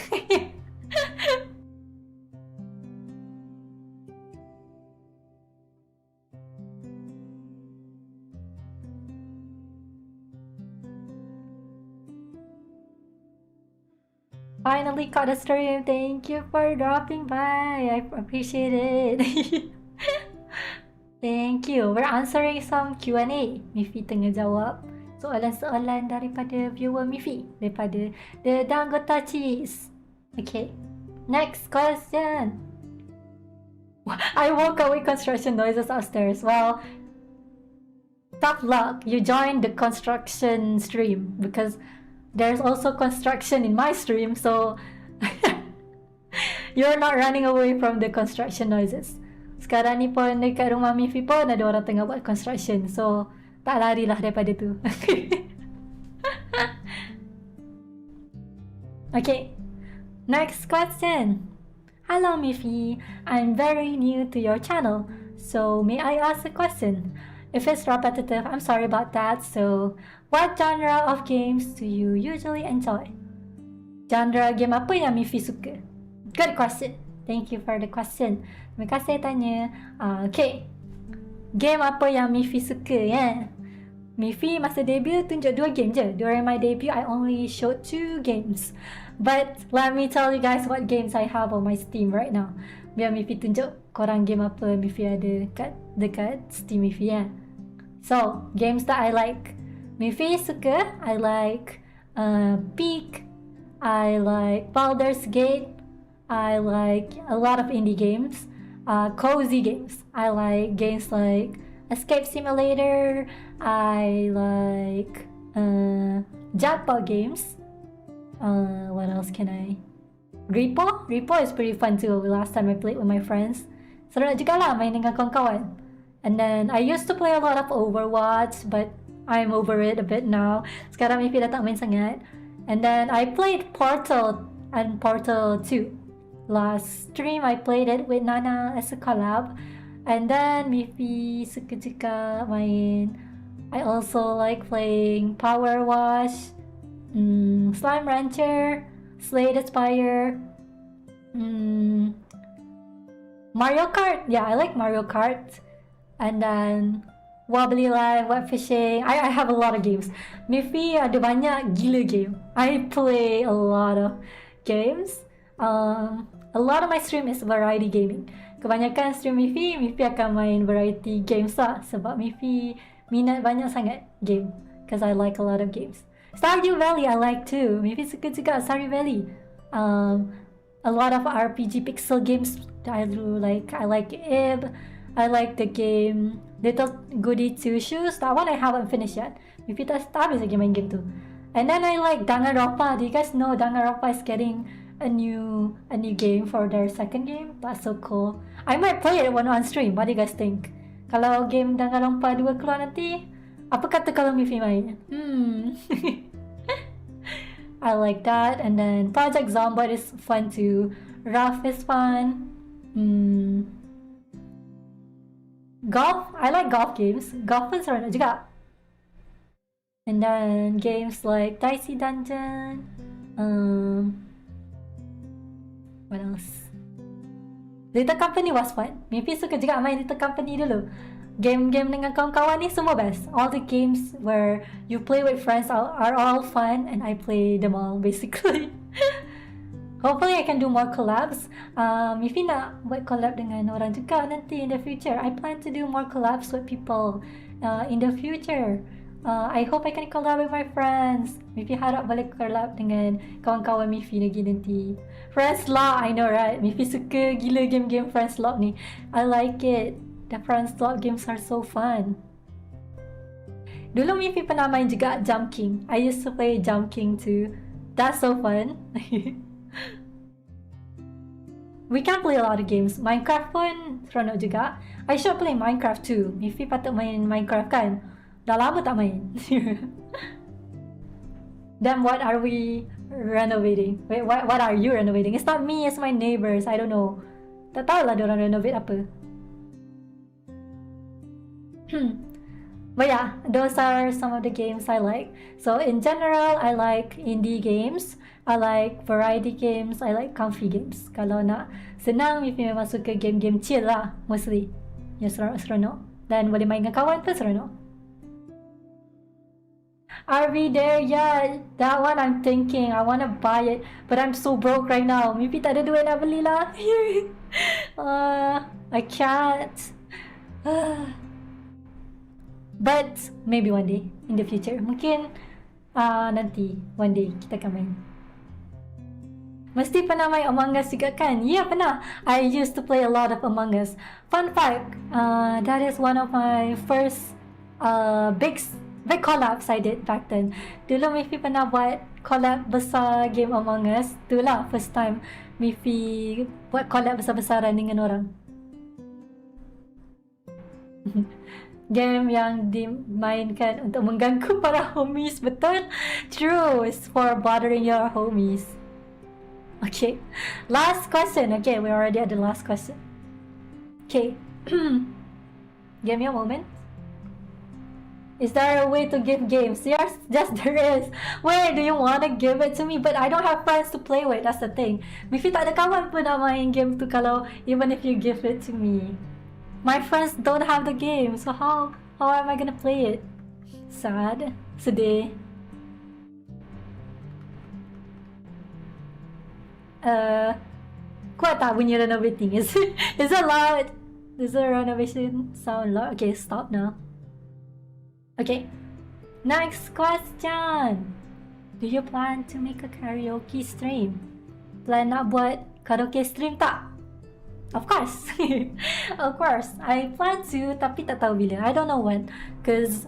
Finally caught a stream. Thank you for dropping by. I appreciate it. Thank you. We're answering some Q&A. Mifi tengah jawab soalan-soalan daripada viewer Mifi, daripada the Danggota Cheese. Okay. Next question. I woke up with construction noises upstairs. Well, tough luck. You joined the construction stream because there's also construction in my stream, so you're not running away from the construction noises. Sekarang ni pun dekat rumah Mifi pun ada orang tengah buat construction, so tak larilah daripada tu. Okay, next question. Hello Mifi, I'm very new to your channel, so may I ask a question? If it's repetitive, I'm sorry about that. So, what genre of games do you usually enjoy? Genre game apa yang Mifi suka? Good question. Thank you for the question. Terima kasih tanya. Okay. Game apa yang Mifi suka ya? Mifi masa debut tunjuk 2 game je. During my debut, I only showed 2 games. But let me tell you guys what games I have on my Steam right now. Biar Mifi tunjuk korang game apa Mifi ada dekat Steam Mifi ya. So, games that I like. Mifi suka, I like Peak, I like Baldur's Gate, I like a lot of indie games, cozy games. I like games like Escape Simulator, I like jackpot games. What else can I? Repo is pretty fun too. Last time I played with my friends. Seru juga lah main dengan kawan-kawan. And then I used to play a lot of Overwatch, but I'm over it a bit now. Sekarang Mifi dah tak main sangat. And then I played Portal and Portal 2. Last stream I played it with Nana as a collab. And then Mifi suka juga main. I also like playing Power Wash, Slime Rancher, Slay the Spire, Mario Kart. Yeah, I like Mario Kart. And then Wobbly Life, Web Fishing. I have a lot of games. Mifi ada banyak gila game. I play a lot of games. A lot of my stream is variety gaming. Kebanyakan stream Mifi akan main variety games lah. Sebab Mifi minat banyak sangat game. Because I like a lot of games. Stardew Valley I like too. Mifi suka juga Stardew Valley. A lot of RPG pixel games I do like. I like Ib. I like the game Little Goody Two Shoes. That one I haven't finished yet. Maybe tak habis lagi main game tu. And then I like Danganronpa. Do you guys know Danganronpa is getting a new game for their second game? That's so cool. I might play it on stream. What do you guys think? Kalau game Danganronpa 2 keluar nanti, apa kata kalau Mifi main? I like that. And then Project Zomboid is fun too. Rough is fun. Golf, I like golf games. Golf pun seru juga. And then games like Dicey Dungeon. What else? Little Company was fun. Mimpi suka juga main Little Company dulu. Game-game dengan kawan-kawan ni semua best. All the games where you play with friends are all fun, and I play them all basically. Hopefully I can do more collabs. Mimpi nak buat collab dengan orang juga nanti in the future. I plan to do more collabs with people in the future. I hope I can collab with my friends. Mimpi harap boleh collab dengan kawan-kawan Mimpi lagi nanti. Friends Lock, I know right? Mimpi suka gila game-game Friends Lock ni. I like it. The Friends Lock games are so fun. Dulu Mimpi pernah main juga Jump King. I used to play Jump King too. That's so fun. We can play a lot of games. Minecraft pun seronok juga. I should play Minecraft too. Mimpi patut main Minecraft kan? Dah lama tak main. Then what are we renovating? Wait, what are you renovating? It's not me, it's my neighbors. I don't know. Tak tahu lah diorang renovate apa. But yeah, those are some of the games I like. So in general, I like indie games. I like variety games. I like comfy games. Kalau nak senang, Mimpi memang suka game-game chill lah, mostly. Yang seronok. Dan boleh main dengan kawan pun seronok. Are we there yet? That one I'm thinking. I wanna buy it, but I'm so broke right now. Mimpi tak ada duit nak beli lah. I can't. But maybe one day in the future. Mungkin nanti one day kita akan main. Mesti pernah main Among Us juga kan? Ya, pernah. I used to play a lot of Among Us. Fun fact, that is one of my first big collabs I did back then. Dulu Mimpi pernah buat collab besar game Among Us. Itulah first time Mimpi buat collab besar-besaran dengan orang. Game yang dimainkan untuk mengganggu para homies, betul? True, it's for bothering your homies. Okay, last question. Okay, we're already at the last question. Okay, give me a moment. Is there a way to give games? Yes, there is. Where do you want to give it to me? But I don't have friends to play with. That's the thing. Mimpi tak ada kawan pun nak main game tu kalau even if you give it to me. My friends don't have the game, so how am I gonna play it? Sad. Sedih. Kuat tak bunyi renovating? Is it loud? Is the renovation sound loud? Okay, stop now. Okay, next question. Do you plan to make a karaoke stream? Plan nak buat karaoke stream tak? Of course. Of course. I plan to, tapi tak tahu bila. I don't know when. Cause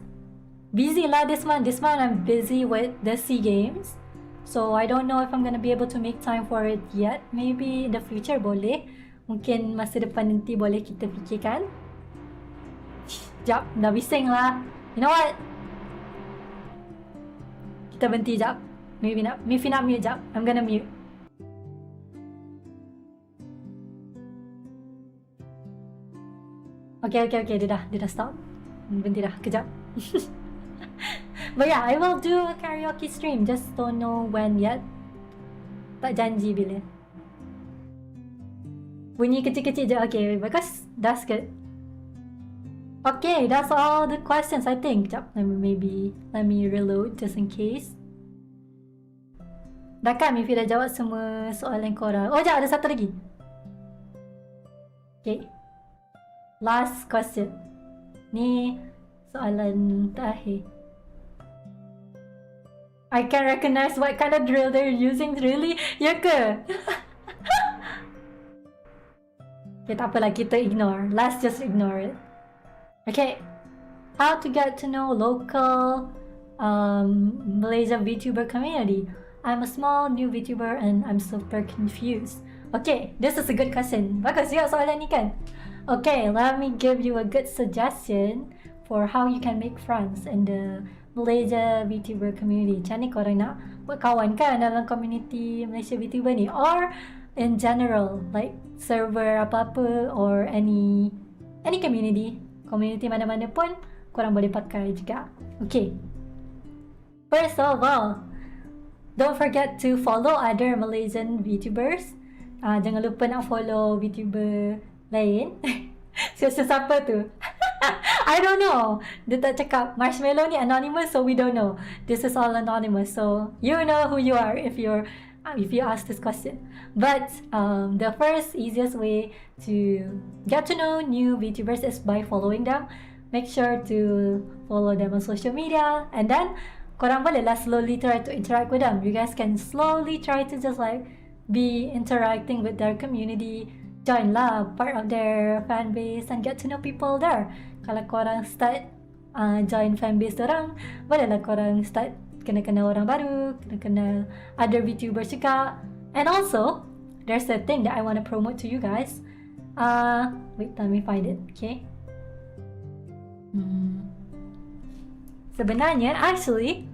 busy lah this month. This month I'm busy with the SEA Games. So I don't know if I'm gonna be able to make time for it yet. Maybe in the future boleh. Mungkin masa depan nanti boleh kita fikirkan. Jap, dah bising lah. You know what? Kita berhenti jap. Maybe nak mute jap. I'm gonna mute. Okay. Dia dah stop. Berhenti dah. Kejap. But yeah, I will do a karaoke stream. Just don't know when yet. Tak janji bila. Bunyi kecil-kecil je. Okay, because that's good. Okay, that's all the questions I think. Jap, let me reload just in case. Dah kan Mimpi dah jawab semua soalan korang. Oh jap, ada satu lagi. Okay, last question. Ni soalan terakhir. I can recognize what kind of drill they're using. Really? Ya ke? Okay, tak apalah, kita ignore. Let's just ignore it. Okay, how to get to know local Malaysia VTuber community. I'm a small new VTuber and I'm super confused. Okay, this is a good question. Bagus juga soalan ni kan? Okay, let me give you a good suggestion for how you can make friends in the Malaysia VTuber community. Macam ni korang nak buat kawan kan dalam community Malaysia VTuber ni? Or in general, like server apa-apa or any community mana-mana pun korang boleh pakai juga. Okay, First of all, don't forget to follow other Malaysian VTubers. Jangan lupa nak follow VTuber lain. Siapa tu? I don't know. Dia tak cakap. Marshmallow ni anonymous, so we don't know. This is all anonymous, so you know who you are if you ask this question. But the first easiest way to get to know new VTubers is by following them. Make sure to follow them on social media, and then korang boleh lah slowly try to interact with them. You guys can slowly try to just like be interacting with their community. Join lah part of their fan base and get to know people there. Kalau korang start join fan base orang, boleh lah korang start kenal orang baru, kenal other VTubers juga. And also, there's a thing that I want to promote to you guys. Wait, let me find it, okay? Sebenarnya, actually,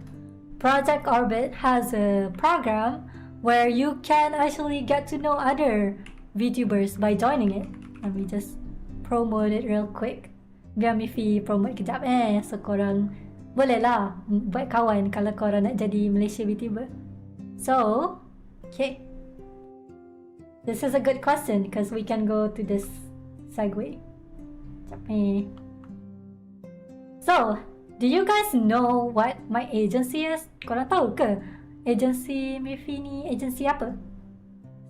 Project Orbit has a program where you can actually get to know other VTubers by joining it. Let me just promote it real quick. Biar Mifi promote kejap so korang boleh lah buat kawan kalau korang nak jadi Malaysia VTuber. So, okay. This is a good question because we can go to this segue. So, do you guys know what my agency is? Korang tahu ke? Agency Mifi ni agency apa?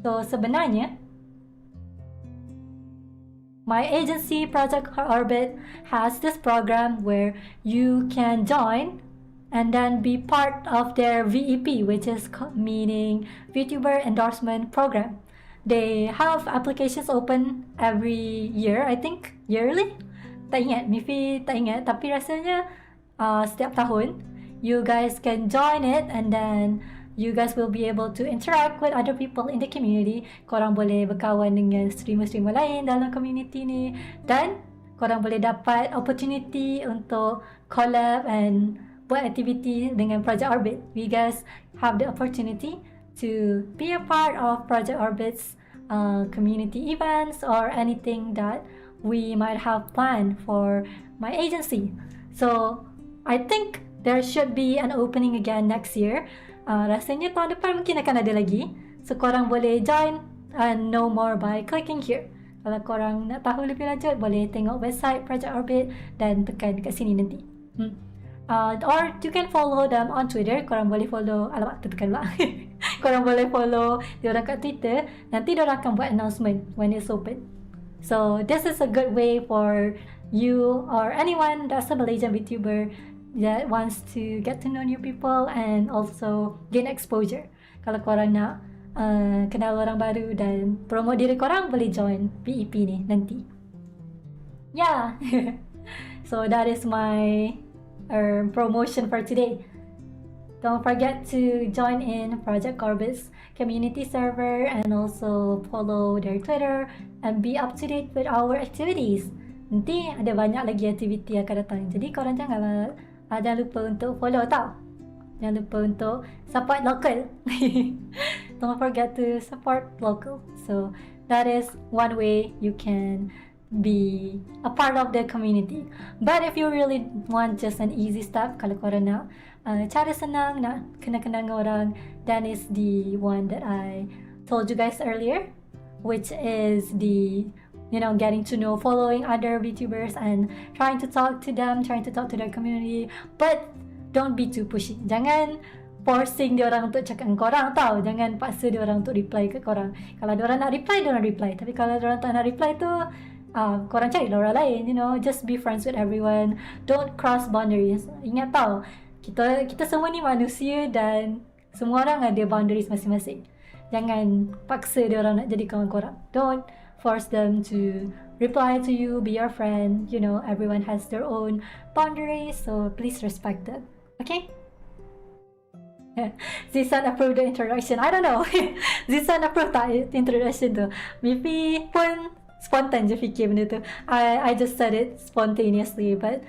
So, sebenarnya my agency Project Orbit has this program where you can join and then be part of their VEP, which is meaning VTuber Endorsement Program. They have applications open every year, I think, yearly. Tak ingat, Mifi tak ingat, tapi rasanya setiap tahun you guys can join it and then you guys will be able to interact with other people in the community. Korang boleh berkawan dengan streamer-streamer lain dalam community ni, dan korang boleh dapat opportunity untuk collab and buat activity dengan Project Orbit. You guys have the opportunity to be a part of Project Orbit's community events or anything that we might have planned for my agency. So, I think there should be an opening again next year. Rasanya tahun depan mungkin akan ada lagi. So, korang boleh join and know more by clicking here. Kalau korang nak tahu lebih lanjut, boleh tengok website Project Orbit dan tekan kat sini nanti. Or you can follow them on Twitter. Korang boleh follow, alamak, tekan pula. Korang boleh follow diorang kat Twitter. Nanti diorang akan buat announcement when it's open. So, this is a good way for you or anyone that's a Malaysian VTuber that wants to get to know new people and also gain exposure. Kalau korang nak kenal orang baru dan promote diri korang, boleh join VEP ni nanti. Yeah. So, that is my promotion for today. Don't forget to join in Project Orbit's community server and also follow their Twitter and be up to date with our activities. Nanti ada banyak lagi aktiviti akan datang. Jadi korang jangan lupa untuk follow tau. Jangan lupa untuk support local. Don't forget to support local. So that is one way you can be a part of the community. But if you really want just an easy step, kalau korang nak cara senang nak kenal-kenal dengan orang, then is the one that I told you guys earlier, which is the getting to know, following other VTubers and trying to talk to them, trying to talk to their community. But don't be too pushy. Jangan forcing diorang untuk cakap dengan korang tau. Jangan paksa diorang untuk reply ke korang. Kalau diorang nak reply, diorang reply. Tapi kalau diorang tak nak reply tu, korang cari orang lain. Just be friends with everyone. Don't cross boundaries. Ingat tau, kita semua ni manusia dan semua orang ada boundaries masing-masing. Jangan paksa diorang nak jadi kawan korang. Don't force them to reply to you, be your friend. Everyone has their own boundaries, so please respect them. Okay? Zizan approved the introduction. I don't know. Zizan approved tak introduction tu? Maybe pun spontan je fikir benda tu. I just said it spontaneously, but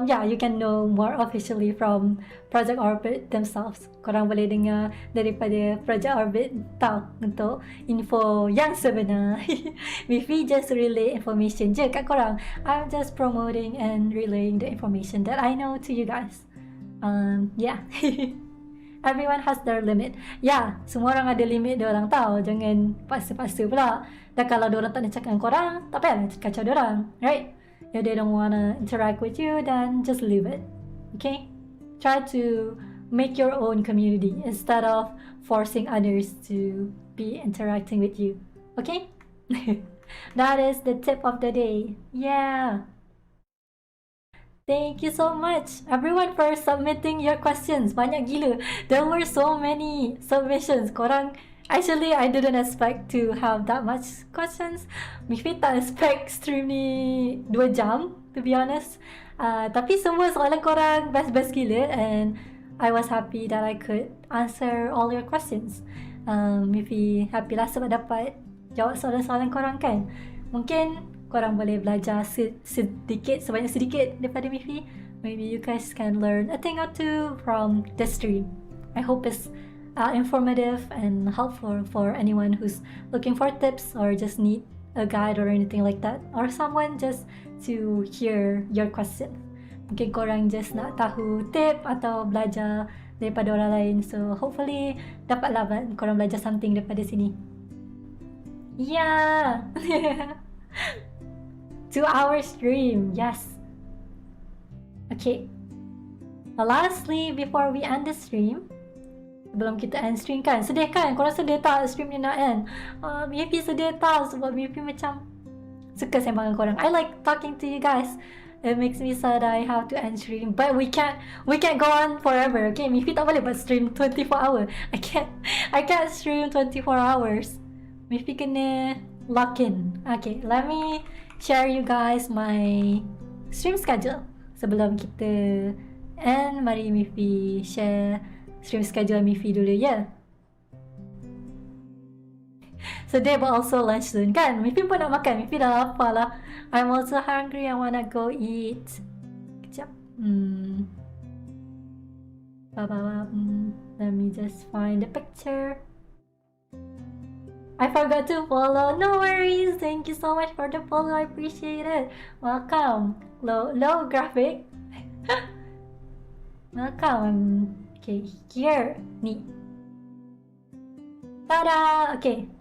yeah, you can know more officially from Project Orbit themselves. Korang boleh dengar daripada Project Orbit tahu untuk info yang sebenar. Mifi just relay information je kat korang. I'm just promoting and relaying the information that I know to you guys. Yeah. Everyone has their limit. Yeah, semua orang ada limit dia orang tau. Jangan paksa-paksa pula. Dan kalau dia orang tak nak cakap dengan korang, tak payah kacau dia orang, right? If they don't wanna interact with you, then just leave it. Okay? Try to make your own community instead of forcing others to be interacting with you. Okay? That is the tip of the day. Yeah. Thank you so much everyone for submitting your questions. Banyak gila. There were so many submissions. Korang, actually I didn't expect to have that much questions. Maybe tak expect stream ni 2 jam, to be honest. Tapi semua soalan korang best-best gila, and I was happy that I could answer all your questions. Maybe happy lah sebab dapat jawab soalan-soalan korang kan. Mungkin korang boleh belajar sebanyak sedikit daripada Mifi. Maybe you guys can learn a thing or two from the stream. I hope it's informative and helpful for anyone who's looking for tips or just need a guide or anything like that, or someone just to hear your question. Mungkin korang just nak tahu tip atau belajar daripada orang lain, so hopefully dapatlah korang belajar something daripada sini. Yeah. 2-hour stream, yes. Okay. Lastly, before we end the stream, sebelum kita end stream kan, sedih kan? Korang sedih tak stream ni nak end? Maybe sedih tak sebab maybe macam suka sembang dengan korang. I like talking to you guys. It makes me sad I have to end stream, but we can't go on forever. Okay, maybe tak boleh buat stream 24 hour. I can't stream 24 hours. Maybe kena lock in. Okay, let me share you guys my stream schedule. Sebelum kita end, mari Mifi share stream schedule Mifi dulu ya. So they will also lunch soon kan? Mifi pun nak makan, Mifi dah lapar lah. I'm also hungry, I wanna go eat. Kejap. Let me just find the picture. I forgot to follow. No worries. Thank you so much for the follow. I appreciate it. Welcome. Low graphic. Welcome. Okay, here. Ni. Tada! Okay.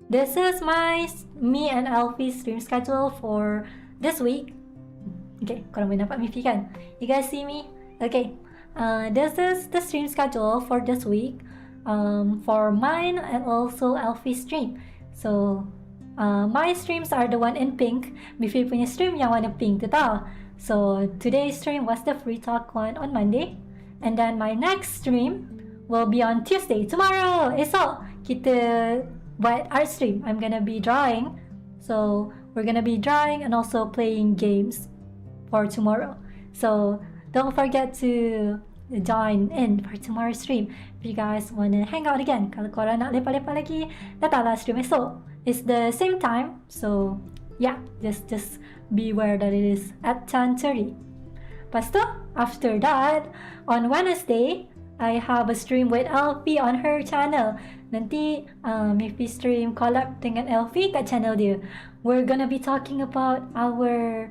This is me and Alfie's stream schedule for this week. Okay, korang boleh nampak Mifi kan? You guys see me? Okay. This is the stream schedule for this week. For mine and also Alfie's stream. So my streams are the one in pink. Mifi punya stream yang warna pink tu tau. So today's stream was the free talk one on Monday, and then my next stream will be on Tuesday. Tomorrow, esok kita buat art stream. I'm gonna be drawing. So we're gonna be drawing and also playing games for tomorrow. So don't forget to join in for tomorrow's stream. If you guys wanna hang out again, kalau korang nak lepak-lepak lagi, datanglah stream esok. It's the same time, so yeah, just be aware that it is at 10:30. Lepas tu, after that, on Wednesday, I have a stream with Elfie on her channel. Nanti Mifi stream collab dengan Elfie kat channel dia. We're gonna be talking about our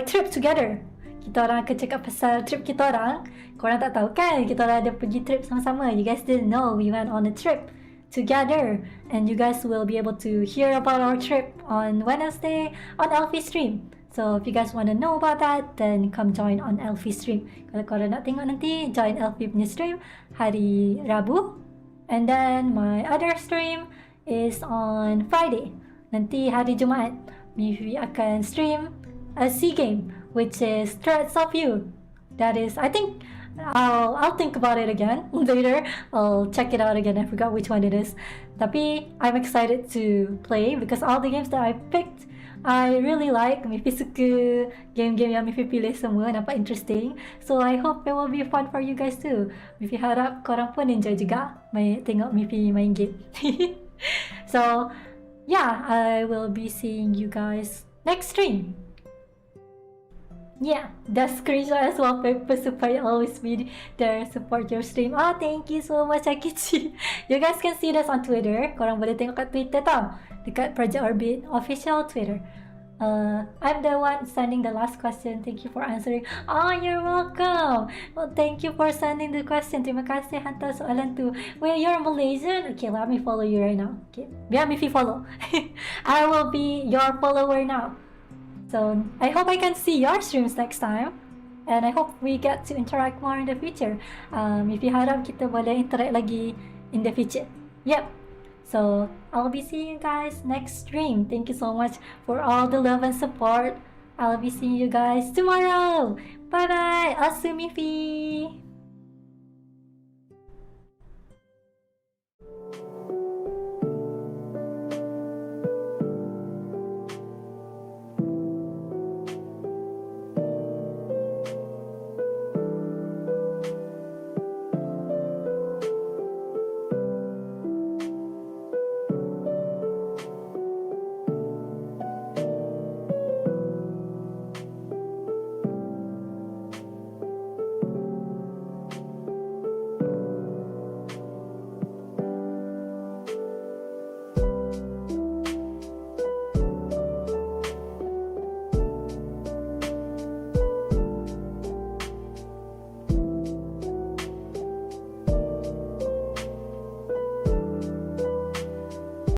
trip together. Kita orang akan cakap pasal trip kita orang. Korang tak tahu kan, kita orang ada pergi trip sama-sama. You guys didn't know we went on a trip together, and you guys will be able to hear about our trip on Wednesday on Elfie stream. So if you guys want to know about that, then come join on Elfie stream. Kalau korang nak tengok nanti, join Elfie punya stream hari Rabu. And then my other stream is on Friday. Nanti hari Jumaat, Mifi akan stream a SEA game, which is Threats of You. That is, I think, I'll think about it again later. I'll check it out again. I forgot which one it is. Tapi I'm excited to play because all the games that I picked, I really like. Mifi suka game-game yang Mifi pilih semua, nampak interesting. So I hope it will be fun for you guys too. Mifi harap korang pun enjoy juga tengok Mifi main game. So yeah, I will be seeing you guys next stream. Yeah, the screenshot as wallpaper supaya always be there, support your stream. Thank you so much, Akichi. You guys can see this on Twitter. Korang boleh tengok kat Twitter tau, dekat Project Orbit official Twitter. I'm the one sending the last question. Thank you for answering. Oh, you're welcome. Well, thank you for sending the question. Terima kasih hantar soalan tu. Wait, you're Malaysian? Okay, let me follow you right now. Okay, biar Miffy follow. I will be your follower now. So I hope I can see your streams next time. And I hope we get to interact more in the future. Miffy harap kita boleh interact lagi in the future. Yep. So I'll be seeing you guys next stream. Thank you so much for all the love and support. I'll be seeing you guys tomorrow. Bye bye. Asumi Fi.